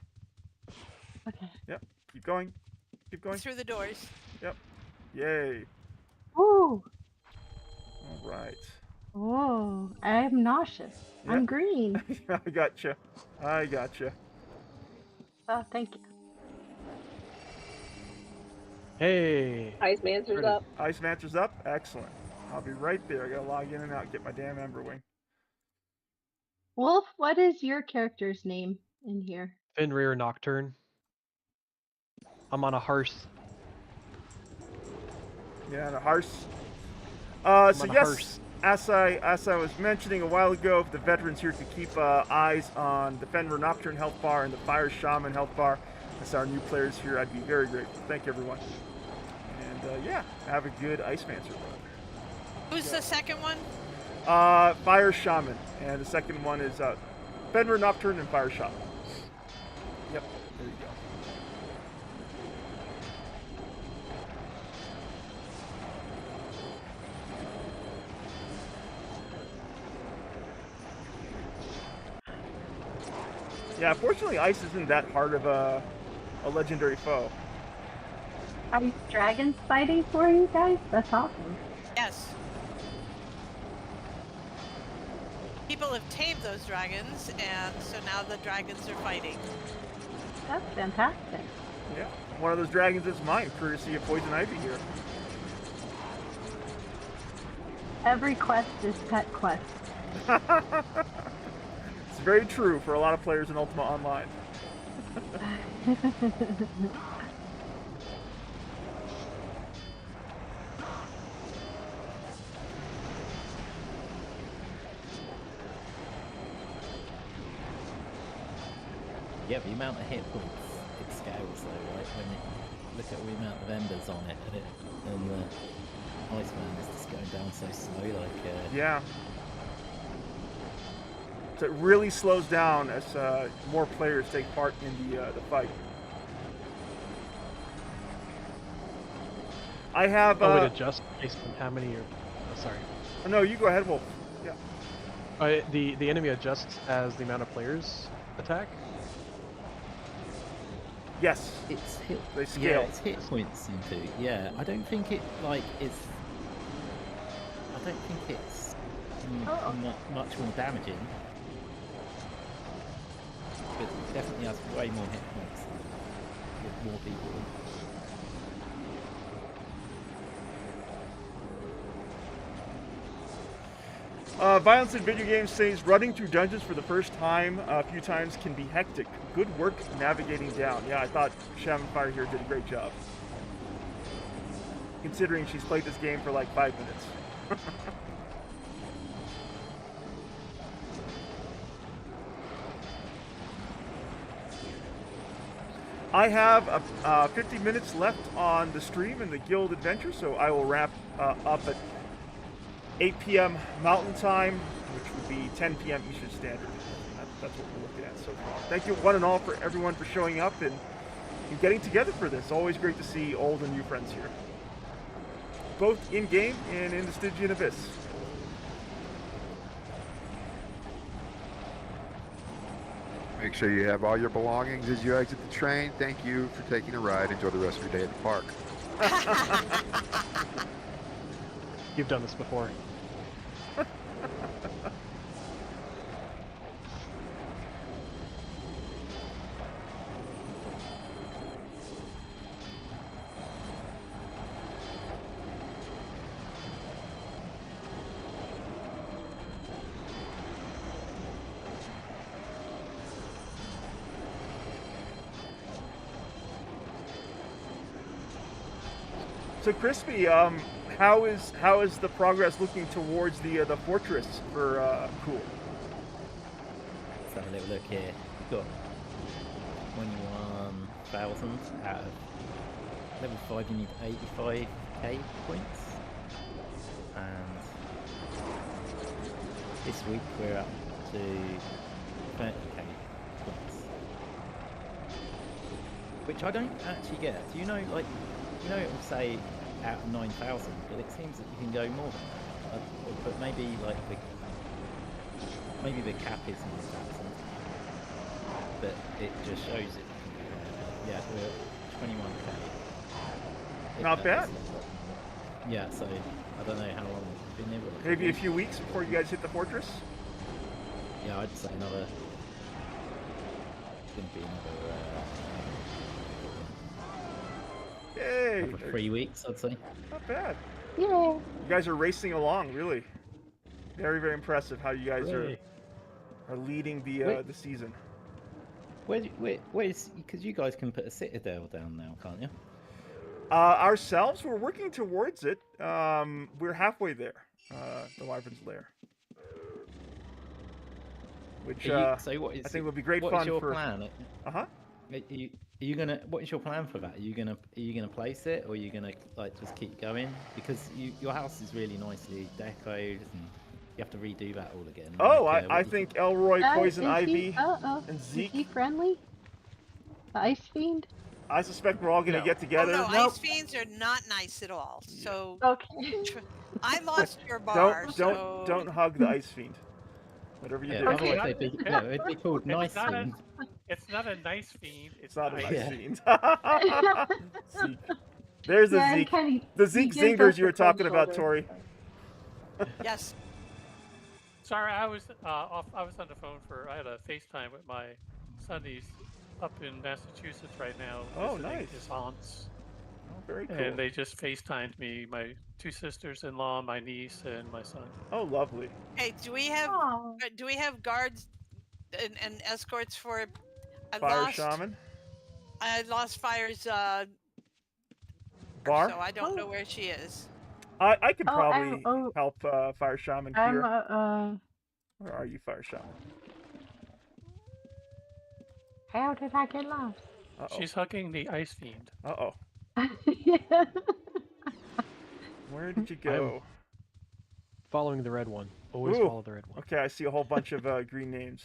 Okay. Yep. Keep going. Keep going. Through the doors. Yep. Yay. Ooh. All right. Oh, I'm nauseous. Yep. I'm green. I gotcha. I gotcha. Oh, thank you. Hey. Ice Mancer's up. Ice Mancer's up. Excellent. I'll be right there. I gotta log in and out. Get my damn Ember Wing. Wolf, what is your character's name in here? Fenrir Nocturne. I'm on a hearse. Yeah, and a hearse. So on a yes, hearse. as I was mentioning a while ago, the veterans here to keep eyes on the Fenrir Nocturne health bar and the Fire Shaman health bar. As our new players here, I'd be very grateful. Thank you, everyone. And yeah, have a good Ice Mancer run. Who's the second one? Fire Shaman, and the second one is Fenrir Nocturne and Fire Shaman. Yep, there you go. Yeah, fortunately, ice isn't that hard of a legendary foe. Are you dragons fighting for you guys? That's awesome. Yes. people have tamed those dragons, and so now the dragons are fighting. That's fantastic. Yeah, one of those dragons is mine, courtesy of Poison Ivy here. Every quest is pet quest. It's very true for a lot of players in Ultima Online. Yeah, the amount of hit points, it scales though, right? When you look at the amount of embers on it, and the Iceman is just going down so slow, like... Yeah. So it really slows down as more players take part in the fight. I have... Oh, it adjusts based on how many are... Oh, sorry. No, you go ahead, Wolf. Yeah. The enemy adjusts as the amount of players attack? Yes. It's hit. They scale. Yeah, it's hit points into. Yeah, I don't think it like is. I don't think it's much more damaging. But it definitely has way more hit points with more people. Violence in video games says running through dungeons for the first time a few times can be hectic. Good work navigating down. Yeah, I thought Shaman Fire here did a great job. Considering she's played this game for like 5 minutes. I have 50 minutes left on the stream in the Guild Adventure, so I will wrap up at 8 p.m. Mountain Time, which would be 10 p.m. Eastern Standard. That's what we're looking at so far. Thank you one and all for everyone for showing up and getting together for this. Always great to see old and new friends here. Both in-game and in the Stygian Abyss. Make sure you have all your belongings as you exit the train. Thank you for taking a ride. Enjoy the rest of your day at the park. You've done this before. So Crispy, how is the progress looking towards the fortress for Cool? Let's have a little look here. We've got 21,000 out of level 5. You need 85k points, and this week we're up to 30k points, which I don't actually get. Do you know, like? You know, it will say out of 9,000, but it seems that you can go more than that. But maybe like maybe the cap is 9,000, but it just shows it. Yeah, we're 21k. Not bad. Yeah, so I don't know how long we've been able to. Maybe a few weeks before you guys hit the fortress. Yeah, I'd say another. It's gonna be another. Yay! 3 weeks, I'd say. Not bad. Yeah. You guys are racing along, really. Very, very impressive how you guys are leading the season. Where's because you guys can put a citadel down now, can't you? Ourselves, we're working towards it. We're halfway there. The Wyvern's Lair, which so what is, I think would be great what fun is your for. Plan? Are you gonna? What is your plan for that? Are you gonna place it, or are you gonna like just keep going? Because your house is really nicely decorated, and you have to redo that all again. Oh, like, I think Elroy, Poison Ivy, and Zeke. Is he friendly? The Ice Fiend? I suspect we're all gonna get together. Oh, no, Ice Fiends are not nice at all. So okay. I lost your bar. Don't hug the Ice Fiend. Whatever you do. Otherwise it'd be called Nice Fiend. It's not a nice fiend. It's not a nice fiend. Zeke. There's the Zeke. The Zeke zingers you were talking about, Tori. Yes. Sorry, I was off. I was on the phone I had a FaceTime with my son. He's up in Massachusetts right now Oh, visiting nice. his aunts. Oh, very cool. And they just FaceTimed me, my 2 sisters-in-law, my niece, and my son. Oh, lovely. Hey, do we have guards and escorts for? Fire Shaman? I lost Fire's Bar? so I don't know where she is. I can probably help Fire Shaman here. Where are you, Fire Shaman? How did I get lost? She's hugging the Ice Fiend. Uh-oh. Yeah. Where did you go? Following the red one. Always Ooh. follow the red one. Okay, I see a whole bunch of green names.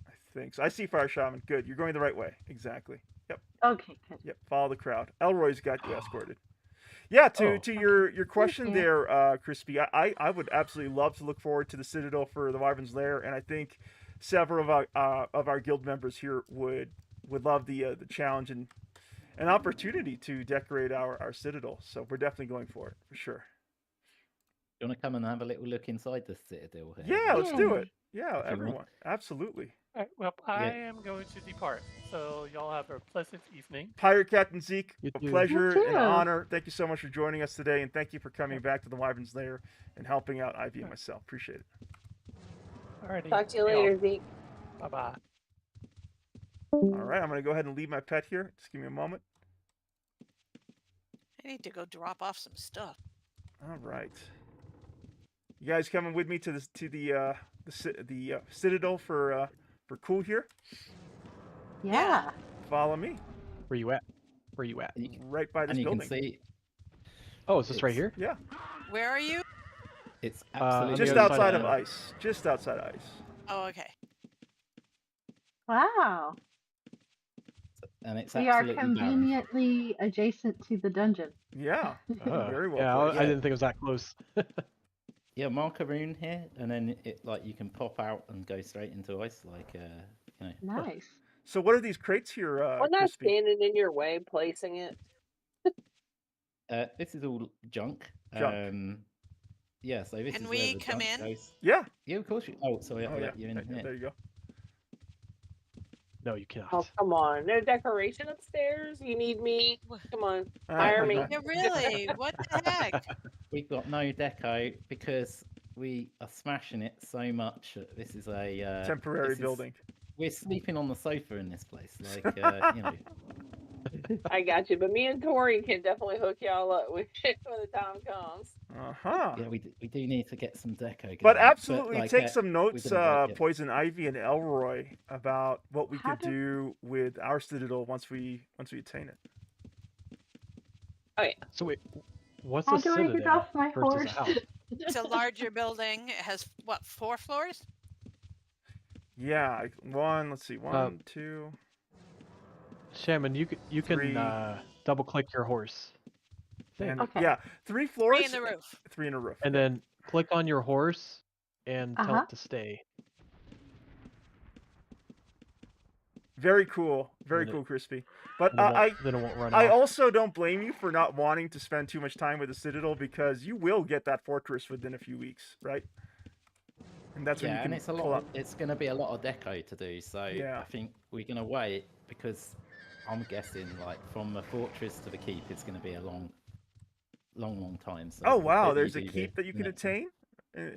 I think so. I see Fire Shaman. Good. You're going the right way. Exactly. Yep. Okay, good. Yep. Follow the crowd. Elroy's got you escorted. Yeah, to your question there, Crispy, I would absolutely love to look forward to the Citadel for the Wyvern's Lair, and I think several of our guild members here would love the challenge and an opportunity to decorate our Citadel. So we're definitely going for it, for sure. You want to come and have a little look inside the Citadel here? Yeah, let's do it. Yeah, everyone. Absolutely. All right, well, I am going to depart, so y'all have a pleasant evening. Pirate Captain Zeke, a pleasure You and too. honor. Thank you so much for joining us today, and thank you for coming back to the Wyvern's Lair and helping out Ivy and myself. Appreciate it. Alrighty. Talk to you later, Zeke. Bye-bye. All right, I'm going to go ahead and leave my pet here. Just give me a moment. I need to go drop off some stuff. All right. You guys coming with me to the Citadel for cool here? Yeah. Follow me. Where you at? Where you at? Right by this And you building. can see Oh, is this right here? Yeah. Where are you? it's on the absolutely Just other side outside of of the- ice. Just outside of ice. Oh, okay. Wow. and it's We are absolutely barren. conveniently adjacent to the dungeon. Yeah. Very well Yeah, played. I didn't think it was that close. Yeah, mark a rune here, and then you can pop out and go straight into ice, Nice. So what are these crates here, I'm not Crispy? standing in your way placing it. This is all junk. Junk. Yeah, so this Can is we where the come junk in? goes. Yeah. Yeah, of course you. Oh, sorry, Oh, I'll yeah. let you in here. There you go. No, you cannot. Oh, come on. No decoration upstairs? You need me? Come on. Hire me. Yeah, really? What the heck? We've got no deco because we are smashing it so much. This is a Temporary building. We're sleeping on the sofa in this place, like I got you. But me and Tori can definitely hook y'all up with it when the time comes. Uh-huh. Yeah, we do need to get some deco. But going, absolutely like, take some notes, we're gonna go- yeah. Poison Ivy and Elroy, about what we could do with our Citadel once we attain it. Oh, yeah. So wait, what's How a do I get citadel off my versus horse? a house? It's a larger building. It has, what, 4 floors? Yeah, let's see, one, two. Shaman, you Three. can double click your horse thing, And, Okay. yeah, 3 floors. 3 in the roof. 3 in a roof. and then click on your horse and tell Uh-huh. it to stay. Very cool. Very Then it- cool, Crispy. But Then it won't run I off. also don't blame you for not wanting to spend too much time with the Citadel, because you will get that fortress within a few weeks, right? And that's when you Yeah, can and it's a pull lot. up. It's going to be a lot of deco to do. So Yeah. I think we're going to wait, because I'm guessing like from the fortress to the keep, it's going to be a long time. So Oh the wow, quicker there's a do the keep that you can next one- attain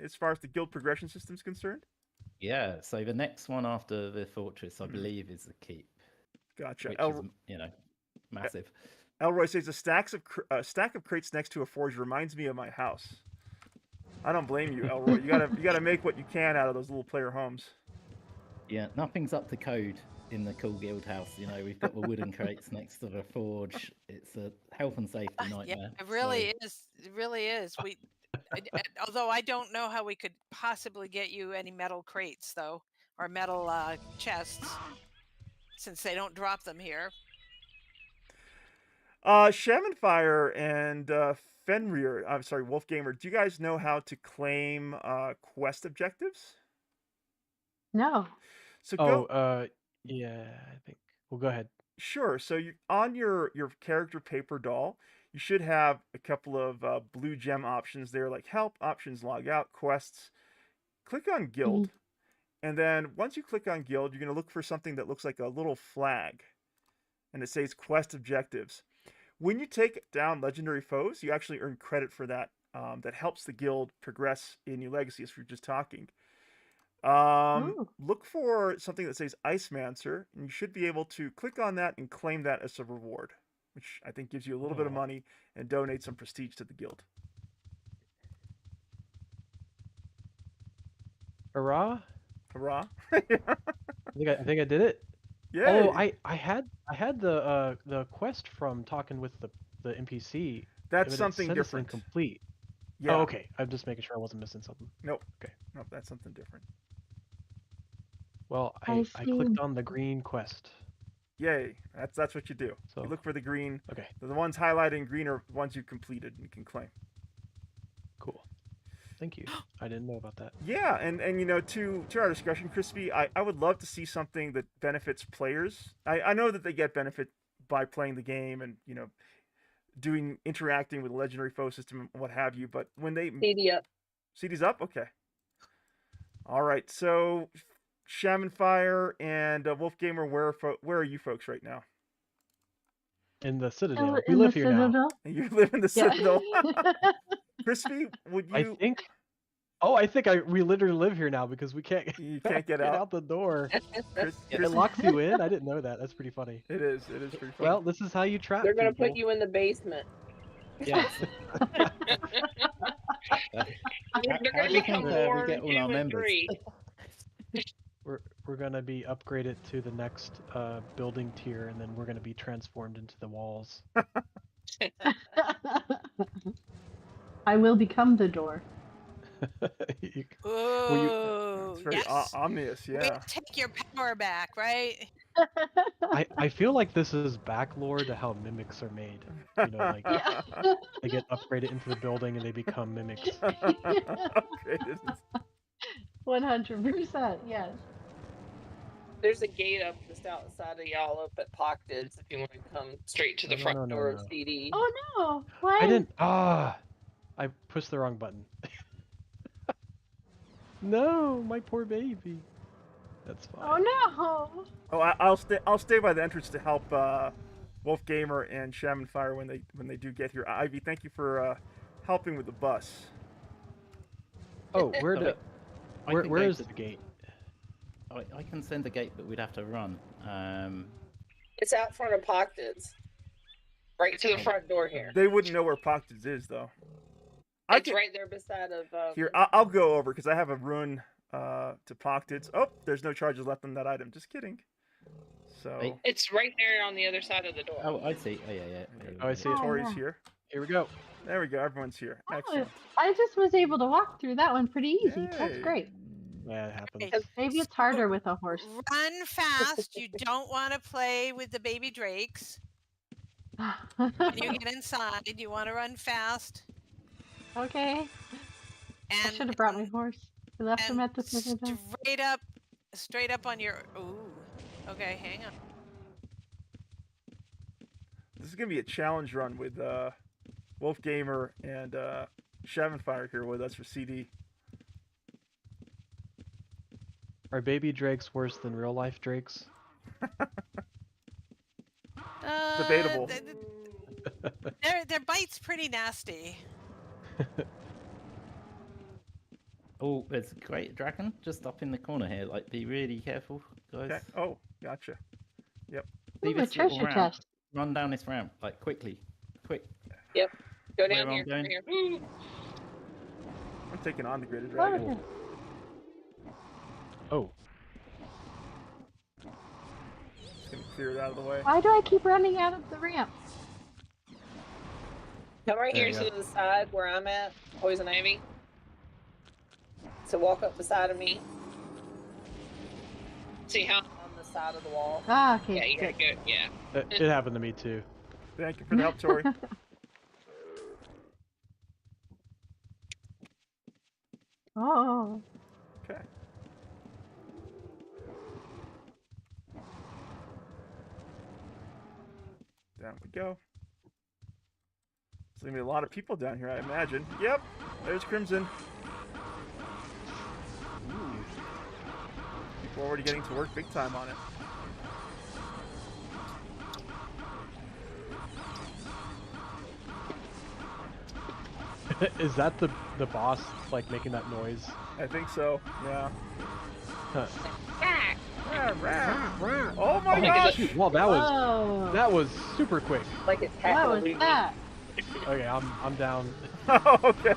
as far as the guild progression system is concerned. Yeah, so the next one after the fortress, I believe, is the keep, Gotcha. which is massive. Elroy says a stack of crates next to a forge reminds me of my house. I don't blame you, Elroy. You gotta make what you can out of those little player homes. Yeah, nothing's up to code in the cool guild house. We've got the wooden crates next to the forge. It's a health and safety Yeah, nightmare. it really is. It really is. Although I don't know how we could possibly get you any metal crates, though, or metal chests, since they don't drop them here. Shaman Fire and Fenrir, I'm sorry, Wolf Gamer, do you guys know how to claim quest objectives? No. So go. Yeah, I think. Well, go ahead. Sure. So on your character paper doll, you should have a couple of blue gem options there, like help, options, log out, quests. Click on guild. And then once you click on guild, you're going to look for something that looks like a little flag. And it says quest objectives. When you take down legendary foes, you actually earn credit for that. That helps the guild progress in New Legacy, as we were just talking. Look for something that says Icemancer, and you should be able to click on that and claim that as a reward, which I think gives you a little bit of money and donate some prestige to the guild. Hurrah! Hurrah! I think I did it. Yeah. Oh, I had the quest from talking with the NPC. That's but something it said different. It's incomplete. Yeah. Oh, okay. I'm just making sure I wasn't missing something. Nope. Okay. Nope, that's something different. Well, I clicked on the green quest. Yay. That's what you do. So, you look for the green. Okay. The ones highlighted in green are ones you've completed and you can claim. Cool. Thank you. I didn't know about that. Yeah, and you know, to our discussion, Crispy, I would love to see something that benefits players. I know that they get benefit by playing the game and, you know, interacting with the legendary foe system and what have you, but when they CD up. CD's up? Okay. All right. So Shaman Fire and Wolf Gamer, where are you folks right now? In the Citadel. We live here now. You live in the Citadel. Crispy, would you? I think we literally live here now because we can't. You can't get out the door. It locks you in. I didn't know that. That's pretty funny. It is. It is pretty funny. Well, this is how you trap. They're gonna put you in the basement. Yes. They're gonna become more we get all our members? We're gonna be upgraded to the next building tier, and then we're gonna be transformed into the walls. I will become the door. Ooh, it's very ominous, yeah. We take your power back, right? I feel like this is backlore to how mimics are made. You know, like they get upgraded into the building and they become mimics. 100%, yes. There's a gate up just outside of y'all up at Pockets if you want to come straight to the front door of CD. Oh no! What? I didn't. I pushed the wrong button. No, my poor baby. That's fine. Oh no! Oh, I'll stay by the entrance to help Wolf Gamer and Shaman Fire when they do get here. Ivy, thank you for helping with the bus. Oh, where is the gate? I can send the gate, but we'd have to run. It's out front of Pockets. Right to the front door here. They wouldn't know where Pockets is, though. It's right there beside of... Here, I'll go over, because I have a run to Pockets. Oh, there's no charges left on that item. Just kidding. So... It's right there on the other side of the door. Oh, I see. Oh, yeah. Oh, I see it. Tori's here. Here we go. There we go. Everyone's here. Excellent. I just was able to walk through that one pretty easy. Yay. That's great. Yeah, it happens. Maybe it's harder with a horse. Run fast. You don't want to play with the baby drakes. When you get inside, you want to run fast. Okay. And I should have brought my horse. I left him at the Citadel. Straight up on your... Ooh. Okay, hang on. This is going to be a challenge run with Wolf Gamer and Shaman Fire here with us for CD. Are baby drakes worse than real life drakes? Debatable. Their bite's pretty nasty. Oh, there's a great dragon just up in the corner here. Like, be really careful, guys. Okay. Oh, gotcha. Yep. See Ooh, this treasure little ramp? chest. Run down this ramp, like, quickly. Quick. Yep. Go down Where here. I'm going? I'm taking on the gridded dragon. Oh. Just going to clear it out of the way. Why do I keep running out of the ramp? Come right here to the side where I'm at, Poison Ivy. So walk up beside of me. See how I'm on the side of the wall? Ah, okay. Yeah, you gotta go. Yeah. It happened to me too. Thank you for the help, Tori. Oh. Okay. Down we go. There's gonna be a lot of people down here, I imagine. Yep, there's Crimson. Ooh. People already getting to work big time on it. Is that the boss like making that noise? I think so. Yeah. Huh. Oh my gosh! Shoot. Well, that was super quick. Like it's What was that? Okay, I'm down. Okay.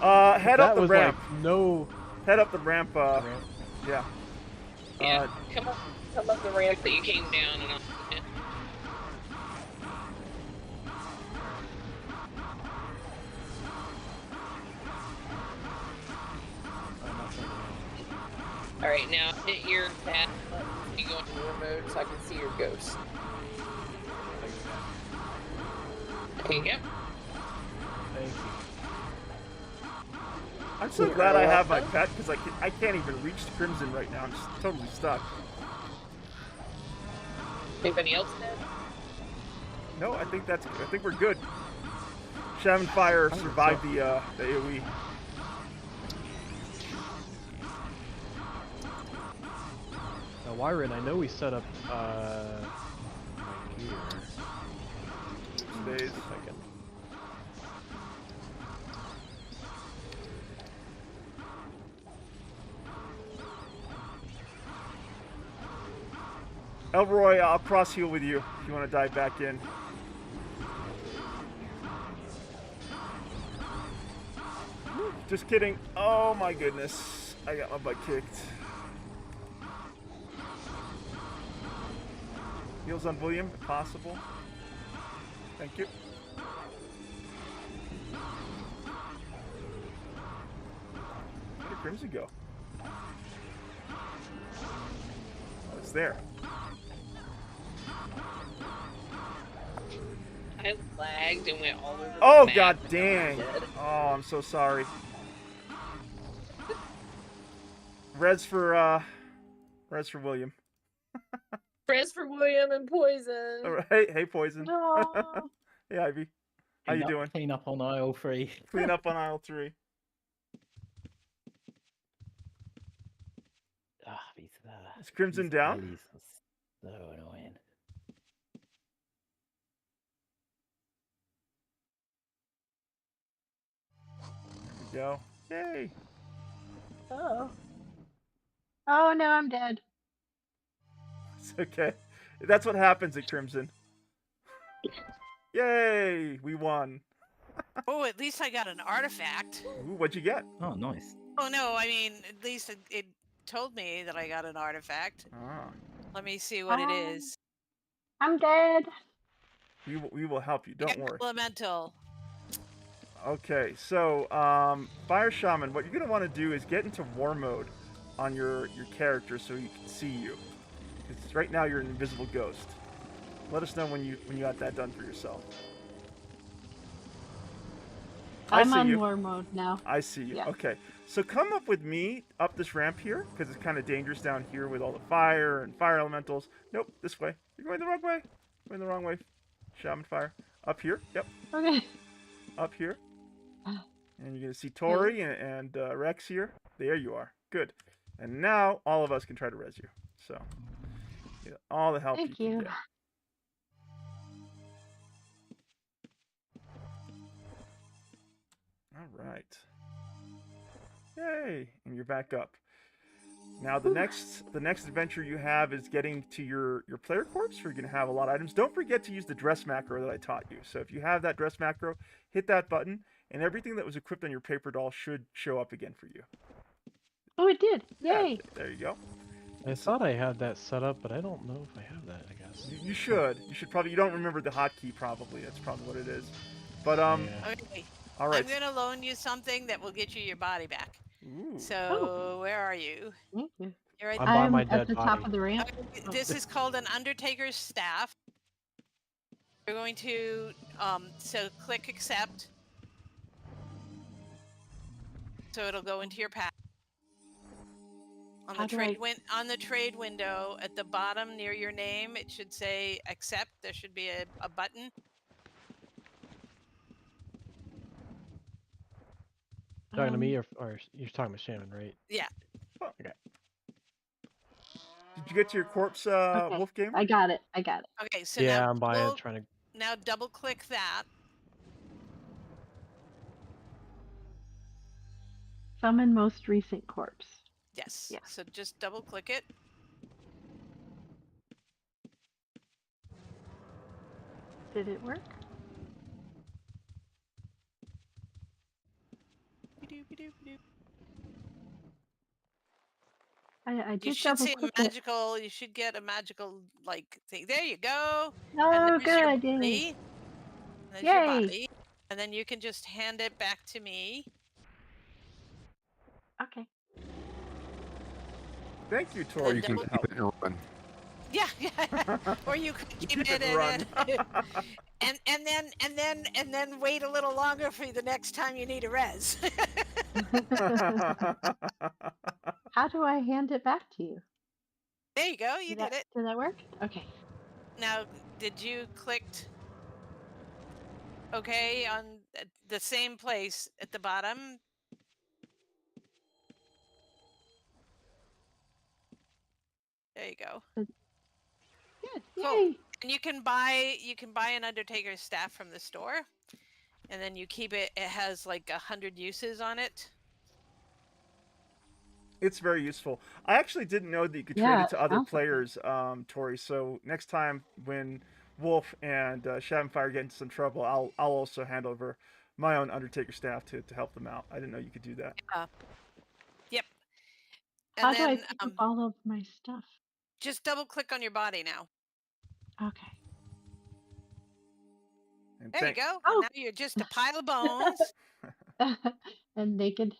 Head up That the was ramp. like no. Head up the ramp. Yeah. Yeah. Come up the ramp that you came down and up. Yeah. All right, now hit your tab. You go into war mode so I can see your ghost. Okay, yep. Thank you. I'm so glad I have my pet because I can't even reach the Crimson right now. I'm just totally stuck. Anybody else dead? No, I think we're good. Shaman Fire survived the AoE. Now, Wyron, I know we set up my gear. Stays. Second. Elroy, I'll cross heal with you if you want to dive back in. Just kidding. Oh my goodness. I got my butt kicked. Heals on William, if possible. Thank you. Where did Crimson go? Oh, it's there. I lagged and went all over the Oh map. god dang! Oh, I'm so sorry. Res for William. Press for William and Poison. All right, hey Poison. No. Hey Ivy. How you doing? Clean up on aisle 3. Clean up on aisle 3. Is Crimson down? These are so annoying. There we go. Yay! Oh. Oh no, I'm dead. It's okay. That's what happens at Crimson. Yay! We won. Oh, at least I got an artifact. Ooh, what'd you get? Oh, nice. Oh no, I mean, at least it told me that I got an artifact. Ah. Let me see what it is. I'm dead. We will help you. Don't worry. Elemental. Okay, so Fire Shaman, what you're gonna want to do is get into war mode on your character so he can see you. Because right now you're an invisible ghost. Let us know when you got that done for yourself. I'm I see on you. war mode now. I see you. Yeah. Okay, so come up with me up this ramp here because it's kind of dangerous down here with all the fire and fire elementals. Nope, this way. You're going the wrong way. Going the wrong way. Shaman Fire. Up here. Yep. Okay. Up here. And you're gonna see Tori and Rex here. There you are. Good. And now all of us can try to res you. So get all the help Thank you can you. get. All right. Yay! And you're back up. Now the next adventure you have is getting to your player corpse, where you're gonna have a lot of items. Don't forget to use the dress macro that I taught you. So if you have that dress macro, hit that button, and everything that was equipped on your paper doll should show up again for you. Oh, it did. Yeah, Yay. there you go. I thought I had that set up, but I don't know if I have that. I guess. You should. You should probably. You don't remember the hotkey, probably. That's probably what it is. But Yeah. Okay. all right. I'm gonna loan you something that will get you your body back. Ooh. So where are you? Thank you. You're right I'm by my at dead the top body. of the ramp. This is called an Undertaker's staff. You're going to so click accept. So it'll go into your pack. On How the do trade on the trade window at the bottom near your name, it should say accept. There should be a button. Talking to me, or you're talking with Shannon, right? Yeah. Okay. Did you get to your corpse, Okay. Wolf Gamer? I got it. I got it. Okay, so Yeah, now I'm buying it, trying to. now double click that. Summon most recent corpse. Yes. Yeah. So just double click it. Did it work? I You did should double see a click it. magical. You should get a magical like thing. There you go. Oh, and there's your good. Yay. body. There's Yay. your body. And then you can just hand it back to me. Okay. Thank you, And Tori. Or then you can double- keep it and run. Yeah, yeah. Or you could keep it and run. and then wait a little longer for the next time you need a res. How do I hand it back to you? There you go. You did it. Did that work? Okay. Now, did you clicked okay on the same place at the bottom? There you go. Good. Cool. Yay. And you can buy an Undertaker's staff from the store, and then you keep it. It has like 100 uses on it. It's very useful. I actually didn't know that you could trade it to other players, Tori. So next time when Wolf and Shavenfire get into some trouble, I'll also hand over my own Undertaker staff to help them out. I didn't know you could do that. Yep. How And do I then pick up all of my stuff? just double click on your body now. Okay. And There you go. Oh. And now you're just a pile of bones. And naked.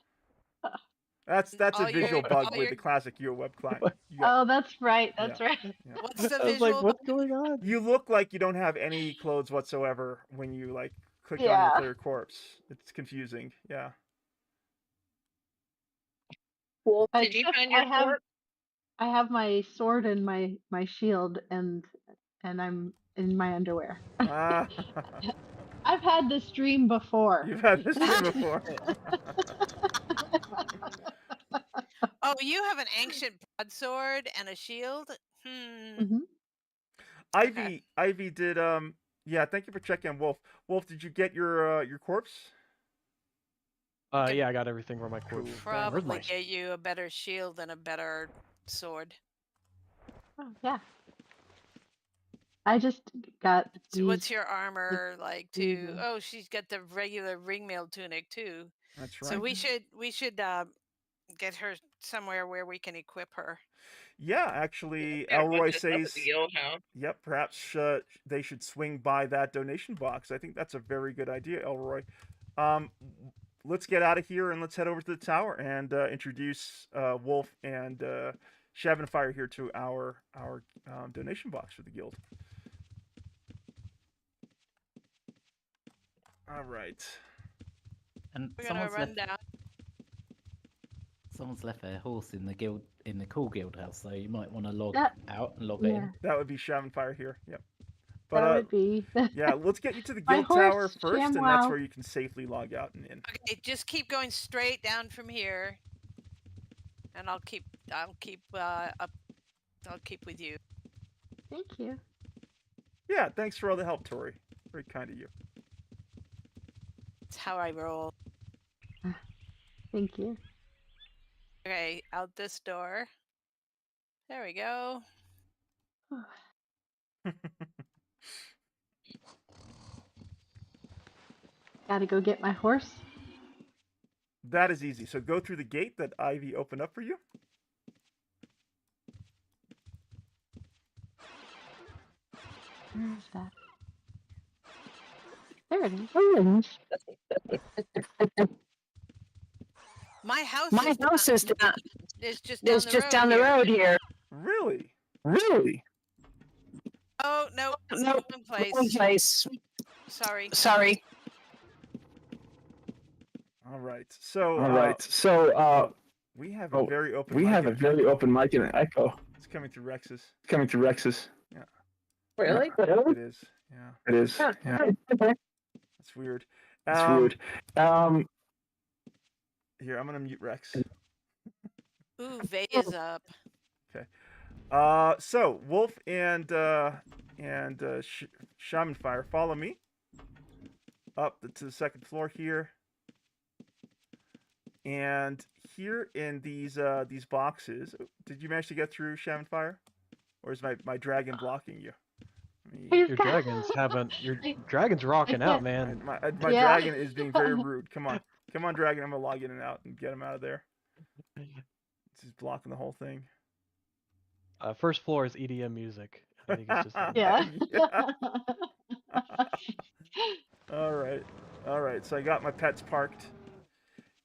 That's All a visual your- bug all with your- the classic UO web client. Oh, that's right. That's right. Yeah. What's the I was visual? like, what's going on? You look like you don't have any clothes whatsoever when you like click on your Yeah. player corpse. It's confusing. Yeah. Well, did you Except find your corpse? I have my sword and my shield, and I'm in my underwear. Ah. I've had this dream before. You've had this dream before. Oh, you have an ancient broadsword and a shield. Ivy did yeah, thank you for checking Wolf. Wolf, did you get your corpse? Yeah, I got everything for my corpse. Probably get you a better shield and a better sword. Oh, yeah. I just got So what's these- your armor like these, too? Oh, she's got the regular ringmail tunic too. That's right. So we should get her somewhere where we can equip her. Yeah, actually, Yeah, a bunch Elroy of stuff at says. the guild house. Yep, perhaps they should swing by that donation box. I think that's a very good idea, Elroy. Let's get out of here and let's head over to the tower and introduce Wolf and Shavenfire here to our donation box for the guild. All right. And We're gonna run down. Someone's left their horse in the guild, in the cool guild house, so you might want to log That- out and log yeah. in. That would be Shavenfire here. Yep. But that would be. yeah, let's get you to the My guild tower horse, first, and that's ShamWow. where you can safely log out and in. Okay, just keep going straight down from here, and I'll keep with you. Thank you. Yeah, thanks for all the help, Tori. Very kind of you. It's how I roll. Thank you. Okay, out this door. There we go. Gotta go get my horse. That is easy. So go through the gate that Ivy opened up for you. Where is that? There it is. My house is just down the road here. Really? Really? Oh no, No, wrong place. wrong place. Sorry. Sorry. All right. So. All right. So we have a very open. we mic have a and- very open mic and an echo It's coming through Rex's. coming through Rex's. Yeah. Really? It is. Yeah. It is. Yeah. It's weird. It's weird. Here, I'm gonna mute Rex. Ooh, Vey is up. Okay. So Wolf and Shaman Fire, follow me up to the second floor here. And here in these boxes, did you manage to get through, Shaman Fire, or is my dragon blocking you? Your dragons haven't. Your dragon's rocking out, man. My dragon is being very rude. Come on, dragon. I'm gonna log in and out and get him out of there. He's blocking the whole thing. First floor is EDM music. I think it's just Yeah. All right. So I got my pets parked.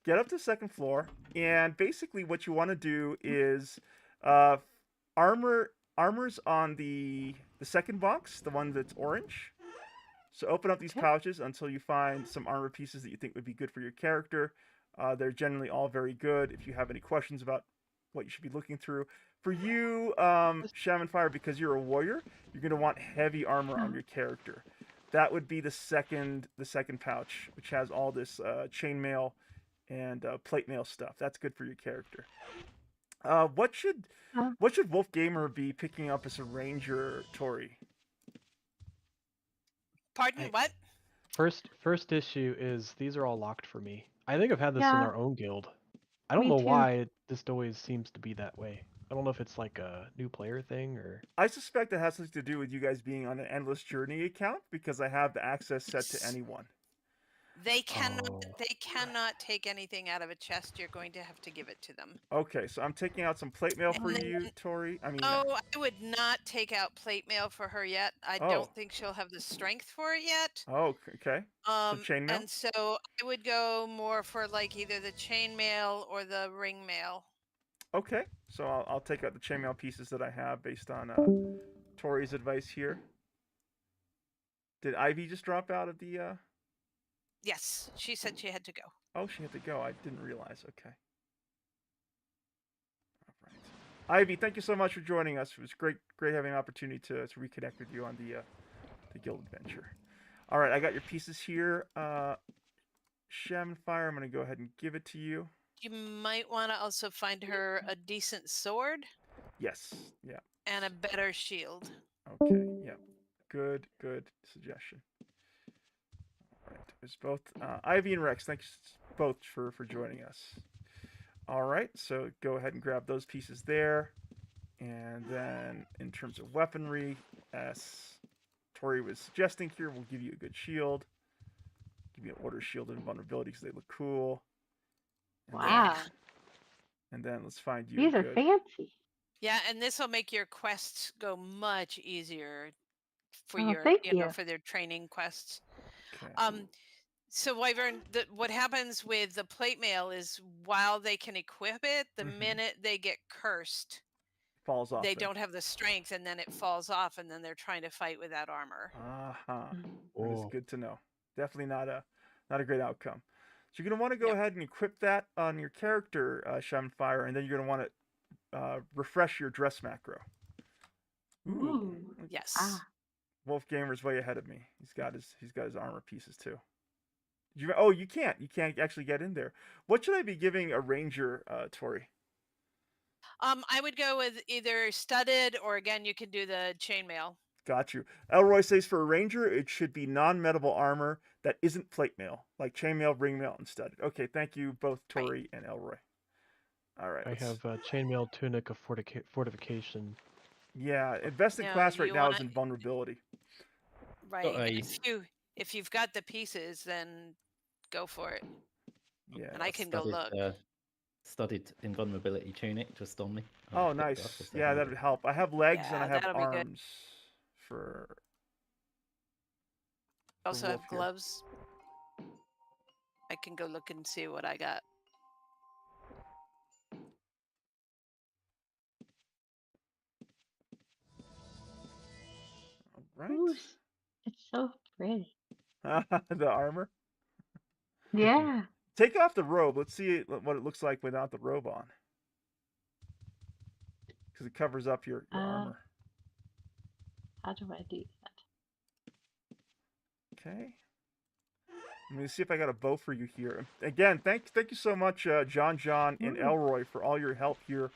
Get up to the second floor, and basically what you want to do is armor's on the second box, the one that's orange. So open up these pouches until you find some armor pieces that you think would be good for your character. They're generally all very good. If you have any questions about what you should be looking through, for you, Shaman Fire, because you're a warrior, you're going to want heavy armor on your character. That would be the second pouch, which has all this chainmail and plate mail stuff. That's good for your character. What should Wolf Gamer be picking up as a ranger, Tori? Pardon, what? First issue is these are all locked for me. I think I've had this in Yeah. our own guild. I don't Me know too. why this always seems to be that way. I don't know if it's like a new player thing or. I suspect it has something to do with you guys being on an Endless Journey account, because I have the access set to anyone. They cannot take anything out of a chest. You're going to have to give it to them. Okay, so I'm taking out some plate mail for you, Tori. I mean, I would not take out plate mail for her yet. I don't think she'll have the strength for it yet. Oh, okay. So chainmail? And so I would go more for like either the chainmail or the ring mail. Okay, so I'll take out the chainmail pieces that I have based on Tori's advice here. Did Ivy just drop out of the? Yes, she said she had to go. Oh, she had to go. I didn't realize. Okay. All right. Ivy, thank you so much for joining us. It was great having an opportunity to reconnect with you on the guild adventure. All right, I got your pieces here. Shaman Fire, I'm going to go ahead and give it to you. You might want to also find her a decent sword. Yes. Yeah. And a better shield. Okay. Yeah. Good suggestion. All right. There's both Ivy and Rex. Thanks both for joining us. All right. So go ahead and grab those pieces there. And then in terms of weaponry, as Tori was suggesting here, we'll give you a good shield. Give you an order shield and vulnerability because they look cool. Wow. And then let's find you. These are fancy. Yeah, and this will make your quests go much easier for for their training quests. Okay. So Wyvern, what happens with the plate mail is while they can equip it, the minute they get cursed, falls off. They don't have the strength, and then it falls off, and then they're trying to fight without armor. That is good to know. Definitely not a great outcome. So you're going to want to go ahead and equip that on your character, Shaman Fire, and then you're going to want to refresh your dress macro. Ooh. Yes. Wolf Gamer's way ahead of me. He's got his armor pieces too. You can't actually get in there. What should I be giving a ranger, Tori? I would go with either studded or again you can do the chainmail. Got you. Elroy says for a ranger, it should be non-metable armor that isn't plate mail, like chainmail, ring mail, and studded. Okay, thank you both, Tori and Elroy. All right. I have chainmail, tunic of fortification. Yeah, investing class right now is in vulnerability. Right. If you've got the pieces, then go for it. Yeah. And I can go look. Studied invulnerability tunic just on me. Oh, nice. Yeah, that would help. I have legs and I have arms for. Also have gloves. I can go look and see what I got. All right. Ooh, it's so pretty. The armor? Yeah. Take off the robe. Let's see what it looks like without the robe on. Because it covers up your armor. How do I do that? Okay. Let me see if I got a bow for you here. Again, thank you so much, John, and Elroy, for all your help here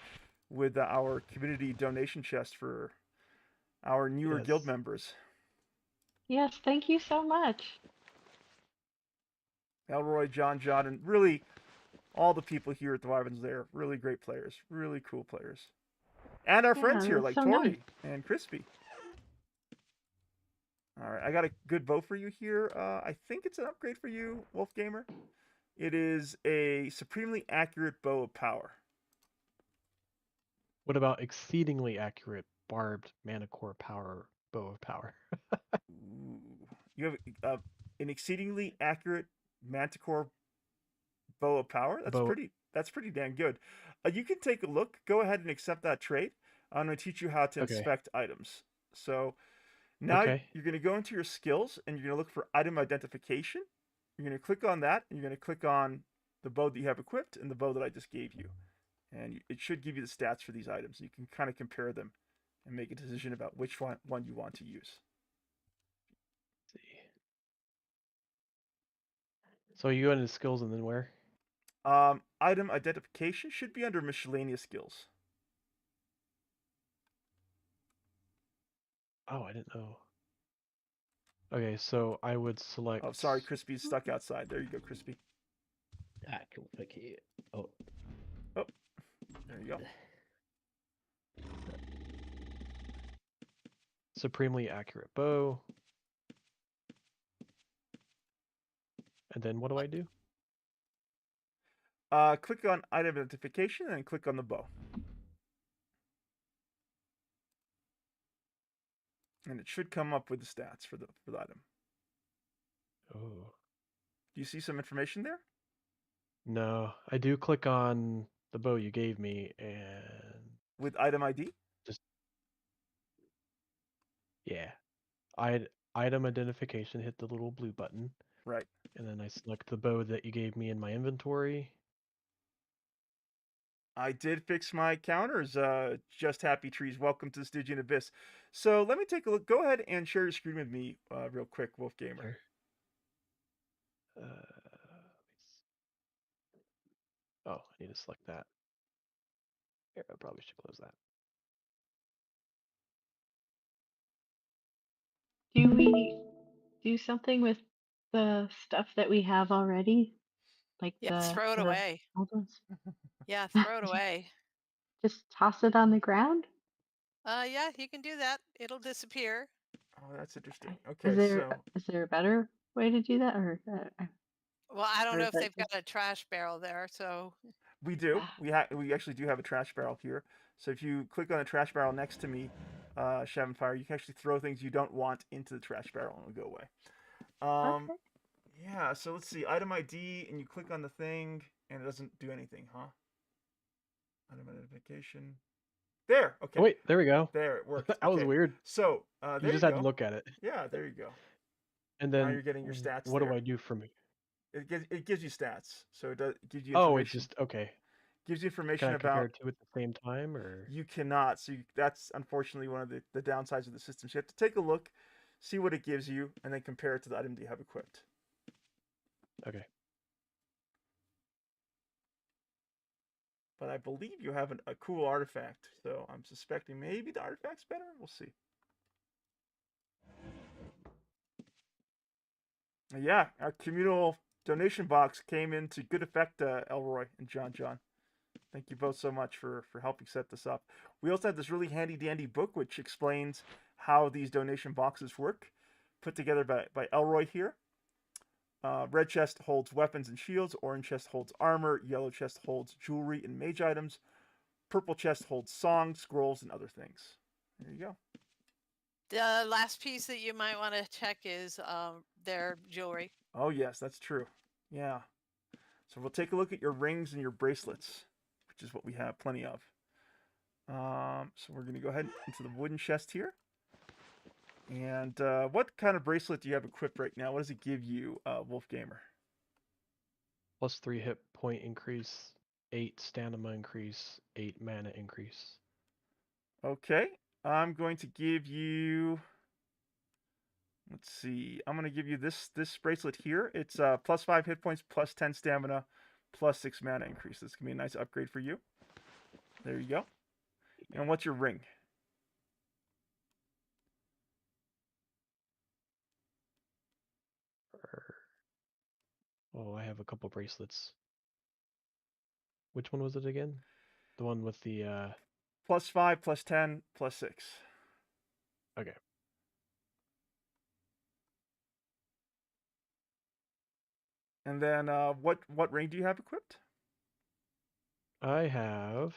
with our community donation chest for our newer guild members. Yes, thank you so much. Elroy, John, and really all the people here at the Wyverns there. Really great players. Really cool players. And our friends here, like so Tori nice. and Crispy. All right, I got a good bow for you here. I think it's an upgrade for you, Wolf Gamer. It is a supremely accurate bow of power. What about exceedingly accurate barbed manicore power bow of power? Ooh. You have an exceedingly accurate manticore bow of power. That's pretty damn good. You can take a look. Go ahead and accept that trade. I'm going to teach you how to inspect items. So now you're going to go into your skills and you're going to look for item identification. You're going to click on that and you're going to click on the bow that you have equipped and the bow that I just gave you. And it should give you the stats for these items. You can kind of compare them and make a decision about which one you want to use. Let's see. So you go into skills and then where? Item identification should be under miscellaneous skills. Oh, I didn't know. Okay, so I would select... Oh, sorry, Crispy's stuck outside. There you go, Crispy. Ah, cool. Okay. Oh. Oh, there you go. Supremely accurate bow. And then what do I do? Click on item identification and click on the bow. And it should come up with the stats for the item. Oh. Do you see some information there? No, I do click on the bow you gave me and... With item ID? Yeah. Item identification, hit the little blue button. Right. And then I select the bow that you gave me in my inventory. I did fix my counters. Just Happy Trees. Welcome to the Stygian Abyss. So let me take a look. Go ahead and share your screen with me real quick, Wolf Gamer. Sure. Oh, I need to select that. Here, I probably should close that. Do we do something with the stuff that we have already? Like throw it away. Yeah, throw it away. Just toss it on the ground? Yeah, you can do that. It'll disappear. Oh, that's interesting. Okay, is there a better way to do that, or? Well, I don't know if they've got a trash barrel there, so. We do. We actually do have a trash barrel here. So if you click on the trash barrel next to me, Shavenfire, you can actually throw things you don't want into the trash barrel and it'll go away. Okay. Yeah, so let's see. Item ID, and you click on the thing, and it doesn't do anything, huh? Item identification. There. Okay. Oh, wait, there we go. There, it worked. That was weird. So there you just had to look at it. Yeah, there you go. And then now you're getting your stats. What do I do from it? It gives you stats. So it gives you information. Oh, it just gives you information Can I about compare two at the same time, or you cannot. So that's unfortunately one of the downsides of the system. So you have to take a look, see what it gives you, and then compare it to the item that you have equipped. Okay. But I believe you have a cool artifact, so I'm suspecting maybe the artifact's better. We'll see. Yeah, our communal donation box came into good effect, Elroy and John. Thank you both so much for helping set this up. We also have this really handy-dandy book which explains how these donation boxes work, put together by Elroy here. Red chest holds weapons and shields, orange chest holds armor, yellow chest holds jewelry and mage items, purple chest holds songs, scrolls, and other things. There you go. The last piece that you might want to check is their jewelry. Oh yes, that's true. Yeah. So we'll take a look at your rings and your bracelets, which is what we have plenty of. So we're going to go ahead into the wooden chest here. And what kind of bracelet do you have equipped right now? What does it give you, Wolf Gamer? +3 hit point increase, 8 stamina increase, 8 mana increase. Okay, I'm going to give you Let's see. I'm gonna give you this bracelet here. It's plus 5 hit points, plus 10 stamina, plus 6 mana increase. This can be a nice upgrade for you. There you go. And what's your ring? Oh, I have a couple bracelets. Which one was it again? The one with the Plus 5, plus 10, plus 6. Okay. And then what ring do you have equipped? I have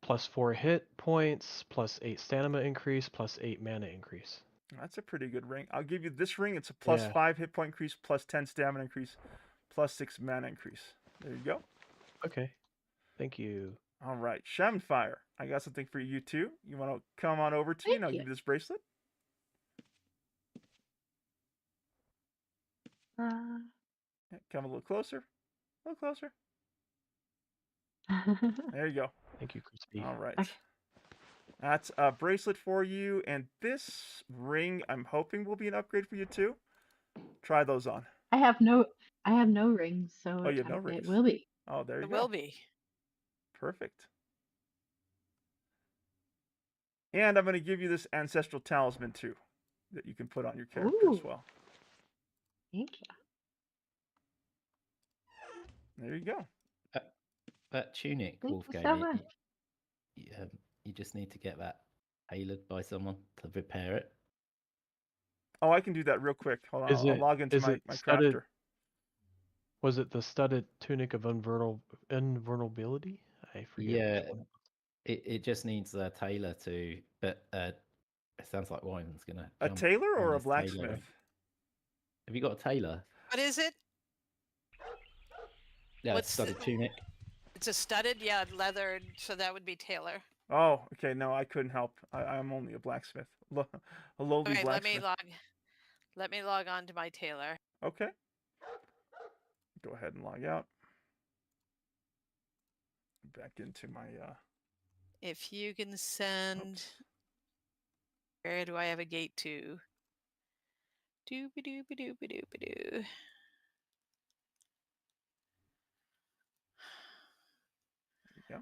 plus 4 hit points, plus 8 stamina increase, plus 8 mana increase. That's a pretty good ring. I'll give you this ring. It's a plus Yeah. 5 hit point increase, plus 10 stamina increase, plus 6 mana increase. There you go. Okay. Thank you. All right, Shamanfire. I got something for you too. You want to come on over to me and I'll give you this bracelet? Yeah, come a little closer. A little closer. There you go. Thank you, Crispy. All right. Okay. That's a bracelet for you. And this ring, I'm hoping, will be an upgrade for you too. Try those on. I have no rings, so Oh, you have no rings. it will be. Oh, there you It go. will be. Perfect. And I'm going to give you this ancestral talisman too, that you can put on your character as Ooh. well. Thank you. There you go. That tunic, Thank you Wolfgang, so much. you just need to get that tailored by someone to repair it. Oh, I can do that real quick. Hold on. I'll log into my studded? crafter. Was it the studded tunic of invulnerability? I forget. Yeah, which one. it just needs a tailor to, but it sounds like Wyman's gonna. A jump tailor on or a his blacksmith? tailoring. Have you got a tailor? What is it? Yeah, What's studded tunic. It's a studded, yeah, leather, so that would be tailor. Oh, okay. No, I couldn't help. I'm only a blacksmith. A lowly Okay, blacksmith. let me log on to my tailor. Okay. Go ahead and log out. Back into my If you can send, where do I have a gate to? Doobie doobie doobie doobie doo. Yeah.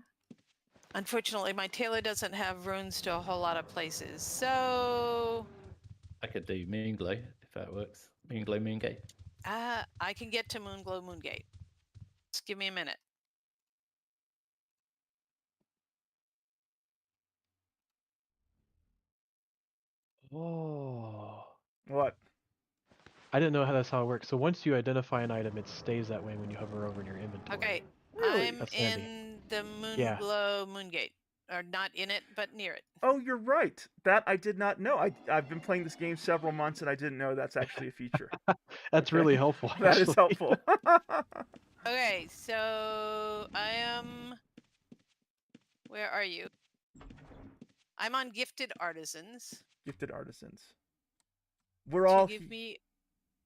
Unfortunately, my tailor doesn't have runes to a whole lot of places, so I could do Moonglow if that works. Moonglow, Moongate. I can get to Moonglow Moongate. Just give me a minute. Oh. What? I didn't know that's how it works. So once you identify an item, it stays that way when you hover over in your inventory. Okay, Really? I'm That's handy. in the Yeah. Moonglow Moongate, or not in it, but near it. Oh, you're right. That I did not know. I've been playing this game several months and I didn't know that's actually a feature. That's Okay. really helpful. That is actually. helpful. Okay, so I am. Where are you? I'm on Gifted Artisans. Gifted artisans. We're To all. give me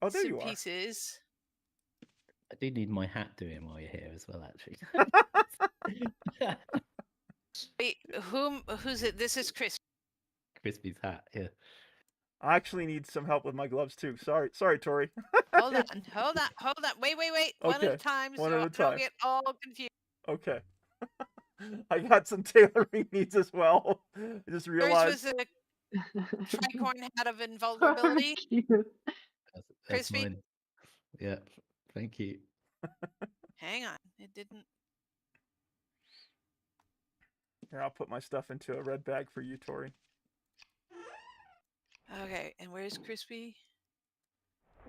Oh, there some you are. pieces. I do need my hat doing while you're here as well, actually. Wait, who's it? This is Chris. Crispy's hat, yeah. I actually need some help with my gloves too. Sorry, Tori. Hold on. Wait. One at Okay, a time, one so at a I time. don't get all confused. Okay. I got some tailoring needs as well. I just Yours realized. was a tricorn hat of invulnerability. Cute. That's Crispy? mine. Yeah, thank you. Hang on, it didn't. Here, I'll put my stuff into a red bag for you, Tori. Okay, and where's Crispy?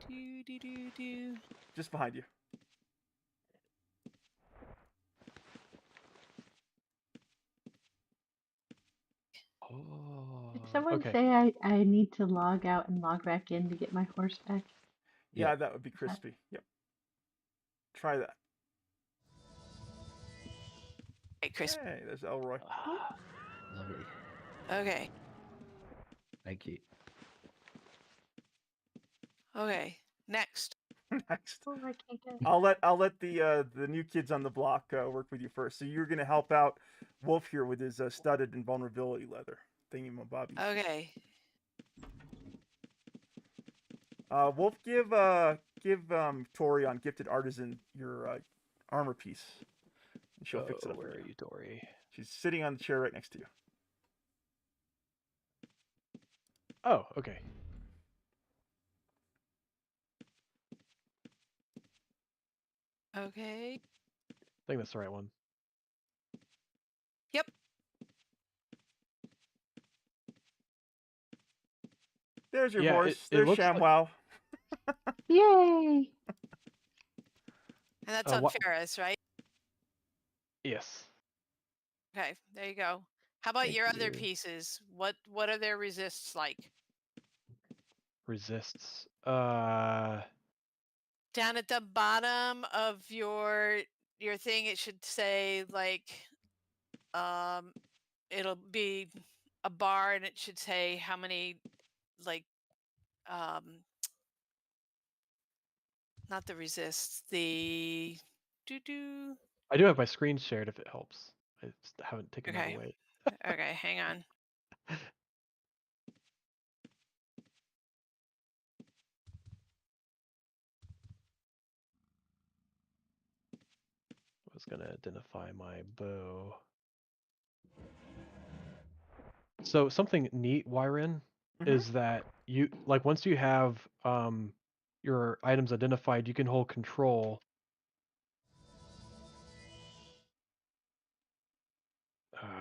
Do. Just behind you. Oh. Did someone Okay. say I need to log out and log back in to get my horse back? Yeah, that would be crispy. Yep. Try that. Hey, Crispy. Hey, there's Elroy. Lovely. Okay. Thank you. Okay. Next. Next. Oh, I can't get. I'll let the new kids on the block work with you first. So you're gonna help out Wolf here with his studded invulnerability leather thingy-mabobby. Okay. Wolf, give Tori on Gifted Artisan your armor piece. And she'll fix it up. Where for are you, Dory? She's sitting on the chair right next to you. Oh, okay. Okay. I think that's the right one. Yep. There's your Yeah, horse. it There's looks like- ShamWow. Yay! And that's on Ferris, right? Yes. Okay, there you go. How about Thank your other you. pieces? What are their resists like? Resists. Down at the bottom of your thing, it should say like, it'll be a bar, and it should say how many, like, not the resists, the doo-doo. I do have my screen shared if it helps. I just haven't taken that Okay. away. Okay, hang on. I was gonna identify my bow. So something neat, Wyren, is that you like once you have your items identified, you can hold control.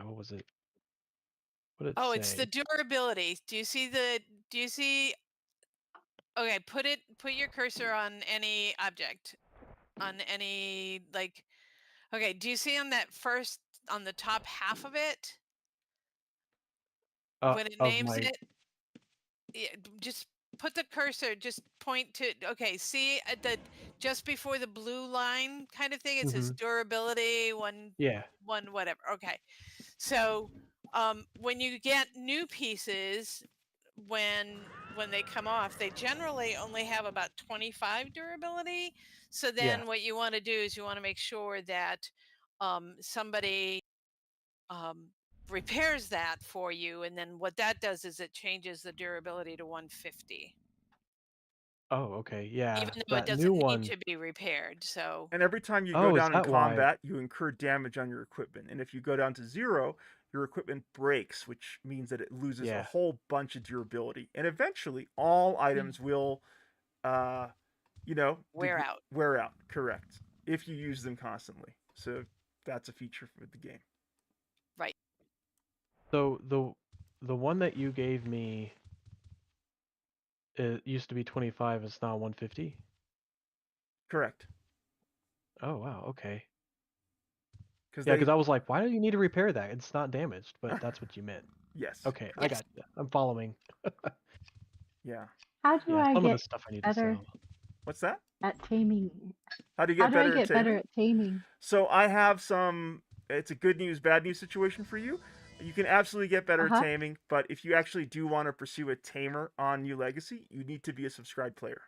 What was it? What did it Oh, say? it's the durability. Do you see okay, put your cursor on any object. On any, like, okay, do you see on that first, on the top half of it? When it names it? Yeah, just put the cursor, just point to, okay, see at the, just before the blue line kind of thing, it says durability, one whatever. Okay. So when you get new pieces, when they come off, they generally only have about 25 durability. So then what you want to do is you want to make sure that somebody repairs that for you, and then what that does is it changes the durability to 150. Oh, okay, yeah. Even though it That doesn't new need one. to be repaired. So And every time you go down in combat, you incur damage on your equipment. And if you go down to 0, your equipment breaks, which means that it loses a whole bunch of durability. And eventually, all items will, wear out. Wear out, correct. If you use them constantly. So that's a feature for the game. Right. So the one that you gave me, it used to be 25, it's now 150? Correct. Oh, wow, okay. Because I was like, why do you need to repair that? It's not damaged, but that's what you meant. Yes. Okay, I got you. I'm following. Yeah. How do I some of get the stuff I need to better sell. What's that? at taming? How do you get better I get better at taming? So I have some. It's a good news, bad news situation for you. You can absolutely get better at taming, but if you actually do want to pursue a tamer on New Legacy, you need to be a subscribed player,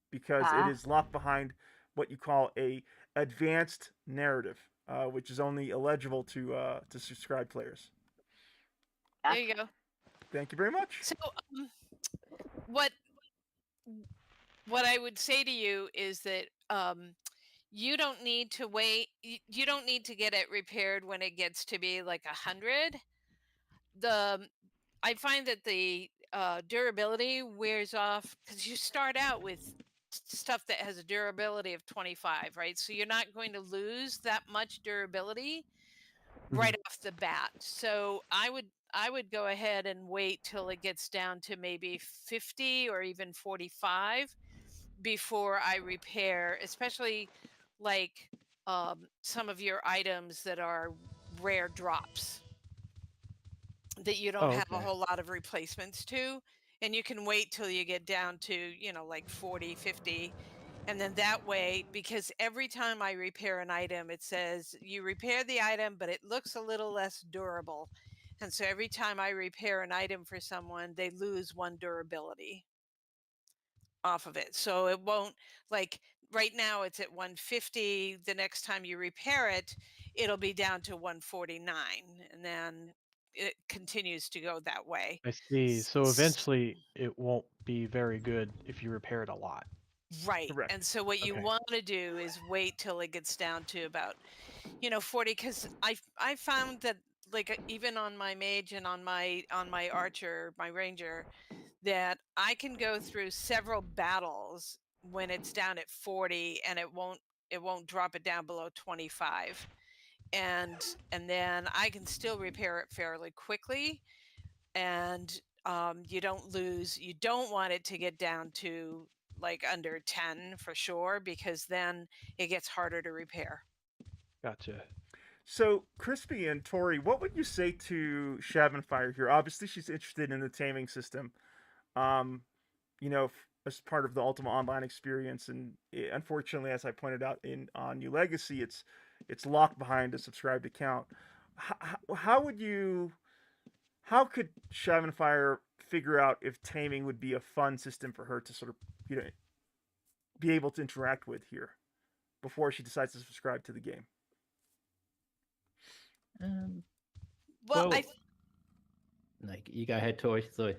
because it is locked behind what you call a advanced narrative, which is only eligible to subscribed players. There you go. Thank you very much. So what I would say to you is that you don't need to wait. You don't need to get it repaired when it gets to be like 100. I find that the durability wears off because you start out with stuff that has a durability of 25, right? So you're not going to lose that much durability right off the bat. So I would go ahead and wait till it gets down to maybe 50 or even 45 before I repair, especially like some of your items that are rare drops that you don't have a whole lot of replacements to. And you can wait till you get down to, like 40, 50. And then that way, because every time I repair an item, it says you repair the item, but it looks a little less durable. And so every time I repair an item for someone, they lose 1 durability off of it. So it won't, like right now it's at 150. The next time you repair it, it'll be down to 149. And then it continues to go that way. I see. So eventually it won't be very good if you repair it a lot. Right. Correct. And so what you Okay. want to do is wait till it gets down to about, 40, because I found that, like, even on my mage and on my archer, my ranger, that I can go through several battles when it's down at 40 and it won't drop it down below 25. And then I can still repair it fairly quickly, and you don't want it to get down to like under 10 for sure, because then it gets harder to repair. Gotcha. So, Crispy and Tori, what would you say to Shavenfire here? Obviously, she's interested in the taming system, as part of the Ultima Online experience. And unfortunately, as I pointed out on New Legacy, it's locked behind a subscribed account. How could Shavenfire figure out if taming would be a fun system for her to sort of, be able to interact with here before she decides to subscribe to the game? Well, no, you go ahead, Tori. Sorry.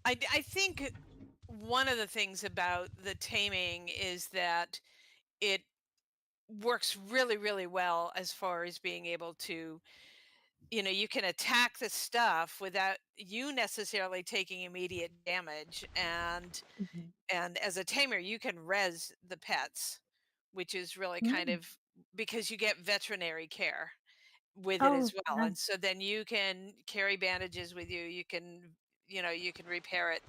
I think one of the things about the taming is that it works really, really well as far as being able to, you can attack the stuff without you necessarily taking immediate damage. And as a tamer, you can res the pets, which is really kind of, because you get veterinary care with it as well. And so then you can carry bandages with you. You can, you can repair it.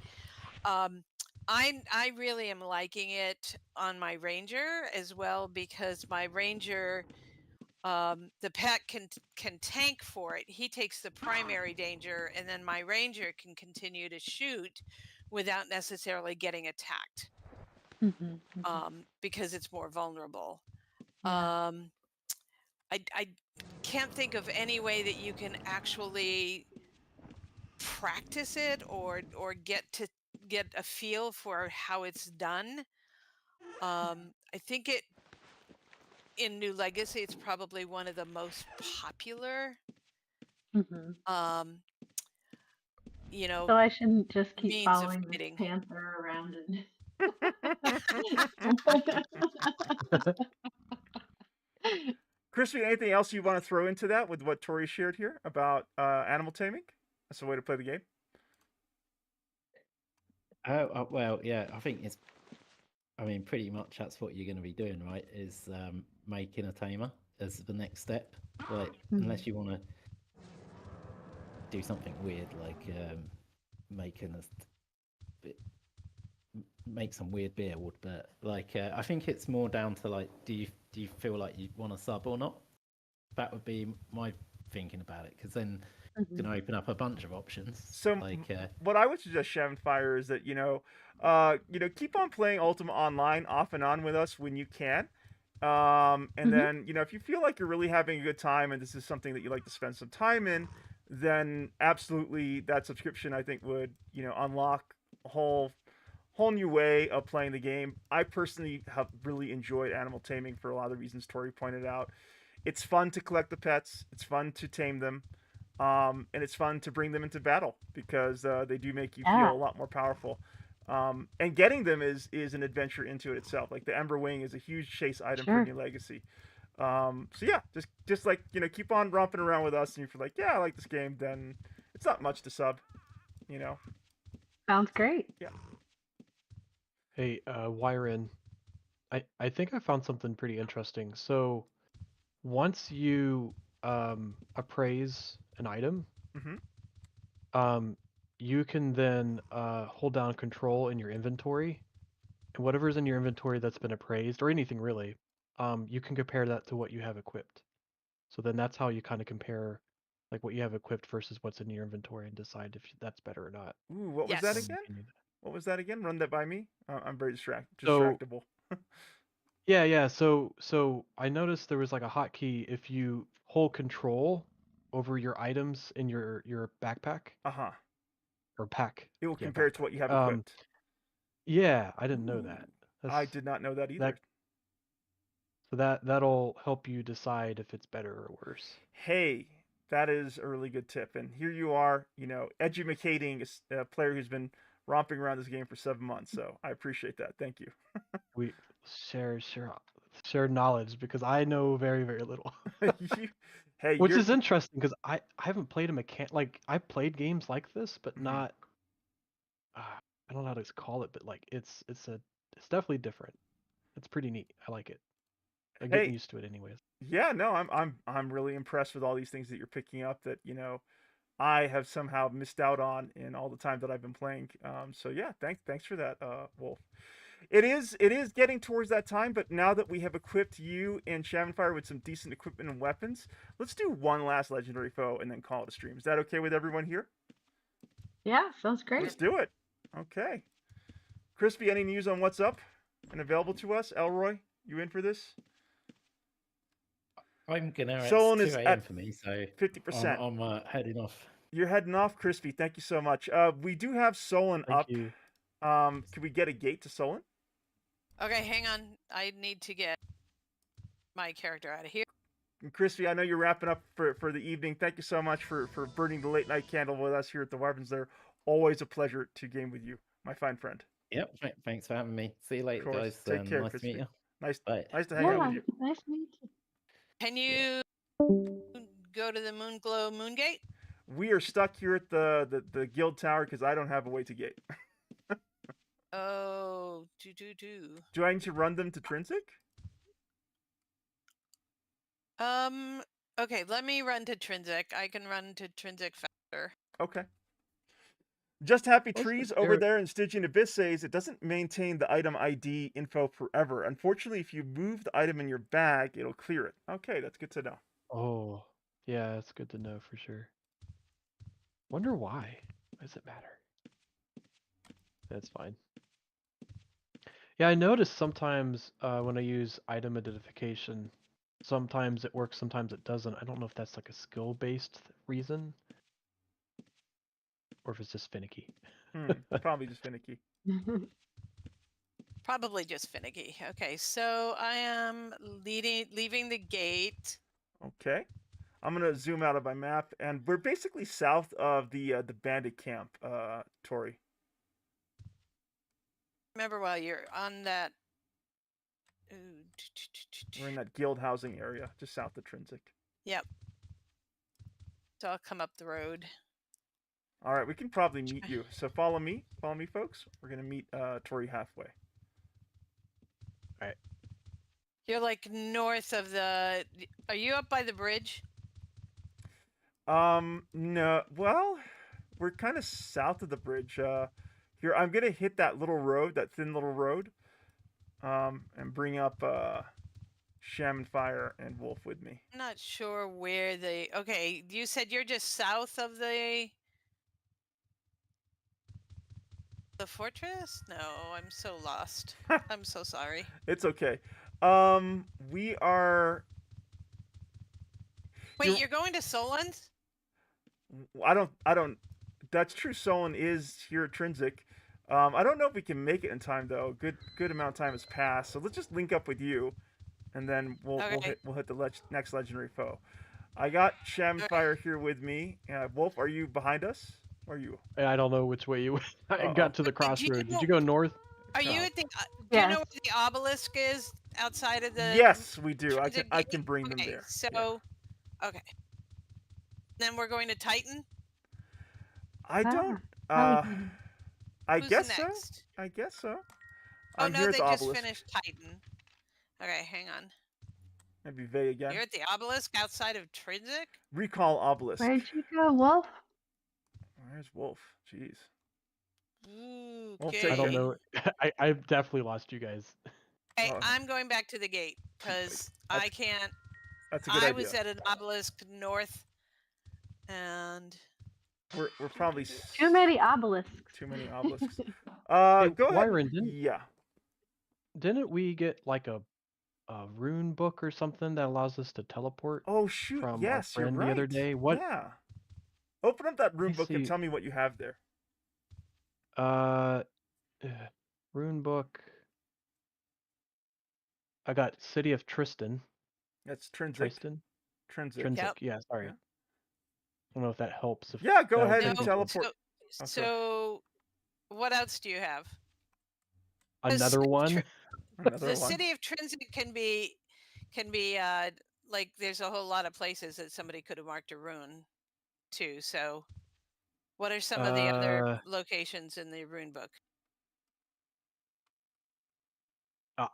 I really am liking it on my ranger as well, because my ranger, the pet can tank for it. He takes the primary danger, and then my ranger can continue to shoot without necessarily getting attacked, because it's more vulnerable. Yeah. I can't think of any way that you can actually practice it or get a feel for how it's done. I think in New Legacy, it's probably one of the most popular. So I shouldn't just keep means following of this fighting. panther around and. Crispy, anything else you want to throw into that with what Tori shared here about animal taming? That's a way to play the game. Well, yeah, I think pretty much that's what you're going to be doing, right? Is making a tamer as the next step. Like, unless you want to do something weird, like make some weird beard, but like I think it's more down to like, do you feel like you want to sub or not? That would be my thinking about it, because then it's going to open up a bunch of options. So like, what I would suggest, Shavenfire, is that keep on playing Ultima Online off and on with us when you can. And then, if you feel like you're really having a good time and this is something that you like to spend some time in, then absolutely that subscription, I think, would, unlock a whole new way of playing the game. I personally have really enjoyed animal taming for a lot of the reasons Tori pointed out. It's fun to collect the pets. It's fun to tame them. And it's fun to bring them into battle, because they do make you feel a lot more powerful. And getting them is an adventure into it itself. Like the Ember Wing is a huge chase item for New Legacy. So yeah, just like, keep on romping around with us, and if you're like, yeah, I like this game, then it's not much to sub, Sounds great. Yeah. Hey, Wyron, I think I found something pretty interesting. So once you appraise an item, you can then hold down control in your inventory, and whatever's in your inventory that's been appraised, or anything really, you can compare that to what you have equipped. So then that's how you kind of compare like what you have equipped versus what's in your inventory, and decide if that's better or not. Ooh, what was that again? What was that again? Run that by me. I'm very distractible. Yeah. So I noticed there was like a hotkey if you hold control over your items in your backpack. Or pack. It will compare to what you have equipped. Yeah, I didn't know that. I did not know that either. So that'll help you decide if it's better or worse. Hey, That is a really good tip. And here you are, educating a player who's been romping around this game for 7 months. So I appreciate that. Thank you. We share knowledge because I know very, very little. Which is interesting because I haven't played like I played games like this, but not. I don't know how to call it, but like it's definitely different. It's pretty neat. I like it. I'm getting used to it anyways. Yeah, no, I'm really impressed with all these things that you're picking up that I have somehow missed out on in all the time that I've been playing. So yeah, thanks for that, Wolf. It is getting towards that time, but now that we have equipped you and Shamanfire with some decent equipment and weapons, let's do one last legendary foe and then call it a stream. Is that okay with everyone here? Yeah, sounds great. Let's do it. Okay. Crispy, any news on what's up and available to us? Elroy, you in for this? I'm gonna. Solon it's is 2 at a.m. for me, so 50%. I'm heading off. You're heading off, Crispy. Thank you so much. We do have Solon up. You. Can we get a gate to Solon? Okay, hang on. I need to get my character out of here. And Crispy, I know you're wrapping up for the evening. Thank you so much for burning the late night candle with us here at the Wyverns Lair. Always a pleasure to game with you, my fine friend. Yep, thanks for having me. See you later, guys. Take care, nice Crispy. to meet you. Nice to hang out with you. Nice to meet you. Can you go to the Moonglow Moongate? We are stuck here at the guild tower because I don't have a way to gate. Oh, Do I need to run them to Trinsic? Okay, let me run to Trinsic. I can run to Trinsic faster. Okay. Just Happy Trees over there in Stygian Abyss says it doesn't maintain the item ID info forever. Unfortunately, if you move the item in your bag, it'll clear it. Okay, that's good to know. Oh, yeah, that's good to know for sure. Wonder why. Why does it matter? That's fine. Yeah, I noticed sometimes when I use item identification, sometimes it works, sometimes it doesn't. I don't know if that's like a skill-based reason, or if it's just finicky. Probably just finicky. Probably just finicky. Okay, so I am leaving the gate. Okay. I'm gonna zoom out of my map, and we're basically south of the bandit camp, Tori. Remember, while you're on that, we're in that guild housing area, just south of Trinsic. Yep. So I'll come up the road. All right, we can probably meet you. So follow me, folks. We're gonna meet Tori halfway. All right. You're like north of the. Are you up by the bridge? No. Well, we're kind of south of the bridge. Here, I'm gonna hit that little road, that thin little road, and bring up Shamanfire and Wolf with me. I'm not sure where they. Okay, you said you're just south of the fortress? No, I'm so lost. I'm so sorry. It's okay. We are. Wait, you're going to Solon's? I don't. That's true. Solon is here at Trinsic. I don't know if we can make it in time though. Good amount of time has passed. So let's just link up with you, and then we'll hit the next legendary foe. I got Shamanfire here with me. Wolf, are you behind us? Or are you? I don't know which way you went. I got to the crossroad. Did you go north? Are you at the? Do you know where the obelisk is outside of the? Yes, we do. I can bring them there. So, okay. Then we're going to Titan. I don't. I guess so. I guess so. Oh no, they just finished Titan. Okay, hang on. Maybe Vey again. You're at the obelisk outside of Trinsic? Recall obelisk. Where'd you go, Wolf? Where's Wolf? Jeez. Okay. I don't know. I've definitely lost you guys. Hey, I'm going back to the gate because I can't. That's a good idea. I was at an obelisk north, and we're probably too many obelisks. Too many obelisks. Hey, go ahead. Wyron, didn't we get like a rune book or something that allows us to teleport? Oh shoot! From yes, our friend you're right. The other day. What? Yeah. Open up that rune book and tell me what you have there. Rune book. I got City of Tristan. That's Trinsic. Tristan. Trinsic. Trinsic. Yeah, sorry. don't know if that helps. If Yeah, go that ahead would and be- teleport. So, what else do you have? Another one. The city of Trinsic can be like there's a whole lot of places that somebody could have marked a rune too. So, what are some of the other locations in the rune book?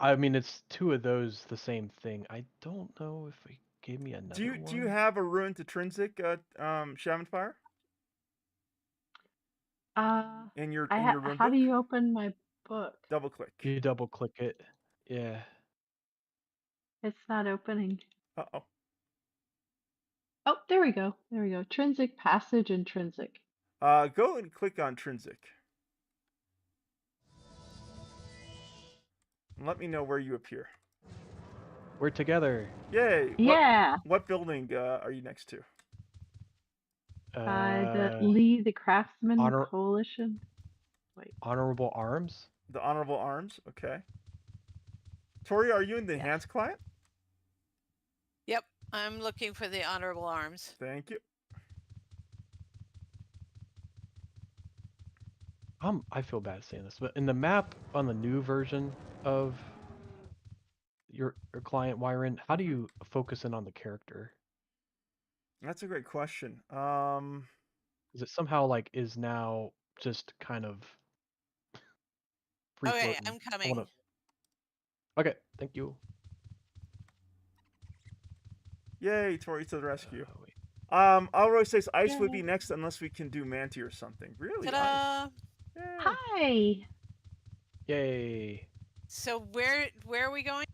I mean, it's two of those the same thing. I don't know if he gave me another one. Do you have a rune to Trinsic, Shaman Fire? In your rune how book? do you open my book? Double click. You double click it. Yeah. It's not opening. Uh-oh. Oh, there we go. There we go. Trinsic passage intrinsic. Go and click on Trinsic. And let me know where you appear. We're together. Yay! Yeah. What building are you next to? The Lee the Craftsman Coalition. Wait. Honorable Arms? The Honorable Arms, okay. Tori, are you in the Enhanced client? Yep, I'm looking for the Honorable Arms. Thank you. I feel bad saying this, but in the map on the new version of your client, Wyron, how do you focus in on the character? That's a great question. Is it somehow like is now just kind of free Okay, floating? I'm coming. Okay, thank you. Yay, Tori to the rescue. Alroy says ice would be next unless we can do Manti or something. Really? Ta-da! Hi. Yay. So where are we going?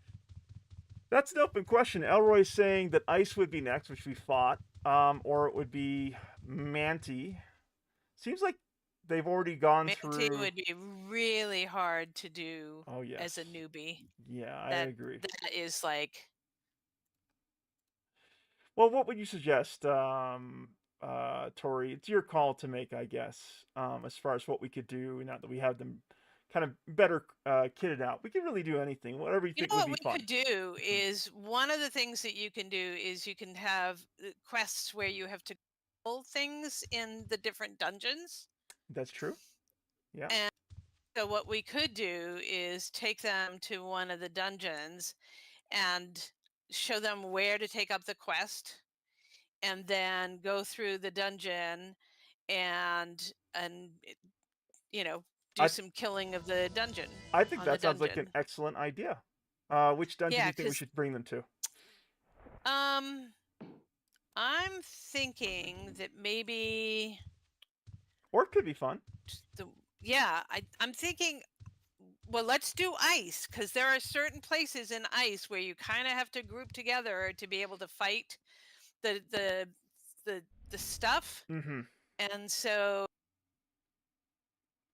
That's an open question. Elroy's saying that ice would be next, which we fought, or it would be Manti. Seems like they've already gone through. Manti would be really hard to do yes. as a newbie. Yeah, I agree. That is like. Well, what would you suggest, Tori? It's your call to make, I guess, as far as what we could do now that we have them kind of better kitted out. We can really do anything, whatever you think would be fun. What we could do is one of the things that you can do is you can have quests where you have to pull things in the different dungeons. That's true. Yeah. And so what we could do is take them to one of the dungeons and show them where to take up the quest, and then go through the dungeon and do some killing of the dungeon. I think that sounds like an excellent idea. Which dungeon do you think we should bring them to? I'm thinking that maybe. Or it could be fun. I'm thinking. Well, let's do ice, because there are certain places in ice where you kind of have to group together to be able to fight the stuff. Mm-hmm. And so,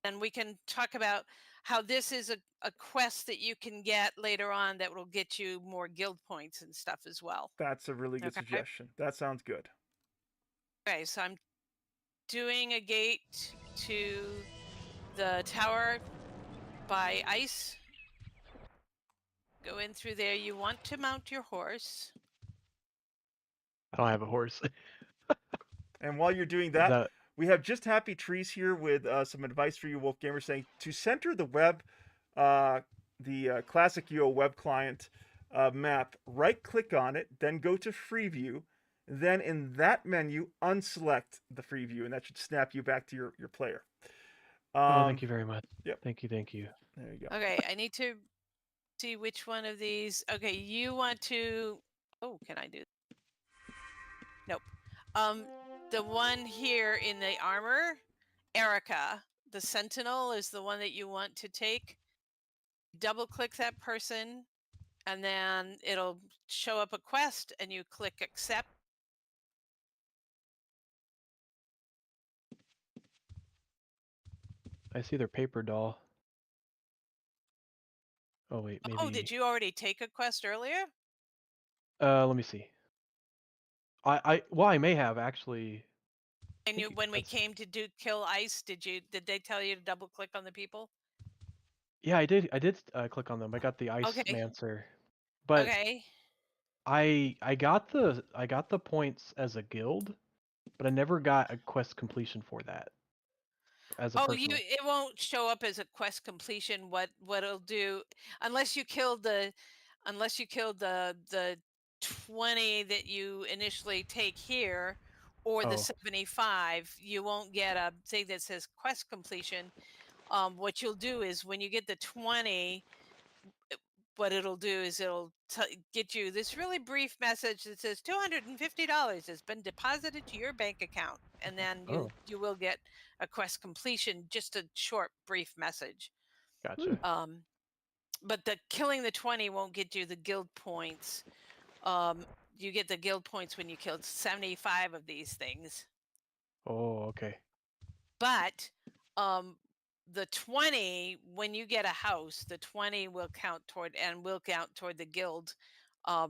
and we can talk about how this is a quest that you can get later on that will get you more guild points and stuff as well. That's a really good suggestion. That sounds good. Okay, so I'm doing a gate to the tower by ice. Go in through there. You want to mount your horse. I don't have a horse. And while you're doing that, we have Just Happy Trees here with some advice for you, Wolf Gamer, saying to center the web, the classic UO web client map, right-click on it, then go to Free View, then in that menu, unselect the Free View, and that should snap you back to your player. Thank you very much. Yep. Thank you. There you go. Okay, I need to see which one of these. Okay, you want to. Oh, can I do? Nope. The one here in the armor, Erica, the Sentinel, is the one that you want to take. Double click that person, and then it'll show up a quest, and you click accept. I see their paper doll. Oh wait, maybe. Oh, did you already take a quest earlier? Let me see. I may have actually. And when we came to kill ice, did they tell you to double click on the people? Yeah, I did click on them. I got the ice mancer. But okay. I got the points as a guild, but I never got a quest completion for that. As a personal. it won't show up as a quest completion. What it'll do, unless you killed the 20 that you initially take here, or the 75, you won't get a thing that says quest completion. What you'll do is when you get the 20, what it'll do is it'll get you this really brief message that says $250 has been deposited to your bank account, and then you will get a quest completion, just a short brief message. Gotcha. But the killing the 20 won't get you the guild points. You get the guild points when you killed 75 of these things. Oh, okay. But the 20, when you get a house, the 20 will count toward the guild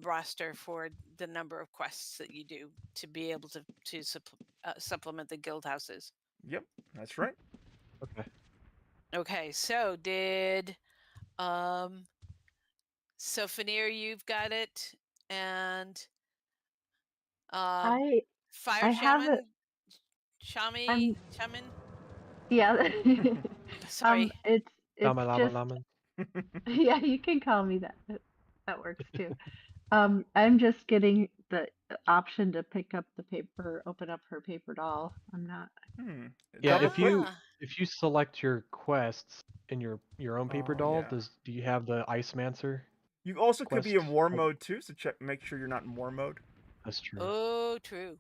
roster for the number of quests that you do to be able to supplement the guild houses. Yep, that's right. Okay. Okay, so did so Fanir, you've got it, and I Fire have Shaman, it. Shaman. Yeah. Sorry. It's Lama, just Lama. yeah, you can call me that. That works too. I'm just getting the option to pick up the paper, open up her paper doll. I'm not. Yeah, if you select your quests in your own paper doll, yeah. do you have the Icemancer? You also could be in quest? war mode too, so make sure you're not in war mode. That's true. Oh, true.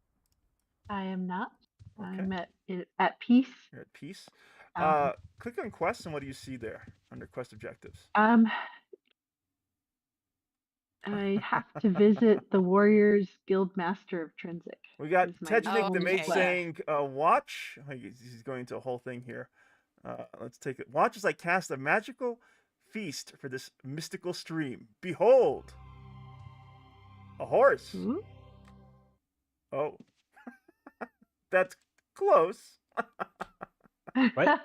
I am not. Okay. I'm at peace. You're at peace. Click on quests, and what do you see there under quest objectives? I have to visit the Warriors Guild Master of Trinsic. We got Tejnik the Mage saying, watch. He's going into a whole thing here. Let's take it. Watch as I cast a magical feast for this mystical stream. Behold! A horse. Ooh. Oh. That's close. What?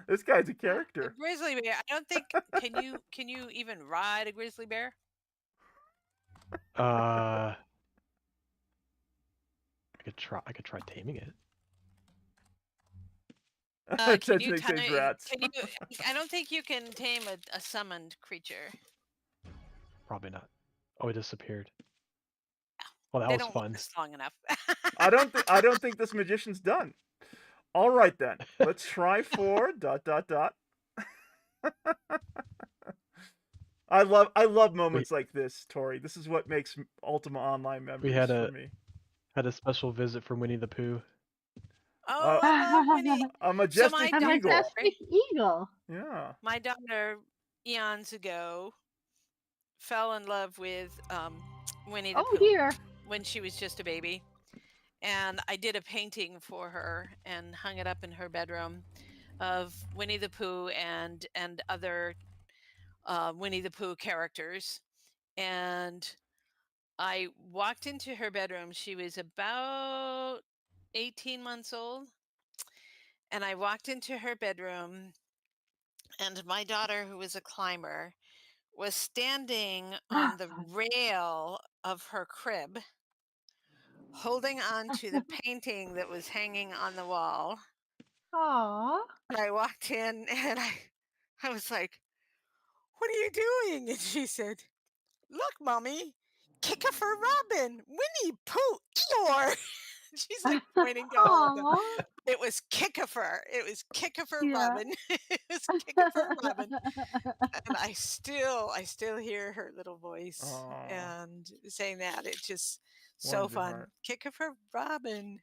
This guy's a character. A grizzly bear. I don't think. Can you even ride a grizzly bear? I could try taming it. Can you I don't think you can tame a summoned creature. Probably not. Oh, it disappeared. Well, that They was don't fun. last long enough. I don't think this magician's done. All right then. Let's try for ... I love moments like this, Tori. This is what makes Ultima Online memories for me. Had a special visit from Winnie the Pooh. Oh, I love Winnie. A majestic eagle. Majestic eagle. Yeah. My daughter, eons ago, fell in love with Winnie the Pooh Dear. when she was just a baby. And I did a painting for her and hung it up in her bedroom of Winnie the Pooh and other Winnie the Pooh characters. And I walked into her bedroom. She was about 18 months old. And I walked into her bedroom, and my daughter, who was a climber, was standing on the rail of her crib, holding on to the painting that was hanging on the wall. Aww. And I walked in, and I was like, "What are you doing?" And she said, "Look, Mommy, Kickifer Robin, Winnie Pooh, Eeyore." She's like pointing to all of them. It was Kickifer. It was Kickifer Robin. It was Kickifer Robin. And I still hear her little voice and saying that. It's just so fun. Kickifer Robin.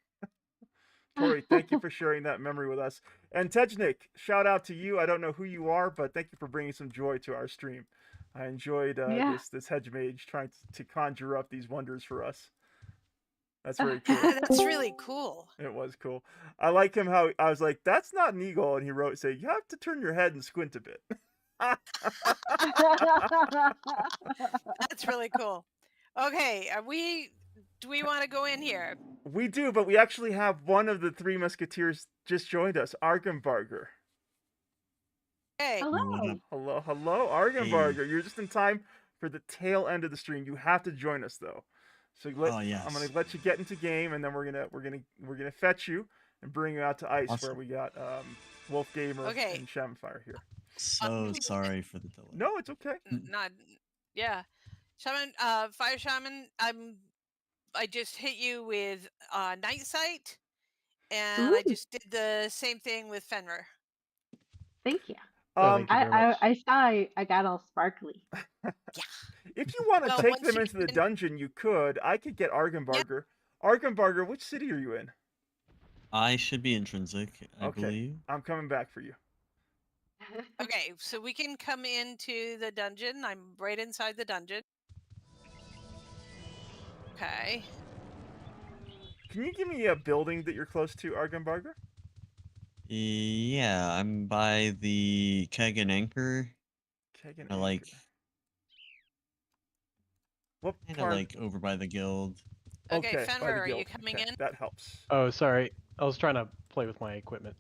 Tori, thank you for sharing that memory with us. And Tejnik, shout out to you. I don't know who you are, but thank you for bringing some joy to our stream. I enjoyed this hedge mage trying to conjure up these wonders for us. That's very cool. That's really cool. It was cool. I like him how I was like, that's not an eagle. And he wrote, say, you have to turn your head and squint a bit. That's really cool. Okay, do we want to go in here? We do, but we actually have one of the three musketeers just joined us, Argenbarger. Hey. Hello. Hello, Argenbarger. You're just in time for the tail end of the stream. You have to join us, though. So Oh, yes. I'm gonna let you get into game, and then we're gonna fetch you and bring you out to ice, Awesome. where we got Wolf Gamer Okay. and Shamanfire here. So sorry for the delay. No, it's okay. Not, yeah. Shaman, Fire Shaman, I just hit you with Night Sight, and I Ooh. just did the same thing with Fenrir. Thank you. Thank you very much. I saw I got all sparkly. If you want to Well, take once them you into the can- dungeon, you could. I could get Argenbarger. Argenbarger, which city are you in? I should be intrinsic, I Okay, believe. I'm coming back for you. Okay, so we can come into the dungeon. I'm right inside the dungeon. Okay. Can you give me a building that you're close to, Argenbarger? Yeah, I'm by the Keg and Anchor. Keg and I like. What Kind of part? like over by the guild. Okay, by the Fenrir, are you guild. coming Okay, in? That helps. Oh, sorry. I was trying to play with my equipment.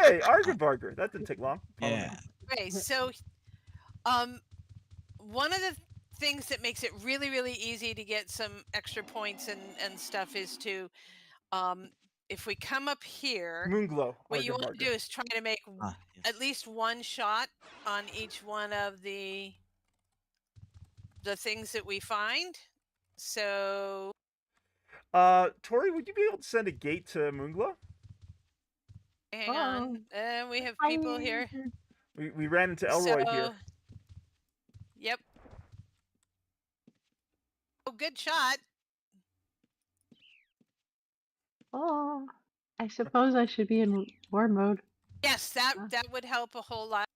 Hey, Argenbarger. That didn't take long. Follow me. Yeah. Okay, so one of the things that makes it really, really easy to get some extra points and stuff is to, if we come up here, Moonglow, what you want to Argenbarger. do is try to make Ah, yes. at least one shot on each one of the things that we find. So Tori, would you be able to send a gate to Moonglow? hang on, we have people here. We ran into Elroy here. Yep. Oh, good shot. Oh, I suppose I should be in war mode. Yes, that would help a whole lot.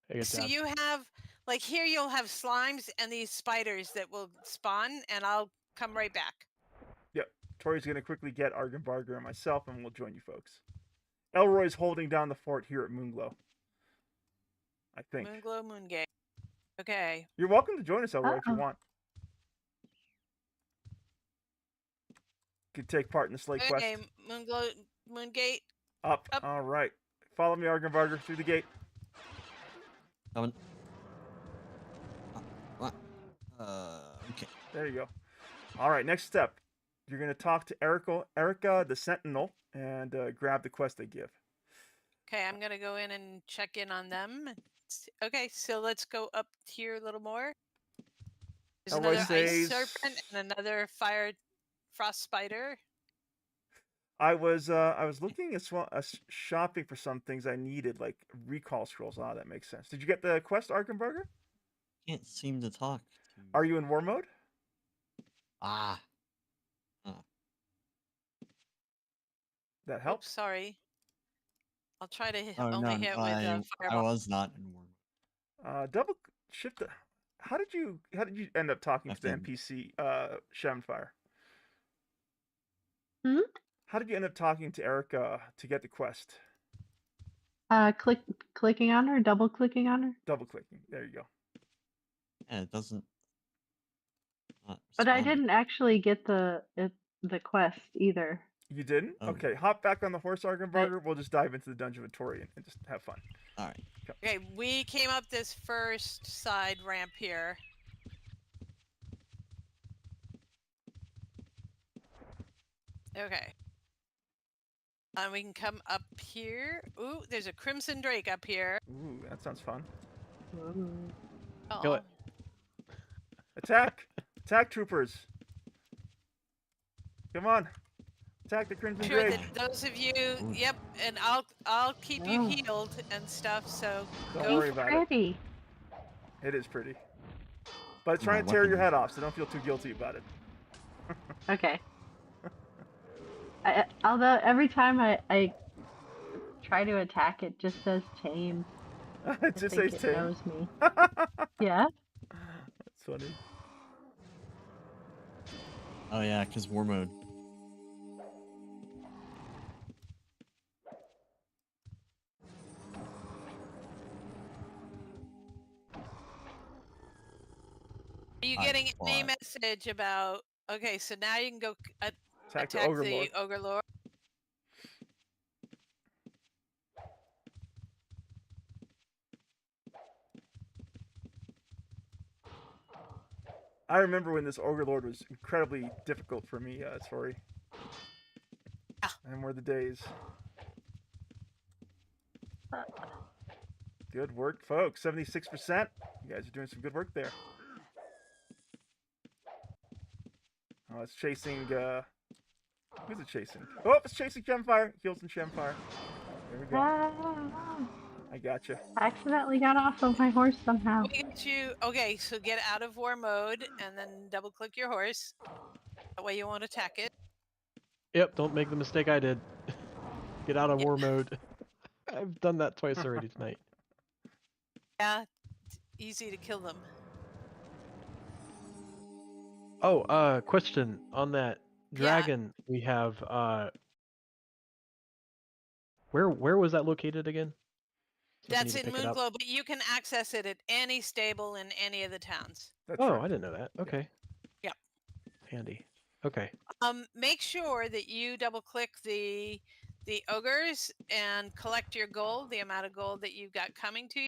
Hey, good So job. you have, like here you'll have slimes and these spiders that will spawn, and I'll come right back. Yep. Tori's gonna quickly get Argenbarger and myself, and we'll join you folks. Elroy's holding down the fort here at Moonglow. I think. Moonglow, Moongate. Okay. You're welcome to join us, Elroy, if you want. You could take part in the Slay quest. Okay, Moonglow, Moongate. Up. All right. Follow me, Argenbarger, through the gate. Coming. Okay. There you go. All right, next step. You're going to talk to Erica the Sentinel and grab the quest they give. Okay, I'm gonna go in and check in on them. Okay, so let's go up here a little more. There's Elroy another says- ice serpent and another frost spider. I was looking at shopping for some things I needed, like recall scrolls. Ah, that makes sense. Did you get the quest, Argenbarger? Can't seem to talk. Are you in war mode? Ah. That helps. Oops, sorry. I'll try to Oh, only no, hit with I fireball. was not in war. Double shift. How did you end up talking to the Nothing. NPC, Shamanfire? Hmm? How did you end up talking to Erica to get the quest? Clicking on her, double clicking on her. Double clicking. There you go. Yeah, it doesn't. But I didn't actually get the quest either. You didn't? Oh. Okay, hop back on the horse, Argenbarger. We'll just dive into the dungeon with Tori and just have fun. All right. Okay, we came up this first side ramp here. Okay. And we can come up here. Ooh, there's a Crimson Drake up here. Ooh, that sounds fun. Kill it. Attack! Attack, troopers! Come on! Attack the Crimson Sure, Drake! those of you, yep, and I'll keep you healed and stuff. So Don't worry about pretty. it. It is pretty. But it's trying to tear your head off, so don't feel too guilty about it. Okay. Although every time I try to attack, it just says tame. It just says it tame. knows me. Yeah. That's funny. Oh yeah, because war mode. are you getting any message about? Okay, so now you can go attack the Ogre the Lord. Ogre Lord. I remember when this Ogre Lord was incredibly difficult for me, Tori. And were the days. Good work, folks. 76%. You guys are doing some good work there. Oh, it's chasing, who's it chasing? Oh, it's chasing Gemfire. Heals and Gemfire. There we go. I gotcha. I accidentally got off of my horse somehow. Okay, so get out of war mode and then double click your horse. That way you won't attack it. Yep, don't make the mistake I did. Get out of war mode. I've done that twice already tonight. Yeah, it's easy to kill them. Oh, question on that dragon we have. Where was that located again? So That's in Moonglow, but you can access it at any stable in any of the towns. That's right. right. I didn't know that. Okay. Yeah. Handy. Okay. Make sure that you double click the ogres and collect your gold, the amount of gold that you've got coming to you.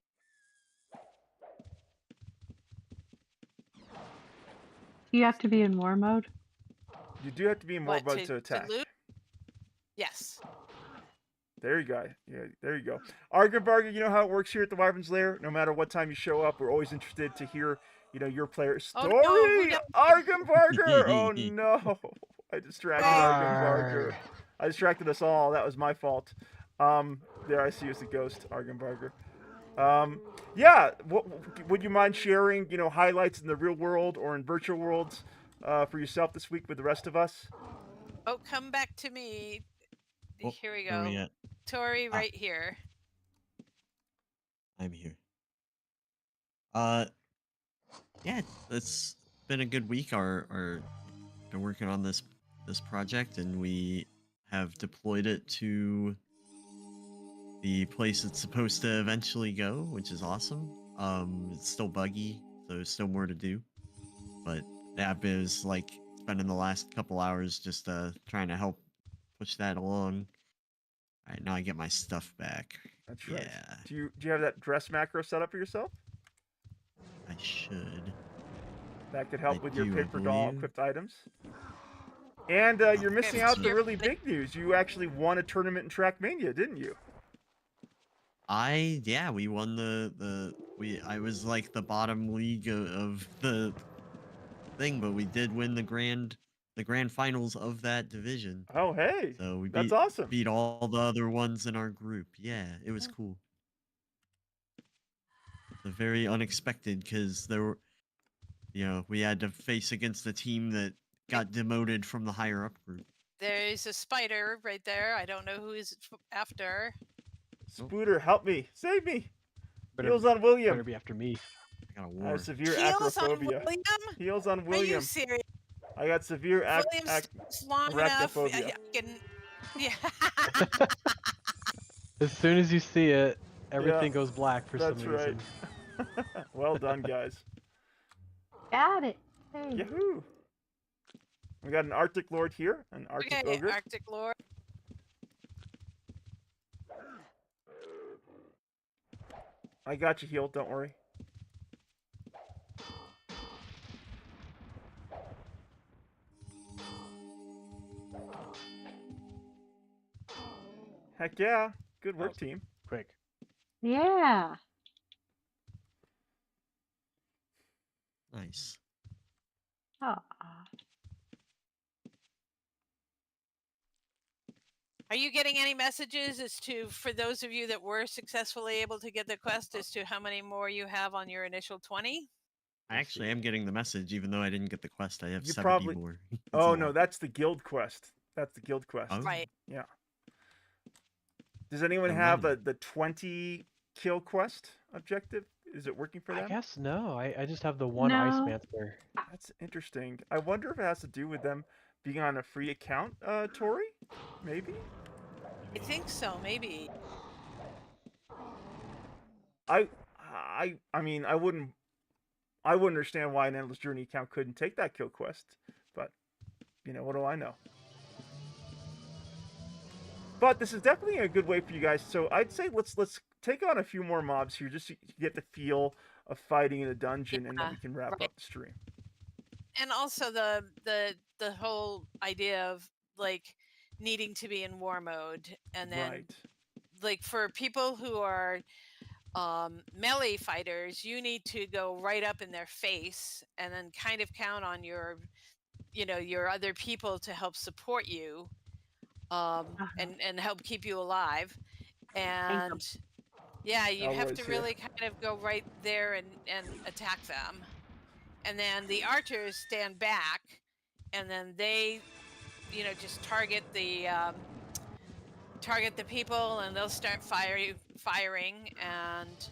You have to be in war mode. You do have to be in war mode to attack. Loot? Yes. There you go. Yeah, there you go. Argenbarger, you know how it works here at the Wyvern's Lair? No matter what time you show up, we're always interested to hear, your player's story. Oh, no, Argenbarger! Oh no. I distracted Argenbarger. I distracted us all. That was my fault. There I see you as the ghost, Argenbarger. Yeah, would you mind sharing, highlights in the real world or in virtual worlds for yourself this week with the rest of us? Oh, come back to me. Oh, here we where are we go. at? Tori, right here. I'm here. Yeah, it's been a good week. Our been working on this project, and we have deployed it to the place it's supposed to eventually go, which is awesome. It's still buggy, so there's still more to do. But yeah, I've been spending the last couple hours just trying to help push that along. All right, now I get my stuff back. That's right. Yeah. Do you have that dress macro set up for yourself? I should. That could help I with your do, pick I for doll believe. equipped items. And you're missing out the really big news. You actually won a tournament in Trackmania, didn't you? We won I was like the bottom league of the thing, but we did win the grand finals of that division. Oh, hey. So that's awesome. Beat all the other ones in our group. Yeah, it was cool. Very unexpected because there were, we had to face against a team that got demoted from the higher up group. There's a spider right there. I don't know who he's after. Spooter, help me. Save me. Heals on William. Better be after me. I got a I war. have severe Heals on acrophobia. William? Heals on William. Are you serious? I got severe William's long enough. arachnophobia. Yeah. As soon as you see it, everything goes black for some reason. That's right. Well done, guys. Got it. Hey. Yahoo! We got an Arctic Lord here, an Arctic Ogre. Arctic Lord. I got you healed, don't worry. Heck yeah. Good work, team. Quick. Yeah. Nice. Aw. Are you getting any messages as to, for those of you that were successfully able to get the quest, as to how many more you have on your initial 20? I actually am getting the message, even though I didn't get the quest. I have You 70 more. Oh, no, that's the guild quest. That's the guild quest. Oh. Right. Yeah. Does anyone have the 20 kill quest objective? Is it working for them? I guess no. I just have the one No. Icemancer. That's interesting. I wonder if it has to do with them being on a free account, Tori? Maybe? I think so, maybe. I mean, I wouldn't understand why an Endless Journey account couldn't take that kill quest, but what do I know? But this is definitely a good way for you guys. So I'd say let's take on a few more mobs here, just to get the feel of fighting in a dungeon, and then we can wrap up the stream. and also the whole idea of like needing to be in war mode, and then Right. like for people who are melee fighters, you need to go right up in their face and then kind of count on your your other people to help support you and help keep you alive. And yeah, you have Always to here. really kind of go right there and attack them. And then the archers stand back, and then they just target the people, and they'll start firing. And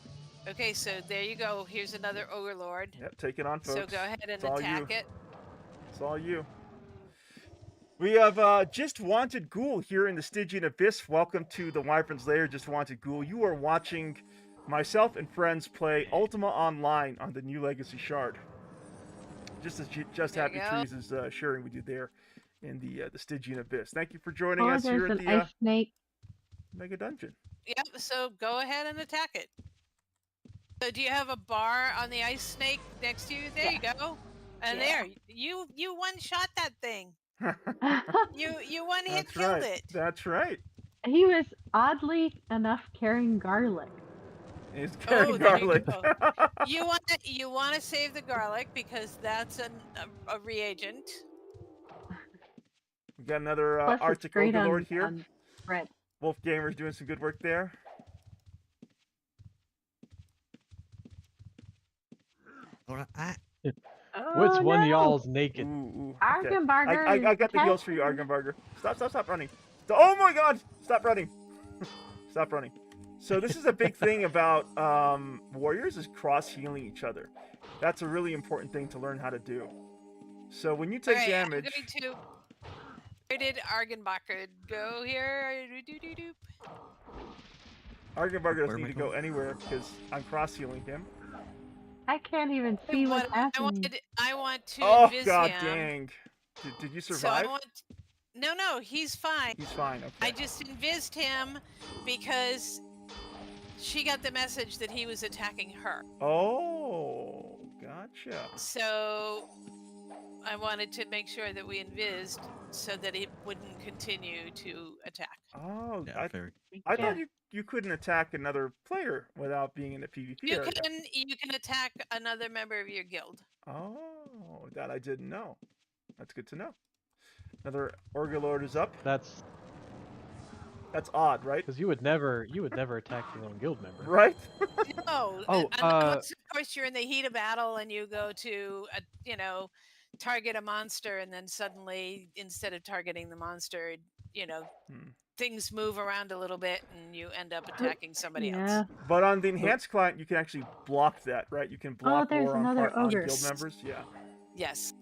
okay, so there you go. Here's another Overlord. Yep, take it on, folks. So go ahead and It's all attack you. it. It's all you. We have Just Wanted Ghoul here in the Stygian Abyss. Welcome to the Wyvern's Lair, Just Wanted Ghoul. You are watching myself and friends play Ultima Online on the new Legacy Shard. Just as Just There Happy you go. Trees is sharing with you there in the Stygian Abyss. Thank you for joining Oh, us here there's at an the ice snake. Mega Dungeon. Yep, so go ahead and attack it. So do you have a bar on the ice snake next to you? There you go. And Yeah. there, you one-shot that thing. You one-hit That's killed right. it. That's right. He was oddly enough carrying garlic. He's carrying Oh, there you garlic. go. You want to save the garlic because that's a reagent. We got another Plus, it's Arctic great Overlord on, here. on bread. Wolf Gamer's doing some good work there. Which one no! of y'all's naked? Ooh, okay. Argenbarger I got the heals for you, Argenbarger. Stop running. Oh my god! Stop running. Stop running. So this is a big thing about warriors is cross-healing each other. That's a really important thing to learn how to do. So when you take Alright, damage... I'm going to... Where did Argenbacher go here? Argenbarger doesn't Where am I need to go going? anywhere because I'm cross-healing him. I can't even see what's happening. I want to Oh invis god him. dang. Did you So survive? I want... No, he's fine. He's fine, okay. I just invised him because she got the message that he was attacking her. Oh, gotcha. So I wanted to make sure that we invised so that it wouldn't continue to attack. Oh, Yeah, fair. I thought you couldn't attack another player without being in the PvP area. You can attack another member of your guild. Oh, that I didn't know. That's good to know. Another Orgalord is up. That's odd, right? because you would never attack your own guild member, right? No. Oh, unless of course you're in the heat of battle and you go to target a monster, and then suddenly instead of targeting the monster, things move around a little bit and you end up attacking somebody else. But on the enhanced client, you can actually block that, right? You can block there's war on another on ogre. guild members. Yeah. Yes.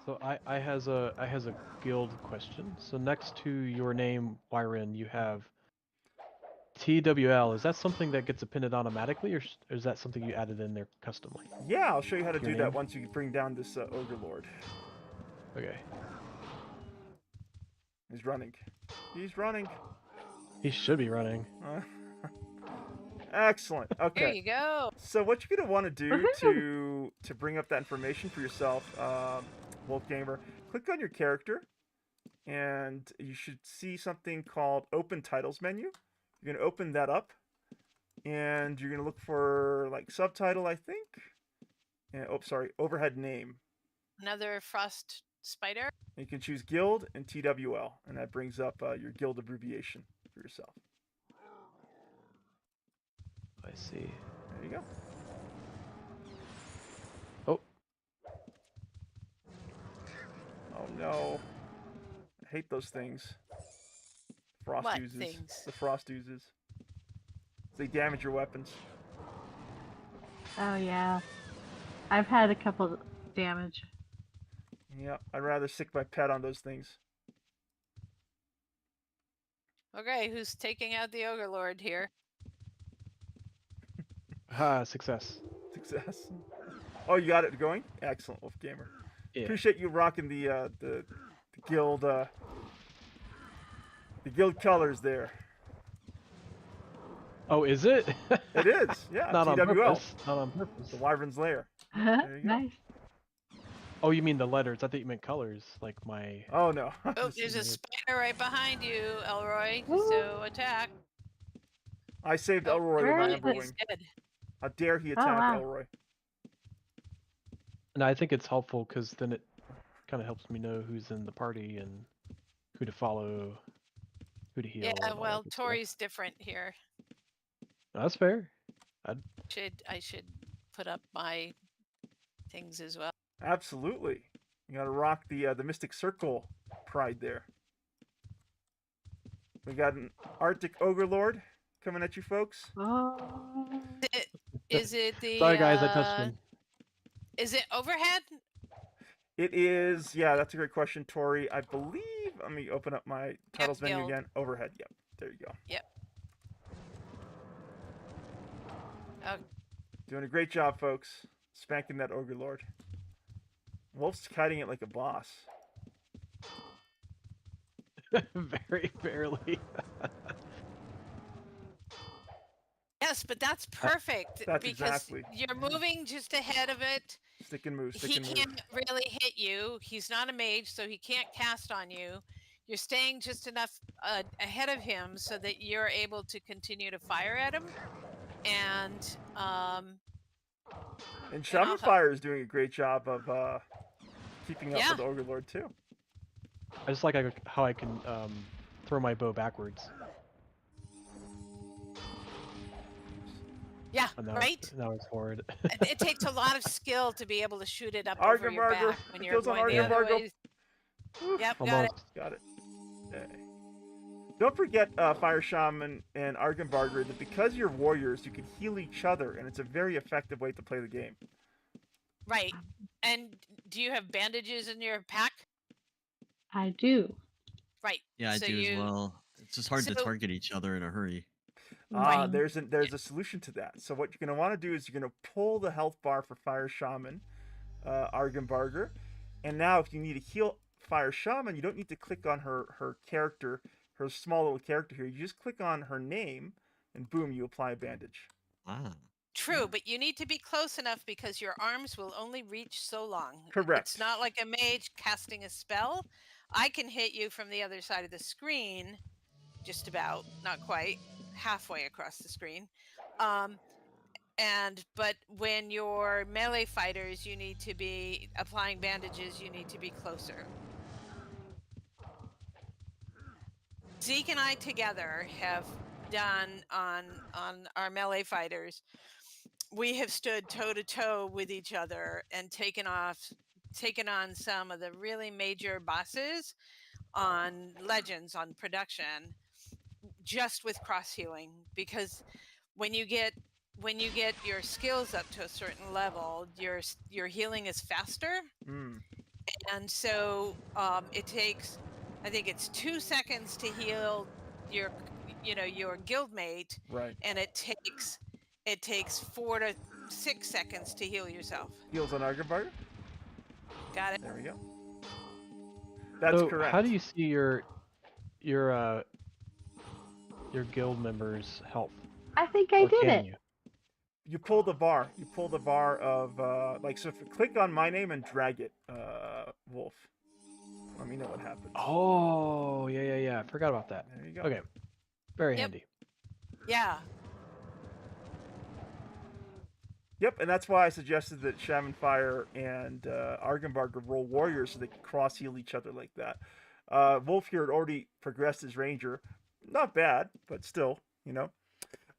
So I has a guild question. So next to your name, Wyron, you have TWL. Is that something that gets appended automatically, or is that something you added in there customly? Yeah, I'll show you how to Your do that name? once you bring down this Ogre Lord. Okay. He's running. He's running. He should be running. Excellent. Okay. There you go. So what you're gonna want to do to bring up that information for yourself, Wolf Gamer, click on your character, and you should see something called Open Titles menu. You're gonna open that up, and you're gonna look for like subtitle, I think. And, overhead name. Another frost spider. And you can choose Guild and TWL, and that brings up your guild abbreviation for yourself. I see. There you go. Oh. Oh no. I hate those things. Frost What oozes. things? The frost oozes. They damage your weapons. Oh yeah, I've had a couple damage. Yeah, I'd rather sick my pet on those things. Okay, who's taking out the Ogre Lord here? Success. Success. Oh, you got it going? Excellent, Wolf Gamer. Yeah. Appreciate you rocking the guild colors there. Oh, is it? It is, yeah. Not on TWL. purpose. Not on purpose. The Wyvern's Lair. There you go. Nice. Oh, you mean the letters? I thought you meant colors, like my. Oh no. Oh, there's a is- spider right behind you, Elroy. So attack. I saved Oh, Elroy with where my is amber he? wing. He's dead. How dare he Oh, attack wow. Elroy? And I think it's helpful because then it kind of helps me know who's in the party and who to follow, who to heal. Yeah, and all well, that good stuff. Tori's different here. That's fair. I should put up my things as well. Absolutely. You gotta rock the Mystic Circle pride there. We got an Arctic Ogre Lord coming at you folks. Oh. Is it the? Sorry, guys, I touched him. Is it overhead? It is, yeah, that's a great question, Tori. I believe, let me open up my titles menu Guild. again. Overhead, yep. There you go. Yep. Oh, Doing a great job, folks. Spanking that Ogre Lord. Wolf's kiting it like a boss. Very barely. yes, but that's perfect That's because exactly. you're moving just ahead of it. Stick and move, stick He and move. can't really hit you. He's not a mage, so he can't cast on you. You're staying just enough ahead of him so that you're able to continue to fire at him. And Shaman Fire is doing a great job of keeping up Yeah. with Ogre Lord too. I just like how I can throw my bow backwards. yeah, And now right. Now it's forward. It takes a lot of skill to be able to shoot it up over your Argenbarger. back when It you're goes on going the other Argenbarger. way. Yep, got it. Almost. Got it. Okay. Don't forget, Fire Shaman and Argenbarger, that because you're warriors, you can heal each other, and it's a very effective way to play the game. Right. And do you have bandages in your pack? I do. Right. Yeah, I so do you, as well. It's just hard to so- target each other in a hurry. Ah, there's a solution to that. So what you're going to want to do is you're going to pull the health bar for Fire Shaman, Argenbarger, and now if you need to heal Fire Shaman, you don't need to click on her character, her small little character here. You just click on her name, and boom, you apply a bandage. Ah. True, but you need to be close enough because your arms will only reach so long. Correct. It's not like a mage casting a spell. I can hit you from the other side of the screen, just about, not quite, halfway across the screen. But when you're melee fighters, you need to be applying bandages. You need to be closer. Zeke and I together have done on our melee fighters. We have stood toe to toe with each other and taken on some of the really major bosses on Legends, on production, just with cross healing, because when you get your skills up to a certain level, your healing is faster. And so it takes, I think it's 2 seconds to heal your guildmate, right? And it takes 4 to 6 seconds to heal yourself. Heals on Argenbarger? Got it. There we go. That's so correct. How do you see your guild members' health? I think I Or did can it. You pull the bar. You pull the bar of so if you click on my name and drag it, Wolf. Let me know what happens. Oh, yeah. I forgot about that. There you go. Okay. Very handy. Yeah. Yep, and that's why I suggested that Shaman Fire and Argenbarger roll warriors so they can cross heal each other like that. Wolf here had already progressed his ranger. Not bad, but still, you know.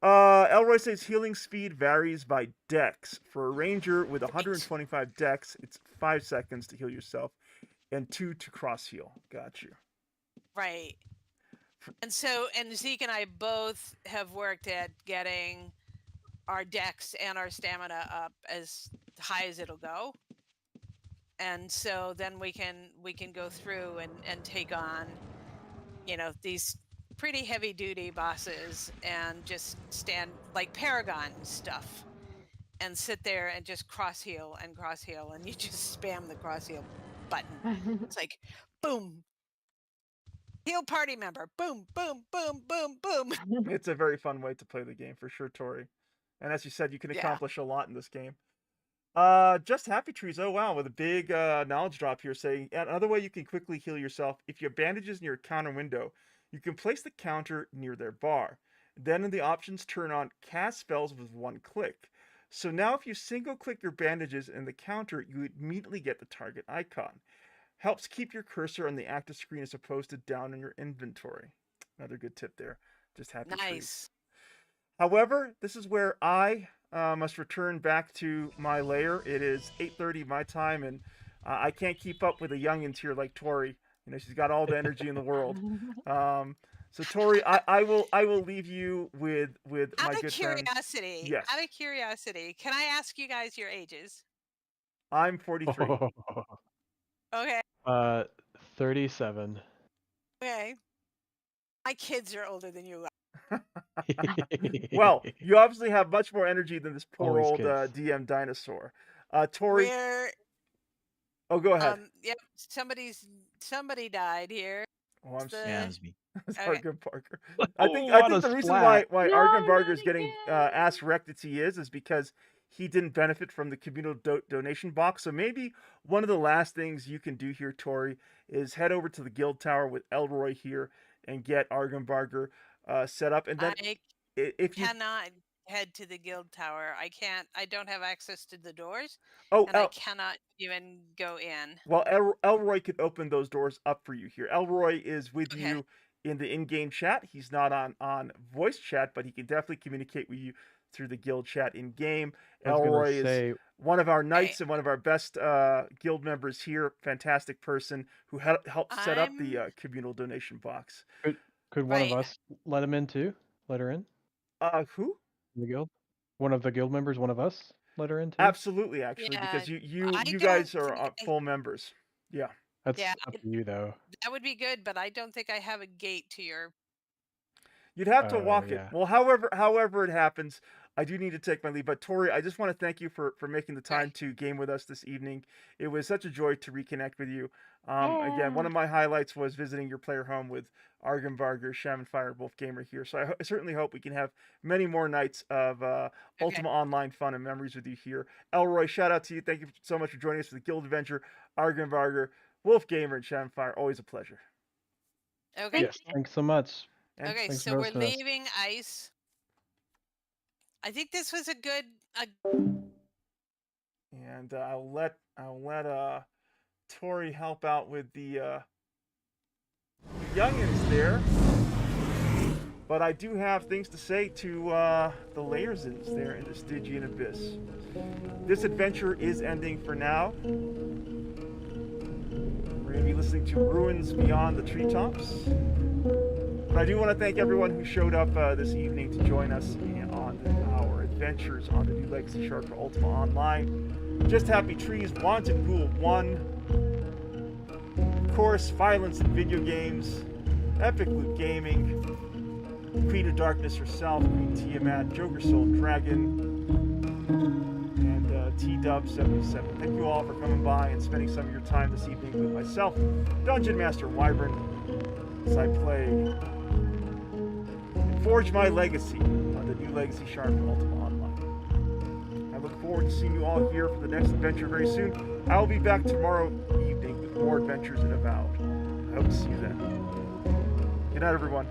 Elroy says healing speed varies by dex. For a ranger with 125 dex, it's 5 seconds to heal yourself and 2 to cross heal. Got you. Right. And Zeke and I both have worked at getting our dex and our stamina up as high as it'll go. And so then we can go through and take on, these pretty heavy duty bosses and just stand like Paragon stuff and sit there and just cross heal and you just spam the cross heal button. It's like boom, heal party member, boom, boom, boom, boom, boom. It's a very fun way to play the game for sure, Tori. And as you said, you can accomplish a lot in this game. Just Happy Trees. Oh wow, with a big knowledge drop here saying another way you can quickly heal yourself. If you have bandages near a counter window, you can place the counter near their bar. Then in the options, turn on cast spells with one click. So now if you single click your bandages in the counter, you immediately get the target icon. Helps keep your cursor on the active screen as opposed to down in your inventory. Another good tip there. Just Happy Trees. Nice. However, this is where I must return back to my lair. It is 8:30 my time, and I can't keep up with the youngins here like Tori. You know, she's got all the energy in the world. So Tori, I will leave you with my good friend. Yes. Out of curiosity, can I ask you guys your ages? I'm 43. Okay. 37. Okay. My kids are older than you. Well, you obviously have much more energy than this poor Always old kids. DM dinosaur. Tori. Oh, go ahead. Yep. Somebody died here. Oh, I'm sorry. Yeah, it was me. It's Okay. Argon Barker. I think the reason why Argon Barker is getting ass wrecked as he is because he didn't benefit from the communal donation box. So maybe one of the last things you can do here, Tori, is head over to the guild tower with Elroy here and get Argon Barker set up. And then if you cannot head to the guild tower, I don't have access to the doors. Oh, and I cannot even go in. Well, Elroy could open those doors up for you here. Elroy is with you in the in-game chat. He's not on voice chat, but he can definitely communicate with you through the guild chat in-game. Elroy is one of our knights and one of our best guild members here. Fantastic person who helped set up the communal donation box. Could one of us let him in too? Let her in? Who? The guild? One of the guild members, one of us let her in too? Absolutely, actually, because you guys are full members. Yeah. That's up to you though. That would be good, but I don't think I have a gate to your. You'd have to walk it. Well, however it happens, I do need to take my leave. But Tori, I just want to thank you for making the time to game with us this evening. It was such a joy to reconnect with you. Again, one of my highlights was visiting your player home with Argon Barger, Shaman Fire, Wolf Gamer here. So I certainly hope we can have many more nights of Ultima Online fun and memories with you here. Elroy, shout out to you. Thank you so much for joining us for the Guild Adventure. Argon Barger, Wolf Gamer, and Shaman Fire, always a pleasure. Okay. Yes, thanks so much. Okay, so we're leaving ice. I think this was a good. And I'll let Tori help out with the youngins there. But I do have things to say to the Layersins there in the Stygian Abyss. This adventure is ending for now. We're going to be listening to Ruins Beyond the Treetops. But I do want to thank everyone who showed up this evening to join us on our adventures on the new Legacy Shard for Ultima Online. Just Happy Trees, Wanted Ghoul 1. Of course, Violence in Video Games. Epic Loot Gaming. Queen of Darkness herself, Queen Tiamat, Joker Soul Dragon, and T-Dub77. Thank you all for coming by and spending some of your time this evening with myself, Dungeon Master Wyvern, as I play and forge my legacy on the new Legacy Shard for Ultima Online. I look forward to seeing you all here for the next adventure very soon. I will be back tomorrow evening with more adventures in Avowed. I hope to see you then. Good night, everyone.